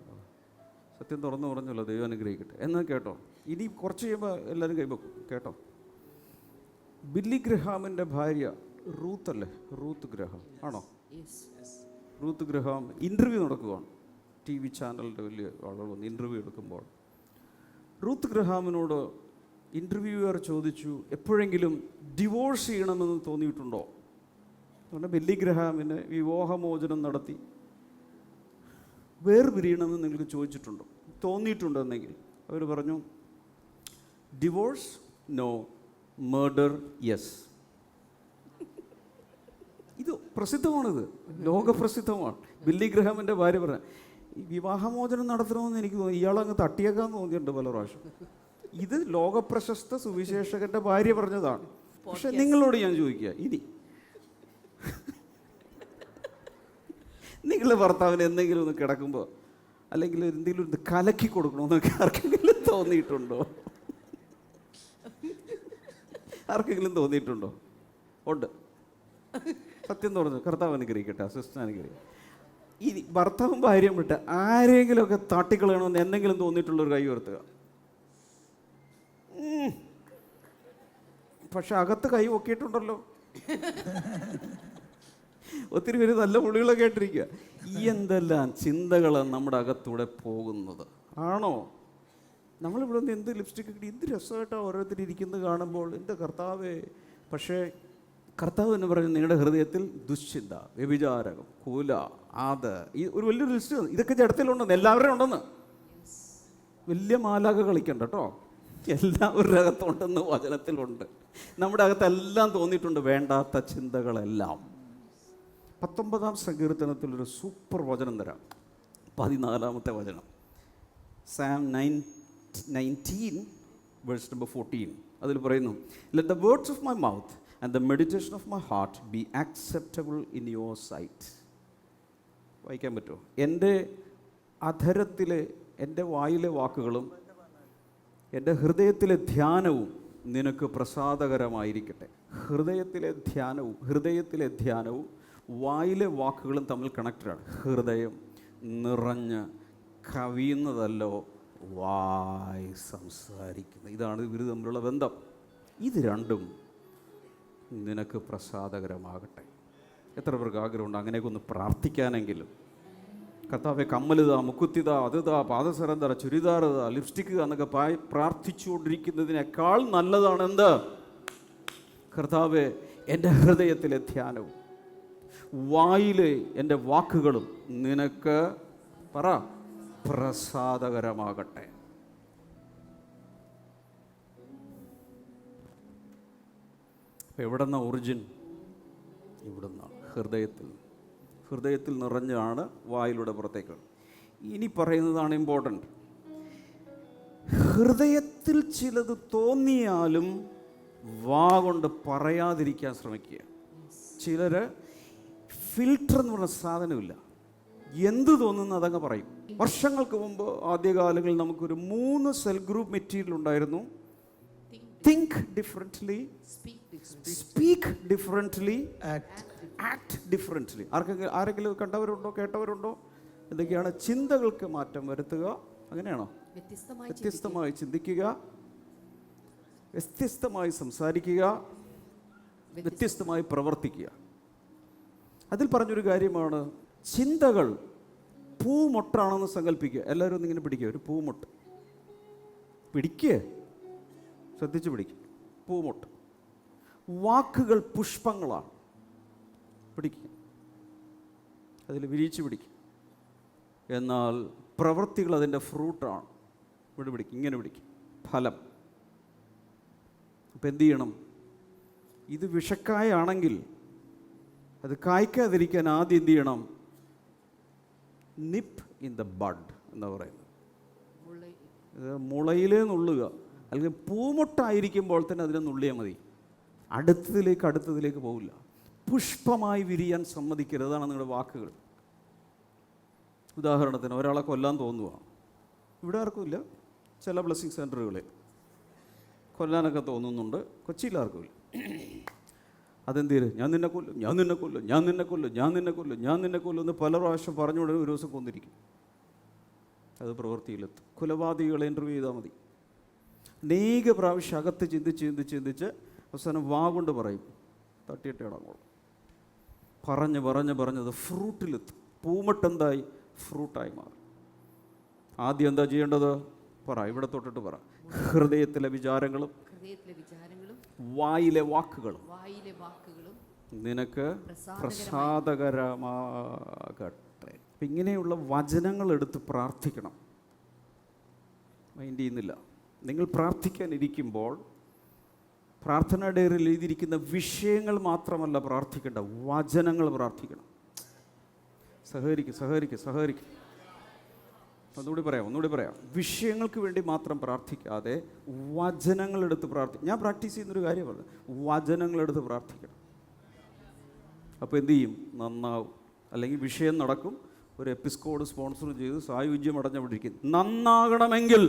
A: സത്യം തുറന്നു പറഞ്ഞല്ലോ, ദൈവം അനുഗ്രഹിക്കട്ടെ. എന്നാൽ കേട്ടോ, ഇനി കുറച്ച് കഴിയുമ്പോൾ എല്ലാവരും കൈവെക്കും. കേട്ടോ, ബില്ലി ഗ്രഹാമിൻ്റെ ഭാര്യ റൂത്ത് അല്ലേ? റൂത്ത് ഗ്രഹാം ആണോ? റൂത്ത് ഗ്രഹാം ഇൻ്റർവ്യൂ നടക്കുകയാണ്. TV ചാനലിൻ്റെ വലിയ ആളുകൾ വന്ന് ഇൻ്റർവ്യൂ എടുക്കുമ്പോൾ റൂത്ത് ഗ്രഹാമിനോട് ഇൻ്റർവ്യൂവർ ചോദിച്ചു, എപ്പോഴെങ്കിലും ഡിവോഴ്സ് ചെയ്യണമെന്ന് തോന്നിയിട്ടുണ്ടോ? അതുകൊണ്ട് ബില്ലി ഗ്രഹാമിന് വിവാഹമോചനം നടത്തി വേർപിരിയണമെന്ന് നിങ്ങൾക്ക് ചോദിച്ചിട്ടുണ്ടോ, തോന്നിയിട്ടുണ്ടെന്നെങ്കിൽ അവർ പറഞ്ഞു, ഡിവോഴ്സ് നോ, മർഡർ യെസ്. ഇത് പ്രസിദ്ധമാണിത്, ലോകപ്രസിദ്ധമാണ്. ബില്ലി ഗ്രഹാമിൻ്റെ ഭാര്യ പറഞ്ഞ, ഈ വിവാഹമോചനം നടത്തണമെന്ന് എനിക്ക് തോന്നി, ഇയാളങ്ങ് തട്ടിയേക്കാന്ന് തോന്നിയിട്ടുണ്ട് പല പ്രാവശ്യം. ഇത് ലോകപ്രശസ്ത സുവിശേഷകൻ്റെ ഭാര്യ പറഞ്ഞതാണ്. പക്ഷെ നിങ്ങളോട് ഞാൻ ചോദിക്കുക, ഇനി നിങ്ങളുടെ ഭർത്താവിന് എന്തെങ്കിലും ഒന്ന് കിടക്കുമ്പോൾ അല്ലെങ്കിൽ എന്തെങ്കിലും ഒന്ന് കലക്കി കൊടുക്കണമെന്നൊക്കെ ആർക്കെങ്കിലും തോന്നിയിട്ടുണ്ടോ? ആർക്കെങ്കിലും തോന്നിയിട്ടുണ്ടോ? ഉണ്ട്. സത്യം പറഞ്ഞു, കർത്താവ് അനുഗ്രഹിക്കട്ടെ, അസിസ്റ്റൻ അനുഗ്രഹിക്കട്ടെ. ഈ ഭർത്താവും ഭാര്യയും വിട്ട് ആരെങ്കിലുമൊക്കെ തട്ടിക്കളയണമെന്ന് എന്തെങ്കിലും തോന്നിയിട്ടുള്ളൊരു കൈ ഉയർത്തുക. പക്ഷെ അകത്ത് കൈ പൊക്കിയിട്ടുണ്ടല്ലോ. ഒത്തിരി പേര് നല്ല പുള്ളികളൊക്കെ കേട്ടിരിക്കുക. ഈ എന്തെല്ലാം ചിന്തകളാണ് നമ്മുടെ അകത്തൂടെ പോകുന്നത്, ആണോ? നമ്മളിവിടെ നിന്ന് എന്ത് ലിപ്സ്റ്റിക് കിട്ടി, എന്ത് രസമായിട്ടാണ് ഓരോരുത്തർ ഇരിക്കുന്നത് കാണുമ്പോൾ, എൻ്റെ കർത്താവേ. പക്ഷേ കർത്താവ് എന്ന് പറയുന്നത് നിങ്ങളുടെ ഹൃദയത്തിൽ ദുശ്ചിന്ത, വ്യഭിചാരകം, കൂല, ഈ ഒരു വലിയൊരു ലിസ്റ്റ്. ഇതൊക്കെ ജഡത്തിലുണ്ടെന്ന്, എല്ലാവരും ഉണ്ടെന്ന്. വലിയ മാലാക കളിക്കണ്ട കേട്ടോ, എല്ലാവരുടെ അകത്തുണ്ടെന്ന് വചനത്തിലുണ്ട്. നമ്മുടെ അകത്തെല്ലാം തോന്നിയിട്ടുണ്ട്, വേണ്ടാത്ത ചിന്തകളെല്ലാം. 19-ാം സങ്കീർത്തനത്തിലൊരു സൂപ്പർ വചനം തരാം, 14-ാമത്തെ വചനം, സാം 19 വേഴ്സ് നമ്പർ 14. അതിൽ പറയുന്നു, let the words of my mouth and the meditation of my heart be acceptable in your sight. വായിക്കാൻ പറ്റുമോ? എൻ്റെ അധരത്തിലെ, എൻ്റെ വായിലെ വാക്കുകളും എൻ്റെ ഹൃദയത്തിലെ ധ്യാനവും നിനക്ക് പ്രസാദകരമായിരിക്കട്ടെ. ഹൃദയത്തിലെ ധ്യാനവും വായിലെ വാക്കുകളും തമ്മിൽ കണക്റ്റഡാണ്. ഹൃദയം നിറഞ്ഞ് കവിയുന്നതല്ലോ വായ് സംസാരിക്കുന്നത്. ഇതാണ് ഇവർ തമ്മിലുള്ള ബന്ധം. ഇത് രണ്ടും നിനക്ക് പ്രസാദകരമാകട്ടെ. എത്ര പേർക്ക് ആഗ്രഹമുണ്ട് അങ്ങനെയൊക്കെ ഒന്ന് പ്രാർത്ഥിക്കാനെങ്കിലും? കർത്താവെ കമ്മലിതാ, മുക്കുത്തിതാ, അതിതാ, പാദസരം തറ, ചുരിദാർ ഇതാ, ലിപ്സ്റ്റിക്ക് എന്നൊക്കെ പ്രാർത്ഥിച്ചുകൊണ്ടിരിക്കുന്നതിനേക്കാൾ നല്ലതാണ് എന്ത്? കർത്താവെ എൻ്റെ ഹൃദയത്തിലെ ധ്യാനവും വായിലെ എൻ്റെ വാക്കുകളും നിനക്ക് പറ പ്രസാദകരമാകട്ടെ. എവിടെന്ന ഒറിജിൻ? ഇവിടുന്നാണ്, ഹൃദയത്തിൽ നിറഞ്ഞാണ് വായിലൂടെ പുറത്തേക്ക്. ഇനി പറയുന്നതാണ് ഇമ്പോർട്ടൻ്റ്. ഹൃദയത്തിൽ ചിലത് തോന്നിയാലും വാ കൊണ്ട് പറയാതിരിക്കാൻ ശ്രമിക്കുക. ചിലർ ഫിൽറ്റർ എന്ന് പറഞ്ഞ സാധനമില്ല, എന്ത് തോന്നുന്നു അതങ്ങ് പറയും. വർഷങ്ങൾക്ക് മുമ്പ് ആദ്യകാലങ്ങളിൽ നമുക്കൊരു 3 സെൽ ഗ്രൂപ്പ് മെറ്റീരിയൽ ഉണ്ടായിരുന്നു. Think differently, speak differently, act differently. ആരെങ്കിലും കണ്ടവരുണ്ടോ, കേട്ടവരുണ്ടോ? എന്തൊക്കെയാണ്? ചിന്തകൾക്ക് മാറ്റം വരുത്തുക, അങ്ങനെയാണോ? വ്യത്യസ്തമായി ചിന്തിക്കുക, വ്യത്യസ്തമായി സംസാരിക്കുക, വ്യത്യസ്തമായി പ്രവർത്തിക്കുക. അതിൽ പറഞ്ഞൊരു കാര്യമാണ്, ചിന്തകൾ പൂമൊട്ടാണെന്ന് സങ്കല്പിക്കുക. എല്ലാവരും ഒന്നിങ്ങനെ പിടിക്കുക, ഒരു പൂമൊട്ട് പിടിക്കുക, ശ്രദ്ധിച്ച് പിടിക്കുക. പൂമൊട്ട്. വാക്കുകൾ പുഷ്പങ്ങളാണ്, പിടിക്കുക, അതിൽ വിരിച്ചു പിടിക്കുക. എന്നാൽ പ്രവൃത്തികൾ അതിൻ്റെ ഫ്രൂട്ടാണ്. ഇവിടെ പിടിക്കുക, ഇങ്ങനെ പിടിക്കുക, ഫലം. അപ്പം എന്ത് ചെയ്യണം? ഇത് വിഷക്കായാണെങ്കിൽ അത് കായ്ക്കാതിരിക്കാൻ ആദ്യം എന്ത് ചെയ്യണം? നിപ്പ് ഇൻ ദ ബഡ് എന്ന് പറയുന്നത്. ഇത് മുളയിലേ നുള്ളുക. അല്ലെങ്കിൽ പൂമൊട്ടായിരിക്കുമ്പോൾ തന്നെ അതിനെ നുള്ളിയാൽ മതി, അടുത്തതിലേക്ക് പോവില്ല. പുഷ്പമായി വിരിയാൻ സമ്മതിക്കരുത്. അതാണ് നിങ്ങളുടെ വാക്കുകൾ. ഉദാഹരണത്തിന് ഒരാളെ കൊല്ലാൻ തോന്നുക, ഇവിടെ ആർക്കുമില്ല, ചില ബ്ലെസ്സിങ് സെൻറ്ററുകളിൽ കൊല്ലാനൊക്കെ തോന്നുന്നുണ്ട്, കൊച്ചിയിൽ ആർക്കുമില്ല. അതെന്തേലും ഞാൻ നിന്നെ കൊല്ലും, ഞാൻ നിന്നെ കൊല്ലും, ഞാൻ നിന്നെ കൊല്ലും, ഞാൻ നിന്നെ കൊല്ലും, ഞാൻ നിന്നെ കൊല്ലും എന്ന് പല പ്രാവശ്യം പറഞ്ഞുകൊണ്ട് ഒരു ദിവസം കൊന്നിരിക്കും. അത് പ്രവൃത്തിയിലെത്തും. കൊലപാതകികളെ ഇൻ്റർവ്യൂ ചെയ്താൽ മതി. അനേക പ്രാവശ്യം അകത്ത് ചിന്തിച്ച് അവസാനം വാ കൊണ്ട് പറയും, തട്ടിയിട്ട് ഇടങ്ങോളും. പറഞ്ഞത് ഫ്രൂട്ടിലെത്തും. പൂമട്ടെന്തായി? ഫ്രൂട്ടായി മാറും. ആദ്യം എന്താ ചെയ്യേണ്ടത്? പറ, ഇവിടെ തൊട്ടിട്ട് പറ. ഹൃദയത്തിലെ വിചാരങ്ങളും വായിലെ വാക്കുകളും നിനക്ക് പ്രസാദകരമാകട്ടെ. അപ്പം ഇങ്ങനെയുള്ള വചനങ്ങൾ എടുത്ത് പ്രാർത്ഥിക്കണം. മൈൻഡ് ചെയ്യുന്നില്ല. നിങ്ങൾ പ്രാർത്ഥിക്കാനിരിക്കുമ്പോൾ പ്രാർത്ഥനാ ഡയറിയിൽ എഴുതിയിരിക്കുന്ന വിഷയങ്ങൾ മാത്രമല്ല പ്രാർത്ഥിക്കേണ്ട, വചനങ്ങൾ പ്രാർത്ഥിക്കണം. സഹകരിക്കും. ഒന്നുകൂടി പറയാം. വിഷയങ്ങൾക്ക് വേണ്ടി മാത്രം പ്രാർത്ഥിക്കാതെ വചനങ്ങളെടുത്ത് ഞാൻ പ്രാക്ടീസ് ചെയ്യുന്നൊരു കാര്യമല്ല, വചനങ്ങളെടുത്ത് പ്രാർത്ഥിക്കണം. അപ്പോൾ എന്തു ചെയ്യും? നന്നാവും. അല്ലെങ്കിൽ വിഷയം നടക്കും, ഒരു എപ്പിസ്കോഡ് സ്പോൺസർ ചെയ്ത് സായുജ്യം അടഞ്ഞുകൊണ്ടിരിക്കും. നന്നാകണമെങ്കിൽ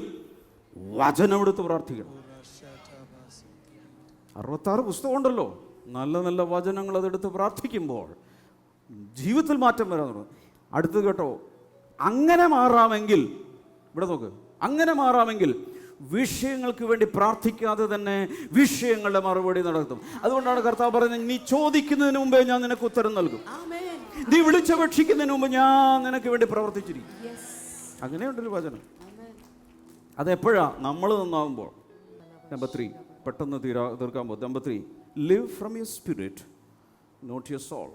A: വചനമെടുത്ത് പ്രാർത്ഥിക്കണം. 66 പുസ്തകമുണ്ടല്ലോ, നല്ല വചനങ്ങൾ അതെടുത്ത് പ്രാർത്ഥിക്കുമ്പോൾ ജീവിതത്തിൽ മാറ്റം വരാൻ തുടങ്ങും. അടുത്ത് കേട്ടോ, അങ്ങനെ മാറാമെങ്കിൽ, ഇവിടെ നോക്ക്, അങ്ങനെ മാറാമെങ്കിൽ വിഷയങ്ങൾക്ക് വേണ്ടി പ്രാർത്ഥിക്കാതെ തന്നെ വിഷയങ്ങളുടെ മറുപടി നടത്തും. അതുകൊണ്ടാണ് കർത്താവ് പറയുന്നത്, നീ ചോദിക്കുന്നതിന് മുമ്പേ ഞാൻ നിനക്ക് ഉത്തരം നൽകും, നീ വിളിച്ചപേക്ഷിക്കുന്നതിന് മുമ്പ് ഞാൻ നിനക്ക് വേണ്ടി പ്രവർത്തിച്ചിരിക്കും. അങ്ങനെയുണ്ടൊരു വചനം. അതെപ്പോഴാ? നമ്മൾ നന്നാകുമ്പോൾ. നമ്പർ 3, പെട്ടെന്ന് തീർക്കാൻ പോകും. Number 3, live from your spirit, not your soul.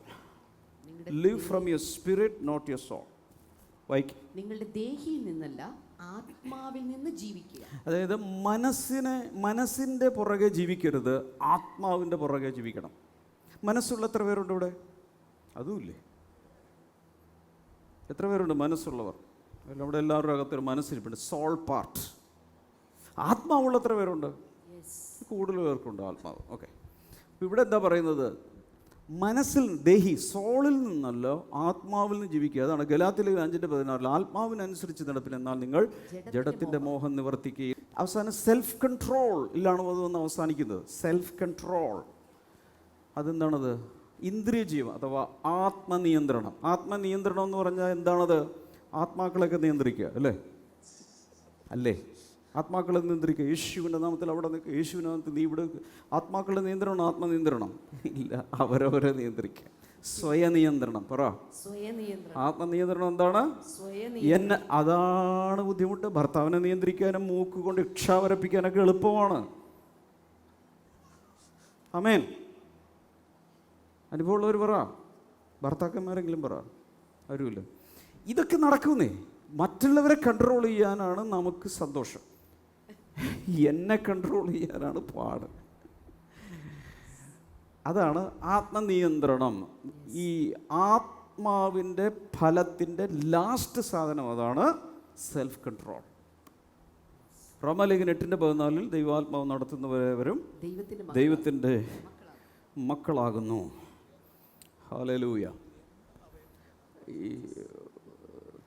A: Live from your spirit, not your soul.
C: നിങ്ങളുടെ ദേഹിയിൽ നിന്നല്ല, ആത്മാവിൽ നിന്ന് ജീവിക്കുക.
A: അതായത് മനസ്സിൻ്റെ പുറകെ ജീവിക്കരുത്, ആത്മാവിൻ്റെ പുറകെ ജീവിക്കണം. മനസ്സുള്ള എത്ര പേരുണ്ട് ഇവിടെ? അതുമില്ലേ? എത്ര പേരുണ്ട് മനസ്സുള്ളവർ? നമ്മുടെ എല്ലാവരുടെ അകത്തൊരു മനസ്സിരിപ്പുണ്ട്, സോൾ പാർട്ട്. ആത്മാവുള്ള എത്ര പേരുണ്ട്? കൂടുതൽ പേർക്കുണ്ട് ആത്മാവ്. ഓക്കെ, ഇവിടെ എന്താ പറയുന്നത്? മനസ്സിൽ, ദേഹി, സോളിൽ നിന്നല്ല ആത്മാവിൽ നിന്ന് ജീവിക്കുക. അതാണ് ഗലാത്യർ 5:16, ആത്മാവിനനുസരിച്ച് നടപ്പിൽ, എന്നാൽ നിങ്ങൾ ജഡത്തിൻ്റെ മോഹം നിവർത്തിക്കുകയും. അവസാനം സെൽഫ് കൺട്രോൾ ഇല്ലാണ് അതൊന്ന് അവസാനിക്കുന്നത്. Self control അതെന്താണത്? ഇന്ദ്രിയജീവം അഥവാ ആത്മനിയന്ത്രണം. ആത്മനിയന്ത്രണം എന്ന് പറഞ്ഞാൽ എന്താണത്? ആത്മാക്കളൊക്കെ നിയന്ത്രിക്കുക അല്ലേ? ആത്മാക്കളെ നിയന്ത്രിക്കുക. യേശുവിൻ്റെ നാമത്തിൽ അവിടെ നിൽക്കുക, യേശുവിൻ്റെ നാമത്തിൽ നീ ഇവിടെ. ആത്മാക്കളുടെ നിയന്ത്രണം ആത്മനിയന്ത്രണം ഇല്ല, അവരവരെ നിയന്ത്രിക്കുക. സ്വയനിയന്ത്രണം. പറ.
C: സ്വയനിയന്ത്രണം.
A: ആത്മനിയന്ത്രണം എന്താണ്? എന്നെ. അതാണ് ബുദ്ധിമുട്ട്. ഭർത്താവിനെ നിയന്ത്രിക്കാനും മൂക്ക് കൊണ്ട് ഇക്ഷ വരപ്പിക്കാനൊക്കെ എളുപ്പമാണ്. ആമേൻ. അനുഭവമുള്ളവർ പറ. ഭർത്താക്കന്മാരെങ്കിലും പറ. ആരുമില്ല. ഇതൊക്കെ നടക്കുന്നേ. മറ്റുള്ളവരെ കൺട്രോൾ ചെയ്യാനാണ് നമുക്ക് സന്തോഷം, എന്നെ കൺട്രോൾ ചെയ്യാനാണ് പാട്. അതാണ് ആത്മനിയന്ത്രണം. ഈ ആത്മാവിൻ്റെ ഫലത്തിൻ്റെ ലാസ്റ്റ് സാധനം അതാണ് സെൽഫ് കൺട്രോൾ. റോമാലേഖനം 8:14 ദൈവാത്മാവ് നടത്തുന്നവരും ദൈവത്തിൻ്റെ മക്കളാകുന്നു. ഹല്ലേലൂയ. ഈ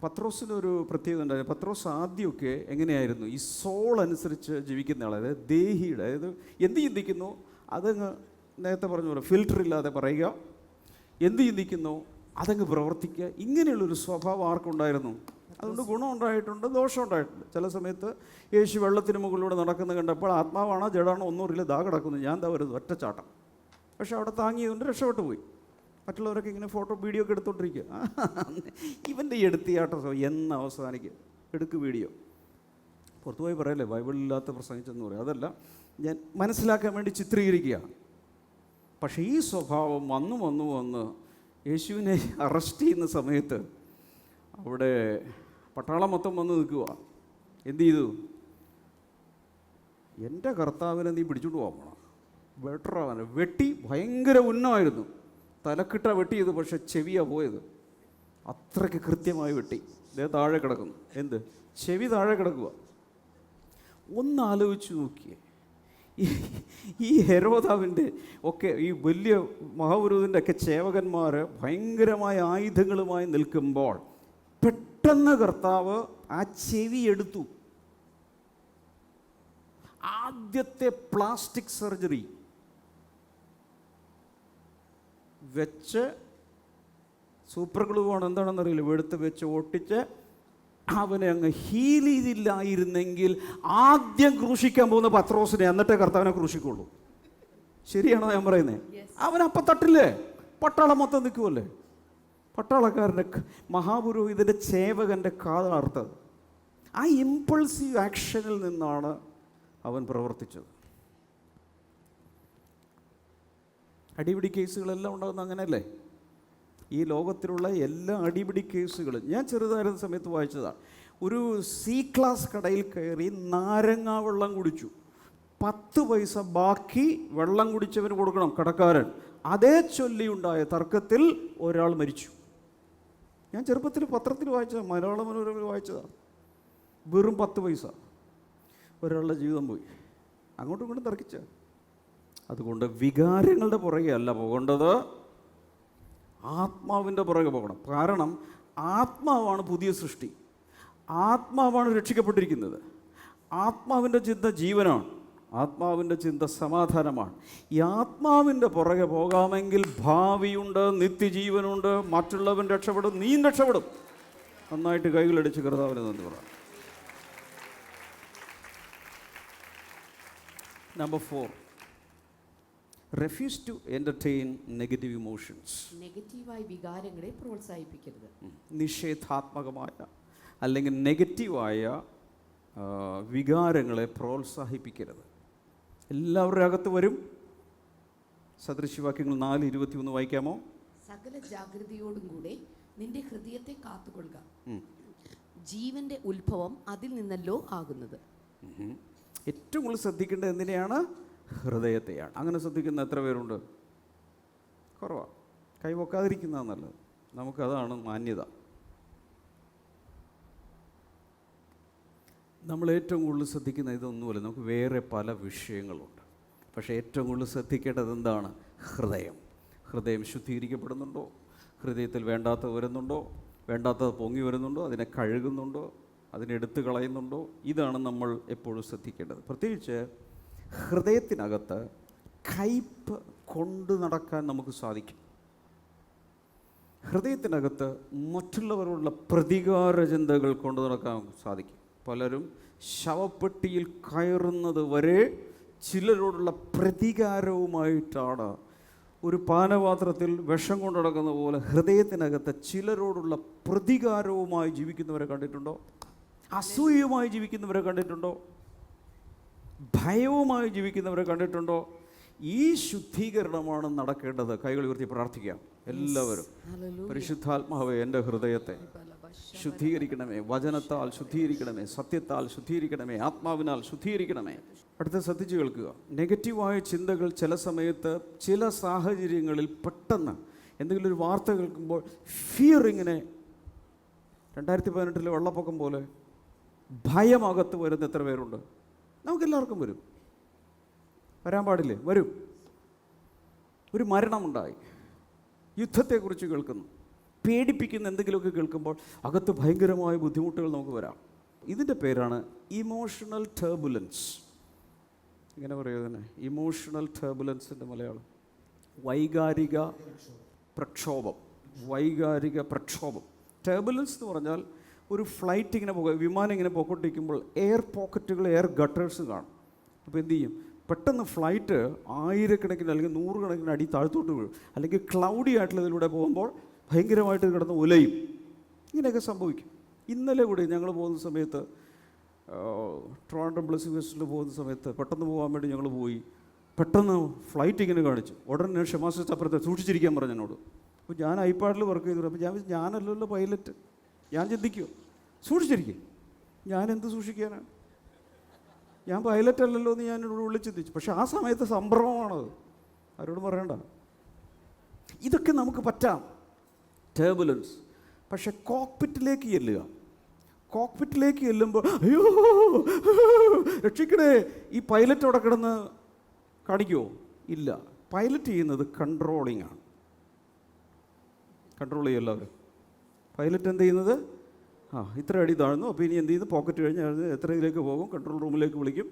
A: പത്രോസിനൊരു പ്രത്യേകത ഉണ്ടായിരുന്നു. പത്രോസ് ആദ്യമൊക്കെ എങ്ങനെയായിരുന്നു? ഈ സോൾ അനുസരിച്ച് ജീവിക്കുന്ന ആൾ, അതായത് ദേഹിയുടെ, അതായത് എന്ത് ചിന്തിക്കുന്നു അതങ്ങ്, നേരത്തെ പറഞ്ഞ പോലെ ഫിൽറ്റർ ഇല്ലാതെ പറയുക, എന്ത് ചിന്തിക്കുന്നു അതങ്ങ് പ്രവർത്തിക്കുക. ഇങ്ങനെയുള്ളൊരു സ്വഭാവം ആർക്കുണ്ടായിരുന്നു? അതുകൊണ്ട് ഗുണം ഉണ്ടായിട്ടുണ്ട്, ദോഷം ഉണ്ടായിട്ടുണ്ട്. ചില സമയത്ത് യേശു വെള്ളത്തിന് മുകളിലൂടെ നടക്കുന്നത് കണ്ടപ്പോൾ ആത്മാവാണോ ജഡാണോ ഒന്നും അറിയില്ല, ദാ കിടക്കുന്നു, ഞാൻ ദാ വരുന്നു, ഒറ്റച്ചാട്ടം. പക്ഷെ അവിടെ താങ്ങിയതുകൊണ്ട് രക്ഷപ്പെട്ടു പോയി. മറ്റുള്ളവരൊക്കെ ഇങ്ങനെ ഫോട്ടോ വീഡിയോ ഒക്കെ എടുത്തോണ്ടിരിക്കുക. ഇവൻ്റെ എടുത്തിയാട്ടം എന്ന് അവസാനിക്കുക, എടുക്ക് വീഡിയോ. പുറത്തുപോയി പറയല്ലേ ബൈബിളില്ലാത്ത പ്രസംഗിച്ചെന്ന് പറയും. അതല്ല, ഞാൻ മനസ്സിലാക്കാൻ വേണ്ടി ചിത്രീകരിക്കുക. പക്ഷേ ഈ സ്വഭാവം വന്ന് യേശുവിനെ അറസ്റ്റ് ചെയ്യുന്ന സമയത്ത് അവിടെ പട്ടാളം മൊത്തം വന്ന് നിൽക്കുക. എന്ത് ചെയ്തു? എൻ്റെ കർത്താവിനെ നീ പിടിച്ചോണ്ട് പോകണം, ബെറ്ററാവാൻ. വെട്ടി, ഭയങ്കര ഉന്നമായിരുന്നു, തലക്കിട്ട വെട്ടി ചെയ്തു. പക്ഷെ ചെവിയാണ് പോയത്. അത്രയ്ക്ക് കൃത്യമായി വെട്ടി. ഇതേ താഴെ കിടക്കുന്നു. എന്ത്? ചെവി താഴെ കിടക്കുക. ഒന്നാലോചിച്ച് നോക്കിയേ, ഈ ഹെരോദാവിൻ്റെ ഒക്കെ, ഈ വലിയ മഹാപുരോഹിതൻ്റെ ഒക്കെ ചേവകന്മാർ ഭയങ്കരമായ ആയുധങ്ങളുമായി നിൽക്കുമ്പോൾ പെട്ടെന്ന് കർത്താവ് ആ ചെവി എടുത്തു. ആദ്യത്തെ പ്ലാസ്റ്റിക് സർജറി വെച്ച്, സൂപ്പർ ഗ്ലൂ ആണ് എന്താണെന്നറിയില്ല, വെടുത്ത് വെച്ച് ഒട്ടിച്ച് അവനെ അങ്ങ് ഹീൽ ചെയ്തില്ലായിരുന്നെങ്കിൽ ആദ്യം ക്രൂശിക്കാൻ പോകുന്ന പത്രോസിനെ, എന്നിട്ടേ കർത്താവിനെ ക്രൂശിക്കുള്ളൂ. ശരിയാണോ ഞാൻ പറയുന്നത്? അവനപ്പം തട്ടില്ലേ, പട്ടാളം മൊത്തം നിൽക്കുമല്ലേ. പട്ടാളക്കാരൻ്റെ, മഹാപുരോഹിതൻ്റെ ചേവകൻ്റെ കാതർത്തത്. ആ ഇമ്പൾസീവ് ആക്ഷനിൽ നിന്നാണ് അവൻ പ്രവർത്തിച്ചത്. അടിപിടി കേസുകളെല്ലാം ഉണ്ടാകുന്ന അങ്ങനെയല്ലേ? ഈ ലോകത്തിലുള്ള എല്ലാ അടിപിടി കേസുകളും ഞാൻ ചെറുതായിരുന്ന സമയത്ത് വായിച്ചതാണ്. ഒരു സി ക്ലാസ് കടയിൽ കയറി നാരങ്ങ വെള്ളം കുടിച്ചു. 10 പൈസ ബാക്കി വെള്ളം കുടിച്ചവന് കൊടുക്കണം കടക്കാരൻ. അതേ ചൊല്ലിയുണ്ടായ തർക്കത്തിൽ ഒരാൾ മരിച്ചു. ഞാൻ ചെറുപ്പത്തിൽ പത്രത്തിൽ വായിച്ചതാണ്, മലയാള മനോരമയിൽ വായിച്ചതാണ്. വെറും 10 പൈസ, ഒരാളുടെ ജീവിതം പോയി. അങ്ങോട്ടും ഇങ്ങോട്ടും തർക്കിച്ച. അതുകൊണ്ട് വികാരങ്ങളുടെ പുറകെ അല്ല പോകേണ്ടത്, ആത്മാവിൻ്റെ പുറകെ പോകണം. കാരണം ആത്മാവാണ് പുതിയ സൃഷ്ടി, ആത്മാവാണ് രക്ഷിക്കപ്പെട്ടിരിക്കുന്നത്. ആത്മാവിൻ്റെ ചിന്ത ജീവനാണ്, ആത്മാവിൻ്റെ ചിന്ത സമാധാനമാണ്. ഈ ആത്മാവിൻ്റെ പുറകെ പോകാമെങ്കിൽ ഭാവിയുണ്ട്, നിത്യജീവനുണ്ട്, മറ്റുള്ളവൻ രക്ഷപ്പെടും, നീ രക്ഷപ്പെടും. നന്നായിട്ട് കൈകളടിച്ച് കർത്താവിന് നന്ദി പറയാം. Number 4, refuse to entertain negative emotions.
C: നെഗറ്റീവായ വികാരങ്ങളെ പ്രോത്സാഹിപ്പിക്കരുത്.
A: നിഷേധാത്മകമായ അല്ലെങ്കിൽ നെഗറ്റീവായ വികാരങ്ങളെ പ്രോത്സാഹിപ്പിക്കരുത്. എല്ലാവരുടെ അകത്ത് വരും. സദൃശവാക്യങ്ങൾ 4:21 വായിക്കാമോ?
C: സകല ജാഗ്രതയോടും കൂടെ നിന്റെ ഹൃദയത്തെ കാത്തുകൊള്ളുക, ജീവന്റെ ഉത്ഭവം അതിൽ നിന്നല്ലോ ആകുന്നത്.
A: ഏറ്റവും കൂടുതൽ ശ്രദ്ധിക്കേണ്ടത് എന്തിനെയാണ്? ഹൃദയത്തെയാണ്. അങ്ങനെ ശ്രദ്ധിക്കുന്ന എത്ര പേരുണ്ട്? കുറവാണ്. കൈവക്കാതിരിക്കുന്നതാണ് നല്ലത്. നമുക്കതാണ് മാന്യത. നമ്മൾ ഏറ്റവും കൂടുതൽ ശ്രദ്ധിക്കുന്ന ഇതൊന്നുമല്ല, നമുക്ക് വേറെ പല വിഷയങ്ങളുണ്ട്. പക്ഷേ ഏറ്റവും കൂടുതൽ ശ്രദ്ധിക്കേണ്ടത് എന്താണ്? ഹൃദയം. ഹൃദയം ശുദ്ധീകരിക്കപ്പെടുന്നുണ്ടോ? ഹൃദയത്തിൽ വേണ്ടാത്തത് വരുന്നുണ്ടോ? വേണ്ടാത്തത് പൊങ്ങി വരുന്നുണ്ടോ? അതിനെ കഴുകുന്നുണ്ടോ? അതിനെടുത്ത് കളയുന്നുണ്ടോ? ഇതാണ് നമ്മൾ എപ്പോഴും ശ്രദ്ധിക്കേണ്ടത്. പ്രത്യേകിച്ച് ഹൃദയത്തിനകത്ത് കയ്പ് കൊണ്ടു നടക്കാൻ നമുക്ക് സാധിക്കും. ഹൃദയത്തിനകത്ത് മറ്റുള്ളവരോടുള്ള പ്രതികാര ചിന്തകൾ കൊണ്ടു നടക്കാൻ സാധിക്കും. പലരും ശവപ്പെട്ടിയിൽ കയറുന്നത് വരെ ചിലരോടുള്ള പ്രതികാരവുമായിട്ടാണ് ഒരു പാനപാത്രത്തിൽ വിഷം കൊണ്ട് നടക്കുന്ന പോലെ ഹൃദയത്തിനകത്ത് ചിലരോടുള്ള പ്രതികാരവുമായി ജീവിക്കുന്നവരെ കണ്ടിട്ടുണ്ടോ? അസൂയയുമായി ജീവിക്കുന്നവരെ കണ്ടിട്ടുണ്ടോ? ഭയവുമായി ജീവിക്കുന്നവരെ കണ്ടിട്ടുണ്ടോ? ഈ ശുദ്ധീകരണമാണ് നടക്കേണ്ടത്. കൈകൾ ഉയർത്തി പ്രാർത്ഥിക്കാം എല്ലാവരും. പരിശുദ്ധാത്മാവേ, എൻ്റെ ഹൃദയത്തെ ശുദ്ധീകരിക്കണമേ, വചനത്താൽ ശുദ്ധീകരിക്കണമേ, സത്യത്താൽ ശുദ്ധീകരിക്കണമേ, ആത്മാവിനാൽ ശുദ്ധീകരിക്കണമേ. അടുത്ത ശ്രദ്ധിച്ചു കേൾക്കുക. നെഗറ്റീവായ ചിന്തകൾ ചില സമയത്ത് ചില സാഹചര്യങ്ങളിൽ പെട്ടെന്ന് എന്തെങ്കിലും ഒരു വാർത്ത കേൾക്കുമ്പോൾ ഫിയർ, ഇങ്ങനെ 2018 വെള്ളപ്പൊക്കം പോലെ ഭയമകത്ത് വരുന്ന എത്ര പേരുണ്ട്? നമുക്കെല്ലാവർക്കും വരും. വരാൻ പാടില്ലേ? വരും. ഒരു മരണമുണ്ടായി, യുദ്ധത്തെക്കുറിച്ച് കേൾക്കുന്നു, പേടിപ്പിക്കുന്ന എന്തെങ്കിലുമൊക്കെ കേൾക്കുമ്പോൾ അകത്ത് ഭയങ്കരമായ ബുദ്ധിമുട്ടുകൾ നമുക്ക് വരാം. ഇതിൻ്റെ പേരാണ് ഇമോഷണൽ ടർബുലൻസ്. ഇങ്ങനെ പറയുന്നതിന് ഇമോഷണൽ ടർബുലൻസിൻ്റെ മലയാളം വൈകാരിക പ്രക്ഷോഭം. വൈകാരിക പ്രക്ഷോഭം. ടർബുലൻസ് എന്ന് പറഞ്ഞാൽ ഒരു ഫ്ലൈറ്റ് ഇങ്ങനെ വിമാനം ഇങ്ങനെ പോയിക്കൊണ്ടിരിക്കുമ്പോൾ എയർ പോക്കറ്റുകൾ, എയർ ഗട്ടേഴ്സ് കാണും. അപ്പോൾ എന്ത് ചെയ്യും? പെട്ടെന്ന് ഫ്ലൈറ്റ് ആയിരക്കണക്കിന് അല്ലെങ്കിൽ 100 കണക്കിന് അടി താഴ്ത്തോട്ട് വീഴും. അല്ലെങ്കിൽ ക്ലൗഡി ആയിട്ടുള്ളതിലൂടെ പോകുമ്പോൾ ഭയങ്കരമായിട്ട് കിടന്ന് ഉലയും. ഇങ്ങനെയൊക്കെ സംഭവിക്കും. ഇന്നലെ കൂടി ഞങ്ങൾ പോകുന്ന സമയത്ത്, ട്രിവാൻഡ്രം ബ്ലസ്സിംഗ് ഫെസ്റ്റിവൽ പോകുന്ന സമയത്ത് പെട്ടെന്ന് പോകാൻ വേണ്ടി ഞങ്ങൾ പോയി. പെട്ടെന്ന് ഫ്ലൈറ്റ് ഇങ്ങനെ കാണിച്ചു. ഉടനെ ഷമാസ് അപ്പുറത്തെ സൂക്ഷിച്ചിരിക്കാൻ പറഞ്ഞു എന്നോട്. അപ്പോൾ ഞാൻ ഐപാഡിൽ വർക്ക് ചെയ്തു. അപ്പോൾ ഞാനല്ലല്ലോ പൈലറ്റ്. ഞാൻ ചിന്തിക്കുമോ? സൂക്ഷിച്ചിരിക്കും. ഞാനെന്ത് സൂക്ഷിക്കാനാണ്? ഞാൻ പൈലറ്റ് അല്ലല്ലോ എന്ന് ഞാനോട് ഉള്ളിൽ ചിന്തിച്ചു. പക്ഷെ ആ സമയത്ത് സംഭ്രമമാണത്. ആരോടും പറയണ്ട. ഇതൊക്കെ നമുക്ക് പറ്റാം, ടർബുലൻസ്. പക്ഷെ കോക്പിറ്റിലേക്ക് ചെല്ലുക. കോക്പിറ്റിലേക്ക് ചെല്ലുമ്പോൾ അയ്യോ രക്ഷിക്കണേ, ഈ പൈലറ്റ് അവിടെ കിടന്ന് കാണിക്കുമോ? ഇല്ല. പൈലറ്റ് ചെയ്യുന്നത് കൺട്രോളിംഗ് ആണ്. കൺട്രോൾ ചെയ്യും എല്ലാവരും. പൈലറ്റ് എന്ത് ചെയ്യുന്നത്? ഇത്ര അടി താഴ്ന്നു, അപ്പോൾ ഇനി എന്ത് ചെയ്യുന്നു? പോക്കറ്റ് കഴിഞ്ഞ് എത്ര ഇതിലേക്ക് പോകും? കൺട്രോൾ റൂമിലേക്ക് വിളിക്കും.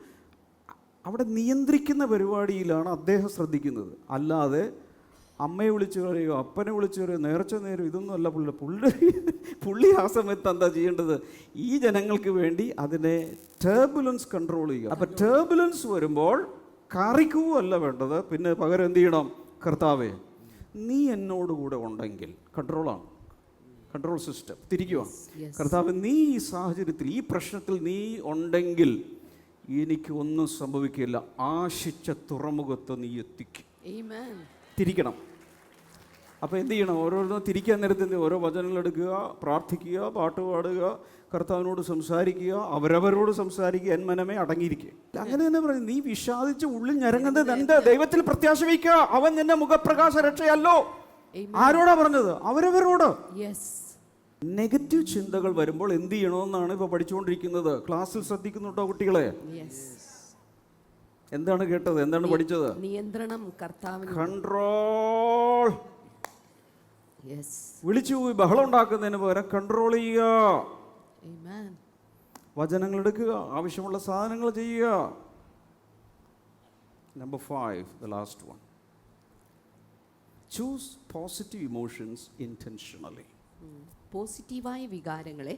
A: അവിടെ നിയന്ത്രിക്കുന്ന പരിപാടിയിലാണ് അദ്ദേഹം ശ്രദ്ധിക്കുന്നത്. അല്ലാതെ അമ്മയെ വിളിച്ചു പറയുകയോ അപ്പനെ വിളിച്ചു പറയുകയോ നേർച്ച നേരം ഇതൊന്നും അല്ല പുള്ളി ആ സമയത്ത് എന്താ ചെയ്യേണ്ടത്? ഈ ജനങ്ങൾക്ക് വേണ്ടി അതിനെ ടർബുലൻസ് കൺട്രോൾ ചെയ്യുക. അപ്പം ടർബുലൻസ് വരുമ്പോൾ കാറിക്കുകയല്ല വേണ്ടത്. പിന്നെ പകരം എന്ത് ചെയ്യണം? കർത്താവേ, നീ എന്നോടുകൂടെ ഉണ്ടെങ്കിൽ, കൺട്രോളാണ്, കൺട്രോൾ സിസ്റ്റം തിരിക്കുക. കർത്താവ്, നീ ഈ സാഹചര്യത്തിൽ, ഈ പ്രശ്നത്തിൽ നീ ഉണ്ടെങ്കിൽ എനിക്ക് ഒന്നും സംഭവിക്കില്ല. ആശിച്ച തുറമുഖത്ത് നീ എത്തിക്കും. തിരിക്കണം. അപ്പോൾ എന്ത് ചെയ്യണം? ഓരോന്നും തിരിക്കാൻ നേരത്തെ ഓരോ വചനങ്ങൾ എടുക്കുക, പ്രാർത്ഥിക്കുക, പാട്ട് പാടുക, കർത്താവിനോട് സംസാരിക്കുക, അവരവരോട് സംസാരിക്കുക. എൻ മനമേ അടങ്ങിയിരിക്കുക. അങ്ങനെ തന്നെ പറയും. നീ വിഷാദിച്ച് ഉള്ളിൽ ഞരങ്ങുന്നത് എന്ത്? ദൈവത്തിൽ പ്രത്യാശ വയ്ക്കുക. അവൻ നിന്നെ മുഖപ്രകാശ രക്ഷയല്ലോ. ആരോടാ പറഞ്ഞത്? അവരവരോട്. നെഗറ്റീവ് ചിന്തകൾ വരുമ്പോൾ എന്ത് ചെയ്യണമെന്നാണ് ഇപ്പോൾ പഠിച്ചുകൊണ്ടിരിക്കുന്നത്. ക്ലാസ്സിൽ ശ്രദ്ധിക്കുന്നുണ്ടോ കുട്ടികളെ? എന്താണ് കേട്ടത്? എന്താണ് പഠിച്ചത്?
C: നിയന്ത്രണം,
A: കൺട്രോൾ. വിളിച്ചു പോയി ബഹളം ഉണ്ടാക്കുന്നതിന് പകരം കൺട്രോൾ ചെയ്യുക. വചനങ്ങൾ എടുക്കുക, ആവശ്യമുള്ള സാധനങ്ങൾ ചെയ്യുക. Number 5, the last one. Choose positive emotions intentionally.
C: പോസിറ്റീവായ വികാരങ്ങളെ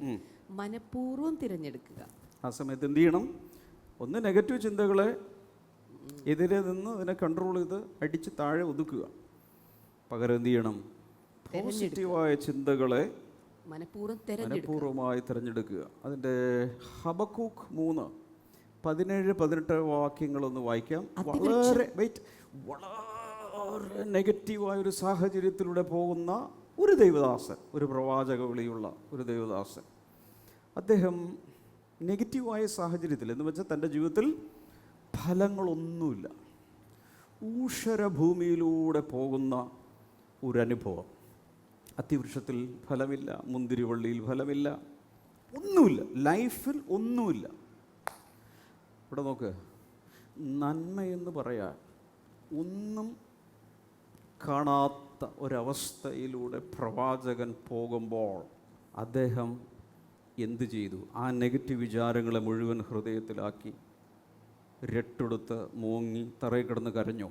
C: മനഃപൂർവ്വം തിരഞ്ഞെടുക്കുക.
A: ആ സമയത്ത് എന്ത് ചെയ്യണം? ഒന്ന്, നെഗറ്റീവ് ചിന്തകളെ എതിരെ നിന്ന് അതിനെ കൺട്രോൾ ചെയ്ത് അടിച്ച് താഴെ ഒതുക്കുക. പകരം എന്ത് ചെയ്യണം? പോസിറ്റീവായ ചിന്തകളെ മനഃപൂർവ്വമായി തിരഞ്ഞെടുക്കുക. അതിൻ്റെ ഹബക്കൂക്ക് 3:17-18 വാക്യങ്ങളൊന്ന് വായിക്കാം. വളരെ നെഗറ്റീവായൊരു സാഹചര്യത്തിലൂടെ പോകുന്ന ഒരു ദൈവദാസൻ, ഒരു പ്രവാചക വിളിയുള്ള ഒരു ദൈവദാസൻ, അദ്ദേഹം നെഗറ്റീവായ സാഹചര്യത്തിൽ, എന്ന് വെച്ചാൽ തൻ്റെ ജീവിതത്തിൽ ഫലങ്ങളൊന്നുമില്ല, ഊഷരഭൂമിയിലൂടെ പോകുന്ന ഒരനുഭവം. അത്തിവൃക്ഷത്തിൽ ഫലമില്ല, മുന്തിരിവള്ളിയിൽ ഫലമില്ല, ഒന്നുമില്ല, ലൈഫിൽ ഒന്നുമില്ല. ഇവിടെ നോക്ക്, നന്മയെന്ന് പറയാൻ ഒന്നും കാണാത്ത ഒരവസ്ഥയിലൂടെ പ്രവാചകൻ പോകുമ്പോൾ അദ്ദേഹം എന്തു ചെയ്തു? ആ നെഗറ്റീവ് വിചാരങ്ങളെ മുഴുവൻ ഹൃദയത്തിലാക്കി രട്ടെടുത്ത് മൂങ്ങി തറയിൽ കിടന്ന് കരഞ്ഞു.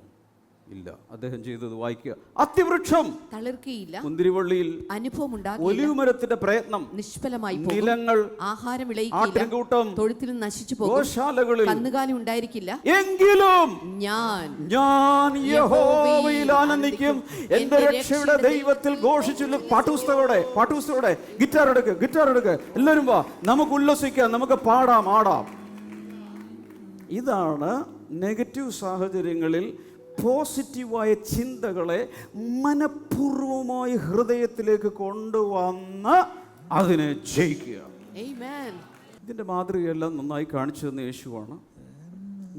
A: ഇല്ല. അദ്ദേഹം ചെയ്തത് വായിക്കുക. അത്തിവൃക്ഷം
C: തളിർക്കയില്ല,
A: മുന്തിരിവള്ളിയിൽ
C: അനുഭവം ഉണ്ടാകില്ല,
A: ഒലിവുമരത്തിന്റെ പ്രയത്നം
C: നിഷ്ഫലമായി പോകും,
A: നിലങ്ങൾ
C: ആഹാരം വിളയിക്കില്ല,
A: ആട്ടിൻകൂട്ടം
C: തൊഴുത്തിൽ നശിച്ചു പോകും,
A: ഗോശാലകളിൽ
C: കന്നുകാലി ഉണ്ടായിരിക്കില്ല.
A: എങ്കിലും
C: ഞാൻ
A: യഹോവയിൽ ആനന്ദിക്കും, എന്റെ രക്ഷയുടെ ദൈവത്തിൽ ഘോഷിച്ചു. പാട്ടുപുസ്തകത്തോടെ ഗിറ്റാർ എടുക്ക് എല്ലാവരും വാ, നമുക്ക് ഉല്ലസിക്കാം, നമുക്ക് പാടാം, ആടാം. ഇതാണ് നെഗറ്റീവ് സാഹചര്യങ്ങളിൽ പോസിറ്റീവായ ചിന്തകളെ മനഃപൂർവമായി ഹൃദയത്തിലേക്ക് കൊണ്ടുവന്ന് അതിനെ ജയിക്കുക. ഇതിൻ്റെ മാതൃകയെല്ലാം നന്നായി കാണിച്ചു തന്ന യേശുവാണ്.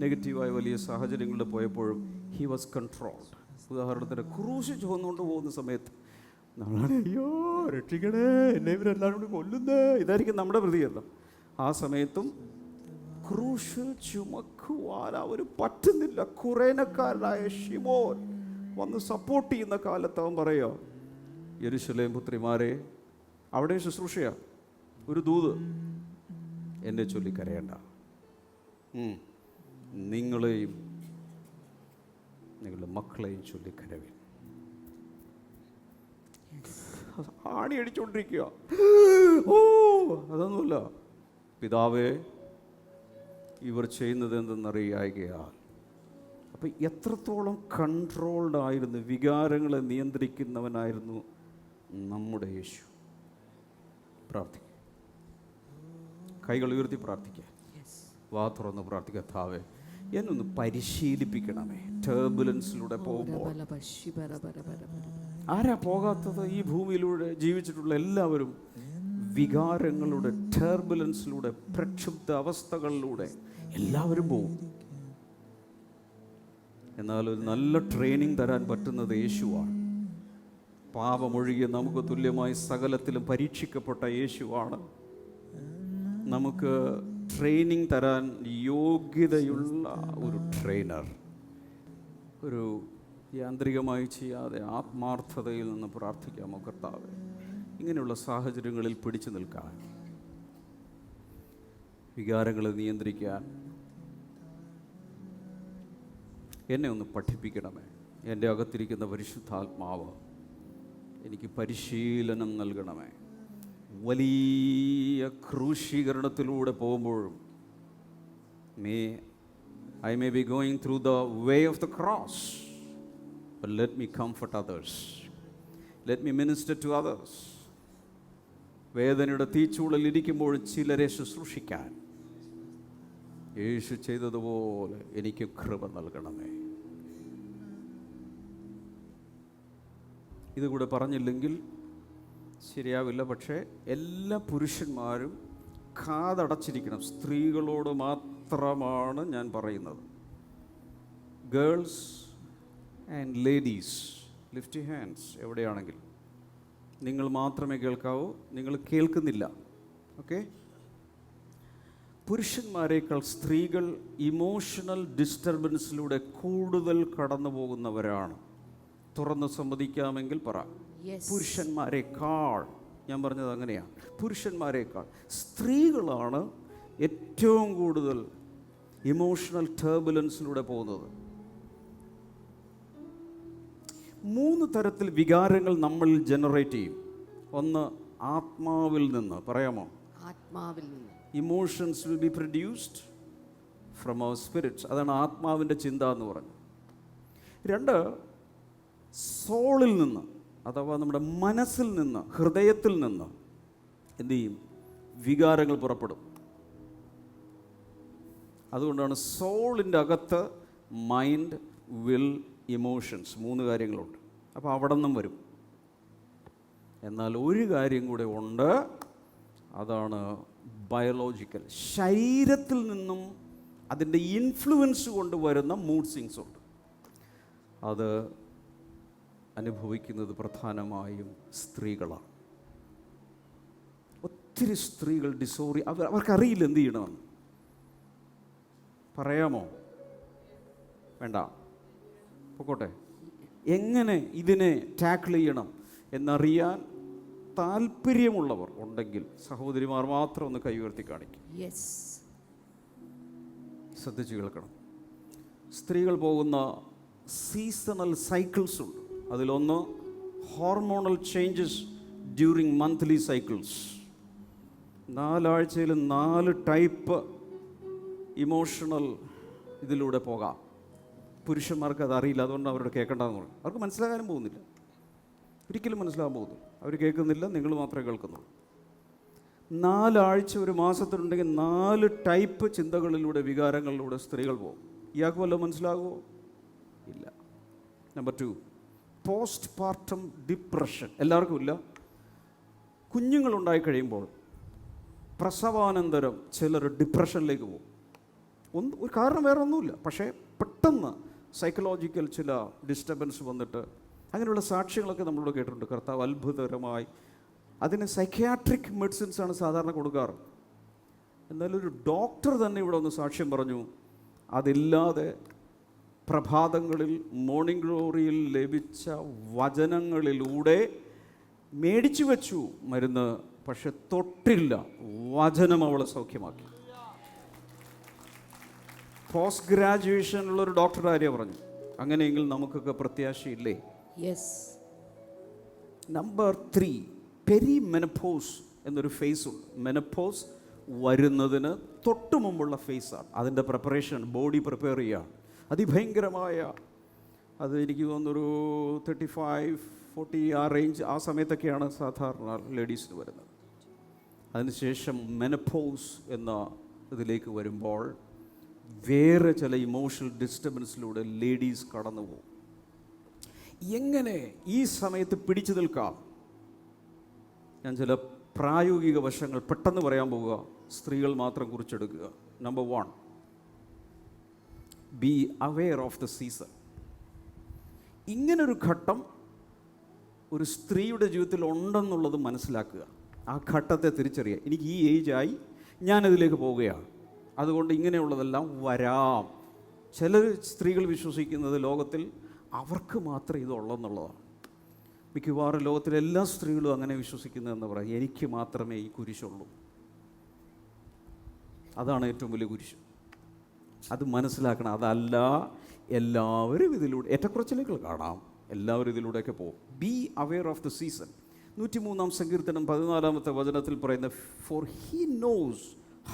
A: നെഗറ്റീവായ വലിയ സാഹചര്യങ്ങളിൽ പോയപ്പോഴും ഹി വാസ് കൺട്രോൾഡ്. ഉദാഹരണത്തിന് ക്രൂശ് ചുവന്നുകൊണ്ട് പോകുന്ന സമയത്ത് നമ്മളാണ് അയ്യോ രക്ഷിക്കണേ, എന്നെ ഇവരെല്ലാവരും കൂടി കൊല്ലുന്നേ, ഇതായിരിക്കും നമ്മുടെ പ്രതികരണം. ആ സമയത്തും ക്രൂശ് ചുമക്കുവാൻ അവന് പറ്റുന്നില്ല. കുറേനക്കാരനായ ശിമോൻ വന്ന് സപ്പോർട്ട് ചെയ്യുന്ന കാലത്ത് അവൻ പറയുക, യെരൂശലേം പുത്രിമാരെ, അവിടെ ശുശ്രൂഷയാ, ഒരു ദൂത്, എന്നെ ചൊല്ലി കരയണ്ട, നിങ്ങളെയും നിങ്ങളുടെ മക്കളെയും ചൊല്ലി കരവിൻ. ആണി അടിച്ചുകൊണ്ടിരിക്കുക. ഓ അതൊന്നുമല്ല, പിതാവേ ഇവർ ചെയ്യുന്നത് എന്തെന്നറിയായികയാൽ. അപ്പം എത്രത്തോളം കൺട്രോൾഡ് ആയിരുന്നു, വികാരങ്ങളെ നിയന്ത്രിക്കുന്നവനായിരുന്നു നമ്മുടെ യേശു. പ്രാർത്ഥിക്കുക, കൈകൾ ഉയർത്തി പ്രാർത്ഥിക്കുക, വാ തുറന്ന് പ്രാർത്ഥിക്കുക. കർത്താവേ, എന്നൊന്ന് പരിശീലിപ്പിക്കണമേ. ടർബുലൻസിലൂടെ പോകുമ്പോൾ ആരാ പോകാത്തത്? ഈ ഭൂമിയിലൂടെ ജീവിച്ചിട്ടുള്ള എല്ലാവരും വികാരങ്ങളുടെ ടർബുലൻസിലൂടെ, പ്രക്ഷുബ്ധ അവസ്ഥകളിലൂടെ എല്ലാവരും പോകും. എന്നാൽ ഒരു നല്ല ട്രെയിനിങ് തരാൻ പറ്റുന്നത് യേശുവാണ്. പാപമൊഴികെ നമുക്ക് തുല്യമായി സകലത്തിലും പരീക്ഷിക്കപ്പെട്ട യേശുവാണ് നമുക്ക് ട്രെയിനിങ് തരാൻ യോഗ്യതയുള്ള ഒരു ട്രെയിനർ. ഒരു യാന്ത്രികമായി ചെയ്യാതെ ആത്മാർത്ഥതയിൽ നിന്ന് പ്രാർത്ഥിക്കാമോ? കർത്താവേ, ഇങ്ങനെയുള്ള സാഹചര്യങ്ങളിൽ പിടിച്ചു നിൽക്കാൻ, വികാരങ്ങളെ നിയന്ത്രിക്കാൻ എന്നെ ഒന്ന് പഠിപ്പിക്കണമേ. എൻ്റെ അകത്തിരിക്കുന്ന പരിശുദ്ധാത്മാവ് എനിക്ക് പരിശീലനം നൽകണമേ. വലിയ ക്രൂശീകരണത്തിലൂടെ പോകുമ്പോഴും I may be going through the way of the cross, but let me comfort others. Let me minister to others. വേദനയുടെ തീച്ചൂളൽ ഇരിക്കുമ്പോൾ ചിലരെ ശുശ്രൂഷിക്കാൻ യേശു ചെയ്തതുപോലെ എനിക്ക് കൃപ നൽകണമേ. ഇതുകൂടെ പറഞ്ഞില്ലെങ്കിൽ ശരിയാവില്ല. പക്ഷേ എല്ലാ പുരുഷന്മാരും കാതടച്ചിരിക്കണം. സ്ത്രീകളോട് മാത്രമാണ് ഞാൻ പറയുന്നത്. Girls and ladies, lift your hands. എവിടെയാണെങ്കിലും നിങ്ങൾ മാത്രമേ കേൾക്കാവൂ, നിങ്ങൾ കേൾക്കുന്നില്ല. ഓക്കെ? പുരുഷന്മാരെക്കാൾ സ്ത്രീകൾ ഇമോഷണൽ ഡിസ്റ്റർബൻസിലൂടെ കൂടുതൽ കടന്നു പോകുന്നവരാണ്. തുറന്ന് സമ്മതിക്കാമെങ്കിൽ പറ. പുരുഷന്മാരെക്കാൾ, ഞാൻ പറഞ്ഞത് അങ്ങനെയാണ്, പുരുഷന്മാരെക്കാൾ സ്ത്രീകളാണ് ഏറ്റവും കൂടുതൽ ഇമോഷണൽ ടർബുലൻസിലൂടെ പോകുന്നത്. 3 തരത്തിൽ വികാരങ്ങൾ നമ്മളിൽ ജനറേറ്റ് ചെയ്യും. ഒന്ന്, ആത്മാവിൽ നിന്ന്. പറയാമോ?
C: ആത്മാവിൽ നിന്ന്.
A: Emotions will be produced from our spirits. അതാണ് ആത്മാവിൻ്റെ ചിന്ത എന്ന് പറഞ്ഞു. 2, സോളിൽ നിന്ന്, അഥവാ നമ്മുടെ മനസ്സിൽ നിന്ന്, ഹൃദയത്തിൽ നിന്ന് എന്ത് ചെയ്യും? വികാരങ്ങൾ പുറപ്പെടും. അതുകൊണ്ടാണ് സോളിൻ്റെ അകത്ത് മൈൻഡ്, വിൽ, ഇമോഷൻസ് 3 കാര്യങ്ങളുണ്ട്. അപ്പോൾ അവിടെ നിന്നും വരും. എന്നാൽ ഒരു കാര്യം കൂടെ ഉണ്ട്, അതാണ് ബയോളജിക്കൽ. ശരീരത്തിൽ നിന്നും അതിൻ്റെ ഇൻഫ്ലുവൻസ് കൊണ്ട് വരുന്ന മൂഡ് സ്വിങ്സ് ഉണ്ട്. അത് അനുഭവിക്കുന്നത് പ്രധാനമായും സ്ത്രീകളാണ്. ഒത്തിരി സ്ത്രീകൾ അവർക്കറിയില്ല എന്ത് ചെയ്യണമെന്ന്. പറയാമോ? വേണ്ട, പൊക്കോട്ടെ. എങ്ങനെ ഇതിനെ ടാക്കിൾ ചെയ്യണം എന്നറിയാൻ താല്പര്യമുള്ളവർ ഉണ്ടെങ്കിൽ സഹോദരിമാർ മാത്രം ഒന്ന് കൈ ഉയർത്തി കാണിക്കും. ശ്രദ്ധിച്ചു കേൾക്കണം. സ്ത്രീകൾ പോകുന്ന സീസണൽ സൈക്കിൾസ് ഉണ്ട്. അതിലൊന്ന് hormonal changes during monthly cycles. 4 ആഴ്ചയിൽ 4 ടൈപ്പ് ഇമോഷണൽ ഇതിലൂടെ പോകാം. പുരുഷന്മാർക്ക് അതറിയില്ല, അതുകൊണ്ട് അവരോട് കേൾക്കേണ്ടതെന്ന് പറയും. അവർക്ക് മനസ്സിലാകാനും പോകുന്നില്ല, ഒരിക്കലും മനസ്സിലാകാൻ പോകുന്നില്ല. അവർ കേൾക്കുന്നില്ല, നിങ്ങൾ മാത്രമേ കേൾക്കുന്നുള്ളൂ. 4 ആഴ്ച ഒരു മാസത്തിലുണ്ടെങ്കിൽ 4 ടൈപ്പ് ചിന്തകളിലൂടെ, വികാരങ്ങളിലൂടെ സ്ത്രീകൾ പോകും. ഇയാൾക്ക് വല്ലതും മനസ്സിലാകുമോ? ഇല്ല. Number 2, post partum depression. എല്ലാവർക്കും ഇല്ല. കുഞ്ഞുങ്ങളുണ്ടായി കഴിയുമ്പോൾ പ്രസവാനന്തരം ചിലർ ഡിപ്രഷനിലേക്ക് പോകും. ഒരു കാരണം വേറെ ഒന്നുമില്ല, പക്ഷേ പെട്ടെന്ന് സൈക്കോളജിക്കൽ ചില ഡിസ്റ്റർബൻസ് വന്നിട്ട്, അങ്ങനെയുള്ള സാക്ഷ്യങ്ങളൊക്കെ നമ്മളോട് കേട്ടിട്ടുണ്ട്. കർത്താവ് അത്ഭുതകരമായി അതിന് സൈക്യാട്രിക് മെഡിസിൻസാണ് സാധാരണ കൊടുക്കാറ്. എന്നാലും ഒരു ഡോക്ടർ തന്നെ ഇവിടെ ഒന്ന് സാക്ഷ്യം പറഞ്ഞു, അതില്ലാതെ പ്രഭാതങ്ങളിൽ മോർണിംഗ് ഗ്ലോറിയിൽ ലഭിച്ച വചനങ്ങളിലൂടെ മേടിച്ചു വെച്ചു മരുന്ന്, പക്ഷെ തൊട്ടില്ല, വചനം അവളെ സൗഖ്യമാക്കി. പോസ്റ്റ് ഗ്രാജുവേഷനുള്ളൊരു ഡോക്ടർ ആര്യ പറഞ്ഞു. അങ്ങനെയെങ്കിൽ നമുക്കൊക്കെ പ്രത്യാശയില്ലേ?
C: യെസ്.
A: നമ്പർ 3, പെരിമെനപ്പോസ് എന്നൊരു ഫേസ് ഉണ്ട്. മെനപ്പോസ് വരുന്നതിന് തൊട്ട് മുമ്പുള്ള ഫേസാണ്. അതിൻ്റെ പ്രിപ്പറേഷൻ, ബോഡി പ്രിപ്പയർ ചെയ്യുക. അതിഭയങ്കരമായ, അത് എനിക്ക് തോന്നുന്നൊരു 35-40 ആ റേഞ്ച്, ആ സമയത്തൊക്കെയാണ് സാധാരണ ലേഡീസിന് വരുന്നത്. അതിനുശേഷം മെനപ്പോസ് എന്ന ഇതിലേക്ക് വരുമ്പോൾ വേറെ ചില ഇമോഷണൽ ഡിസ്റ്റർബൻസിലൂടെ ലേഡീസ് കടന്നു പോകും. എങ്ങനെ ഈ സമയത്ത് പിടിച്ചു നിൽക്കാം? ഞാൻ ചില പ്രായോഗിക വശങ്ങൾ പെട്ടെന്ന് പറയാൻ പോവുക, സ്ത്രീകൾ മാത്രം കുറിച്ചെടുക്കുക. Number 1, be aware of the season. ഇങ്ങനൊരു ഘട്ടം ഒരു സ്ത്രീയുടെ ജീവിതത്തിൽ ഉണ്ടെന്നുള്ളത് മനസ്സിലാക്കുക. ആ ഘട്ടത്തെ തിരിച്ചറിയുക. എനിക്ക് ഈ ഏജായി, ഞാനതിലേക്ക് പോവുകയാണ്, അതുകൊണ്ട് ഇങ്ങനെയുള്ളതെല്ലാം വരാം. ചില സ്ത്രീകൾ വിശ്വസിക്കുന്നത് ലോകത്തിൽ അവർക്ക് മാത്രമേ ഇതുള്ളെന്നുള്ളതാണ്. മിക്കവാറും ലോകത്തിലെ എല്ലാ സ്ത്രീകളും അങ്ങനെ വിശ്വസിക്കുന്നതെന്ന് പറയാം. എനിക്ക് മാത്രമേ ഈ കുരിശുള്ളൂ. അതാണ് ഏറ്റവും വലിയ കുരിശ്. അത് മനസ്സിലാക്കണം. അതല്ല, എല്ലാവരും ഇതിലൂടെ, ഏറ്റക്കുറച്ചിലുകൾ കാണാം, എല്ലാവരും ഇതിലൂടെയൊക്കെ പോകും. Be aware of the season. 103-ാം സങ്കീർത്തനം 14-ാമത്തെ വചനത്തിൽ പറയുന്ന, for he knows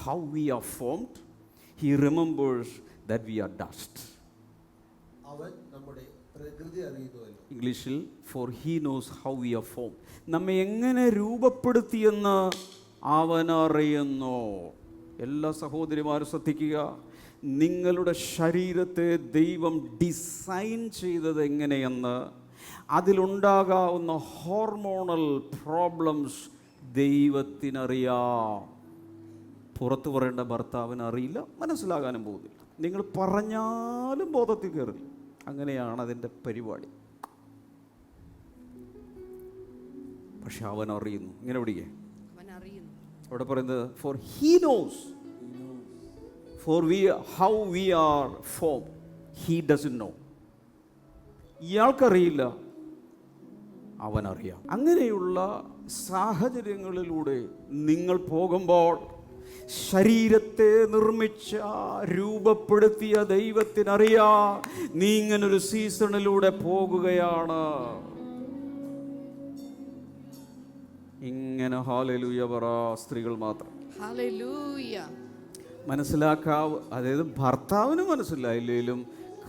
A: how we are formed, he remembers that we are dust.
B: അവൻ നമ്മുടെ പ്രകൃതി അറിയുന്നുവല്ലോ.
A: ഇംഗ്ലീഷിൽ for he knows how we are form. നമ്മെ എങ്ങനെ രൂപപ്പെടുത്തിയെന്ന് അവനറിയുന്നു. എല്ലാ സഹോദരിമാരും ശ്രദ്ധിക്കുക, നിങ്ങളുടെ ശരീരത്തെ ദൈവം ഡിസൈൻ ചെയ്തത് എങ്ങനെയെന്ന്, അതിലുണ്ടാകാവുന്ന ഹോർമോണൽ പ്രോബ്ലംസ് ദൈവത്തിനറിയാം. പുറത്തു പറയേണ്ട ഭർത്താവിന് അറിയില്ല, മനസ്സിലാകാനും പോകുന്നില്ല. നിങ്ങൾ പറഞ്ഞാലും ബോധത്തിൽ കയറില്ല. അങ്ങനെയാണ് അതിൻ്റെ പരിപാടി. പക്ഷെ അവൻ അറിയുന്നു. ഇങ്ങനെ പിടിക്കേ, അവിടെ പറയുന്നത് for he knows, for we how we are form, he doesn't know. ഇയാൾക്കറിയില്ല, അവനറിയാം. അങ്ങനെയുള്ള സാഹചര്യങ്ങളിലൂടെ നിങ്ങൾ പോകുമ്പോൾ ശരീരത്തെ നിർമ്മിച്ച രൂപപ്പെടുത്തിയ ദൈവത്തിനറിയാം നീ ഇങ്ങനൊരു സീസണിലൂടെ പോകുകയാണ്. ഇങ്ങനെ ഹല്ലേലൂയ പറ സ്ത്രീകൾ മാത്രം.
C: ഹല്ലേലൂയ.
A: മനസ്സിലാക്കാവ്, അതായത് ഭർത്താവിന് മനസ്സിലായില്ലെങ്കിലും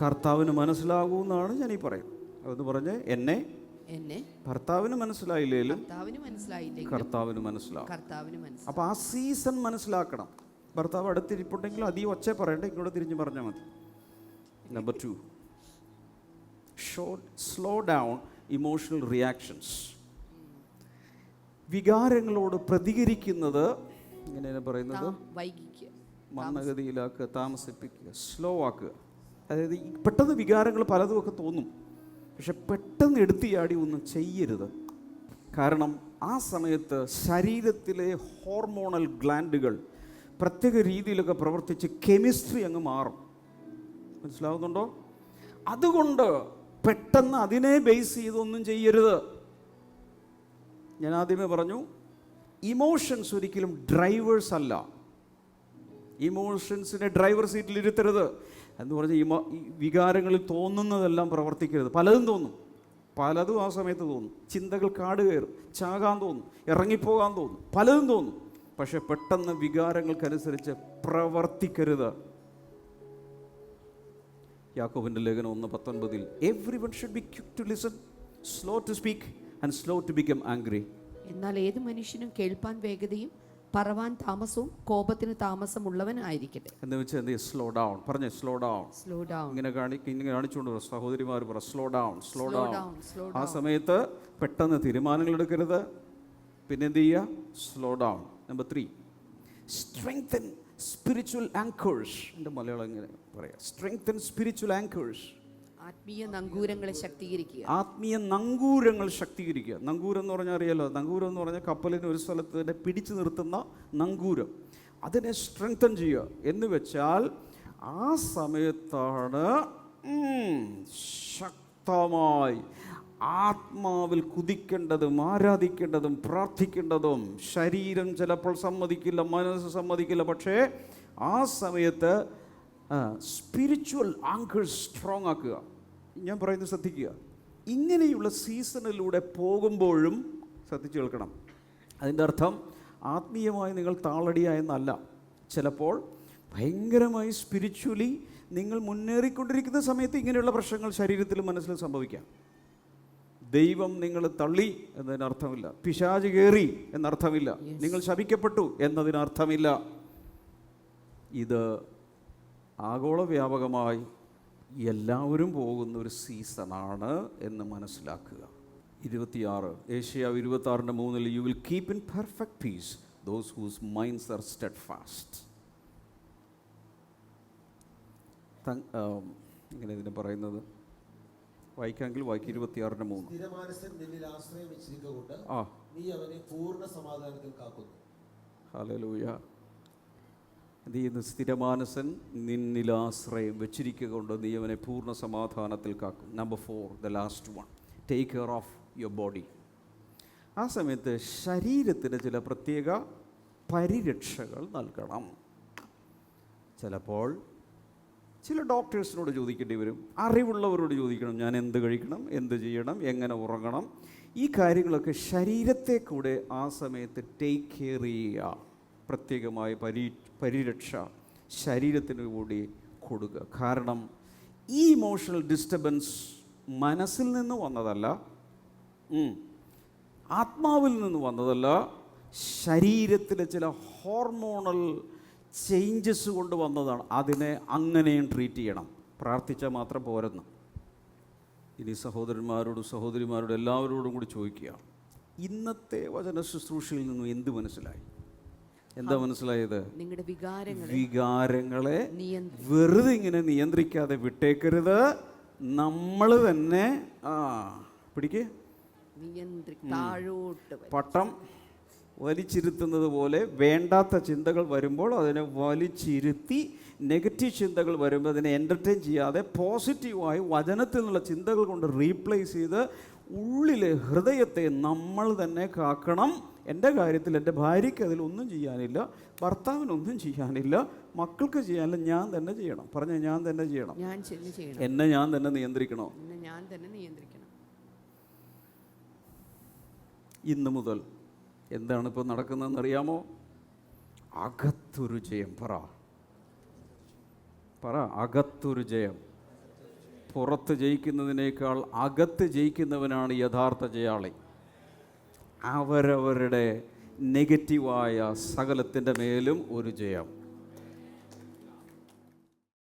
A: കർത്താവിന് മനസ്സിലാകൂന്നാണ് ഞാൻ ഈ പറയും. അതെന്ന് പറഞ്ഞ് എന്നെ ഭർത്താവിന് മനസ്സിലായില്ലെങ്കിലും കർത്താവിന് മനസ്സിലാവും. അപ്പോൾ ആ സീസൺ മനസ്സിലാക്കണം. ഭർത്താവ് അടുത്തിരിപ്പുണ്ടെങ്കിൽ അധികം ഒച്ച പറയണ്ട, ഇങ്ങോട്ട് തിരിഞ്ഞ് പറഞ്ഞാൽ മതി. Number 2, slow down emotional reactions. വികാരങ്ങളോട് പ്രതികരിക്കുന്നത് ഇങ്ങനെ പറയുന്നത് മന്ദഗതിയിലാക്കുക, താമസിപ്പിക്കുക, സ്ലോ ആക്കുക. അതായത് പെട്ടെന്ന് വികാരങ്ങൾ പലതുമൊക്കെ തോന്നും, പക്ഷെ പെട്ടെന്ന് എടുത്തിയാടി ഒന്നും ചെയ്യരുത്. കാരണം ആ സമയത്ത് ശരീരത്തിലെ ഹോർമോണൽ ഗ്ലാൻഡുകൾ പ്രത്യേക രീതിയിലൊക്കെ പ്രവർത്തിച്ച് കെമിസ്ട്രി അങ്ങ് മാറും. മനസ്സിലാവുന്നുണ്ടോ? അതുകൊണ്ട് പെട്ടെന്ന് അതിനെ ബേസ് ചെയ്തൊന്നും ചെയ്യരുത്. ഞാൻ ആദ്യമേ പറഞ്ഞു, ഇമോഷൻസ് ഒരിക്കലും ഡ്രൈവേഴ്സ് അല്ല. ഇമോഷൻസിനെ ഡ്രൈവർ സീറ്റിൽ ഇരുത്തരുത് എന്ന് പറഞ്ഞാൽ ഈ വികാരങ്ങളിൽ തോന്നുന്നതെല്ലാം പ്രവർത്തിക്കരുത്. പലതും തോന്നും, പലതും ആ സമയത്ത് തോന്നും. ചിന്തകൾ കാട് കയറും, ചാകാൻ തോന്നും, ഇറങ്ങിപ്പോകാൻ തോന്നും, പലതും തോന്നും. പക്ഷെ പെട്ടെന്ന് വികാരങ്ങൾക്കനുസരിച്ച് പ്രവർത്തിക്കരുത്. യാക്കോബിൻ്റെ ലേഖനം 1:19 everyone should be quick to listen, slow to speak and slow to become angry.
C: എന്നാൽ ഏത് മനുഷ്യനും കേൾപ്പാൻ വേഗതയും പറവാൻ താമസവും കോപത്തിന് താമസമുള്ളവനായിരിക്കട്ടെ.
A: എന്ന് വെച്ചാൽ എന്ത്? Slow down. പറഞ്ഞേ, സ്ലോ ഡൗൺ.
C: Slow down.
A: ഇങ്ങനെ കാണിച്ചുകൊണ്ട് സഹോദരിമാർ പറ, സ്ലോ ഡൗൺ, സ്ലോ ഡൗൺ. ആ
C: ഡൗൺ.
A: സമയത്ത് പെട്ടെന്ന് തീരുമാനങ്ങൾ എടുക്കരുത്. പിന്നെ എന്ത് ചെയ്യുക? Slow down. Number 3, strengthen spiritual anchors. എൻ്റെ മലയാളം ഇങ്ങനെ പറയാം, സ്ട്രെങ്തൻ സ്പിരിച്വൽ ആങ്കേഴ്സ്.
C: ആത്മീയ നങ്കൂരങ്ങളെ ശക്തീകരിക്കുക.
A: ആത്മീയ നങ്കൂരങ്ങൾ ശക്തീകരിക്കുക. നങ്കൂരം എന്ന് പറഞ്ഞാൽ അറിയാലോ, നങ്കൂരം എന്ന് പറഞ്ഞാൽ കപ്പലിന് ഒരു സ്ഥലത്ത് തന്നെ പിടിച്ചു നിർത്തുന്ന നങ്കൂരം. അതിനെ സ്ട്രെങ്തൻ ചെയ്യുക എന്ന് വെച്ചാൽ ആ സമയത്താണ് ശക്തമായി ആത്മാവിൽ കുതിക്കേണ്ടതും ആരാധിക്കേണ്ടതും പ്രാർത്ഥിക്കേണ്ടതും. ശരീരം ചിലപ്പോൾ സമ്മതിക്കില്ല, മനസ്സ് സമ്മതിക്കില്ല. പക്ഷേ ആ സമയത്ത് സ്പിരിച്വൽ ആങ്കേഴ്സ് സ്ട്രോങ് ആക്കുക. ഞാൻ പറയുന്നത് ശ്രദ്ധിക്കുക. ഇങ്ങനെയുള്ള സീസണിലൂടെ പോകുമ്പോഴും ശ്രദ്ധിച്ചു കേൾക്കണം. അതിൻ്റെ അർത്ഥം ആത്മീയമായി നിങ്ങൾ താളടിയായെന്നല്ല. ചിലപ്പോൾ ഭയങ്കരമായി സ്പിരിച്വലി നിങ്ങൾ മുന്നേറിക്കൊണ്ടിരിക്കുന്ന സമയത്ത് ഇങ്ങനെയുള്ള പ്രശ്നങ്ങൾ ശരീരത്തിലും മനസ്സിലും സംഭവിക്കാം. ദൈവം നിങ്ങൾ തള്ളി എന്നതിനർത്ഥമില്ല, പിശാച് കയറി എന്നർത്ഥമില്ല, നിങ്ങൾ ശപിക്കപ്പെട്ടു എന്നതിനർത്ഥമില്ല. ഇത് ആഗോള വ്യാപകമായി എല്ലാവരും പോകുന്ന ഒരു സീസണാണ് എന്ന് മനസ്സിലാക്കുക. 26 ഏഷ്യാവ് 26:3 you will keep in perfect peace those whose minds are steadfast. ഇങ്ങനെ ഇതിനെ പറയുന്നത് വായിക്കാമെങ്കിൽ വായിക്കും. 26:3
B: സ്ഥിരമാനസൻ നിന്നിൽ ആശ്രയം വെച്ചിരിക്കൊണ്ട് നീ അവനെ പൂർണ്ണ സമാധാനത്തിൽ കാക്കുന്നു.
A: ഹല്ലേലൂയ. എന്ത് ചെയ്യുന്നു? സ്ഥിരമാനസൻ നിന്നിലാശ്രയം വെച്ചിരിക്കൊണ്ട് നീ അവനെ പൂർണ്ണ സമാധാനത്തിൽ കാക്കും. Number 4, the last one, take care of your body. ആ സമയത്ത് ശരീരത്തിന് ചില പ്രത്യേക പരിരക്ഷകൾ നൽകണം. ചിലപ്പോൾ ചില ഡോക്ടേഴ്സിനോട് ചോദിക്കേണ്ടി വരും, അറിവുള്ളവരോട് ചോദിക്കണം, ഞാൻ എന്ത് കഴിക്കണം, എന്ത് ചെയ്യണം, എങ്ങനെ ഉറങ്ങണം. ഈ കാര്യങ്ങളൊക്കെ ശരീരത്തെ കൂടെ ആ സമയത്ത് ടേക്ക് കെയർ ചെയ്യുക. പ്രത്യേകമായ പരിരക്ഷ ശരീരത്തിന് കൂടി കൊടുക്കുക. കാരണം ഈ ഇമോഷണൽ ഡിസ്റ്റർബൻസ് മനസ്സിൽ നിന്ന് വന്നതല്ല, ആത്മാവിൽ നിന്ന് വന്നതല്ല, ശരീരത്തിലെ ചില ഹോർമോണൽ ചേഞ്ചസ് കൊണ്ട് വന്നതാണ്. അതിനെ അങ്ങനെയും ട്രീറ്റ് ചെയ്യണം. പ്രാർത്ഥിച്ചാൽ മാത്രം പോരെന്ന്. ഇനി സഹോദരന്മാരോടും സഹോദരിമാരോടും എല്ലാവരോടും കൂടി ചോദിക്കുക, ഇന്നത്തെ വചന ശുശ്രൂഷയിൽ നിന്നും എന്ത് മനസ്സിലായി? എന്താ മനസ്സിലായത്?
C: നിങ്ങളുടെ
A: വികാരങ്ങളെ വെറുതെ ഇങ്ങനെ നിയന്ത്രിക്കാതെ വിട്ടേക്കരുത്. നമ്മൾ തന്നെ പിടിക്ക്, പട്ടം വലിച്ചിരുത്തുന്നത് പോലെ വേണ്ടാത്ത ചിന്തകൾ വരുമ്പോൾ അതിനെ വലിച്ചിരുത്തി, നെഗറ്റീവ് ചിന്തകൾ വരുമ്പോൾ അതിനെ എൻ്റർടൈൻ ചെയ്യാതെ പോസിറ്റീവായി വചനത്തിൽ നിന്നുള്ള ചിന്തകൾ കൊണ്ട് റീപ്ലേസ് ചെയ്ത് ഉള്ളിലെ ഹൃദയത്തെ നമ്മൾ തന്നെ കാക്കണം. എൻ്റെ കാര്യത്തിൽ എൻ്റെ ഭാര്യയ്ക്ക് അതിലൊന്നും ചെയ്യാനില്ല, ഭർത്താവിനൊന്നും ചെയ്യാനില്ല, മക്കൾക്ക് ചെയ്യാനില്ല, ഞാൻ തന്നെ ചെയ്യണം. പറഞ്ഞ ഞാൻ തന്നെ ചെയ്യണം. എന്നെ ഞാൻ തന്നെ നിയന്ത്രിക്കണോ? ഇന്ന് മുതൽ എന്താണ് ഇപ്പോൾ നടക്കുന്നതെന്ന് അറിയാമോ? അകത്തൊരു ജയം. പറ അകത്തൊരു ജയം. പുറത്ത് ജയിക്കുന്നതിനേക്കാൾ അകത്ത് ജയിക്കുന്നവനാണ് യഥാർത്ഥ ജയാളി. അവരവരുടെ നെഗറ്റീവായ സകലത്തിൻ്റെ മേലും ഒരു ജയം.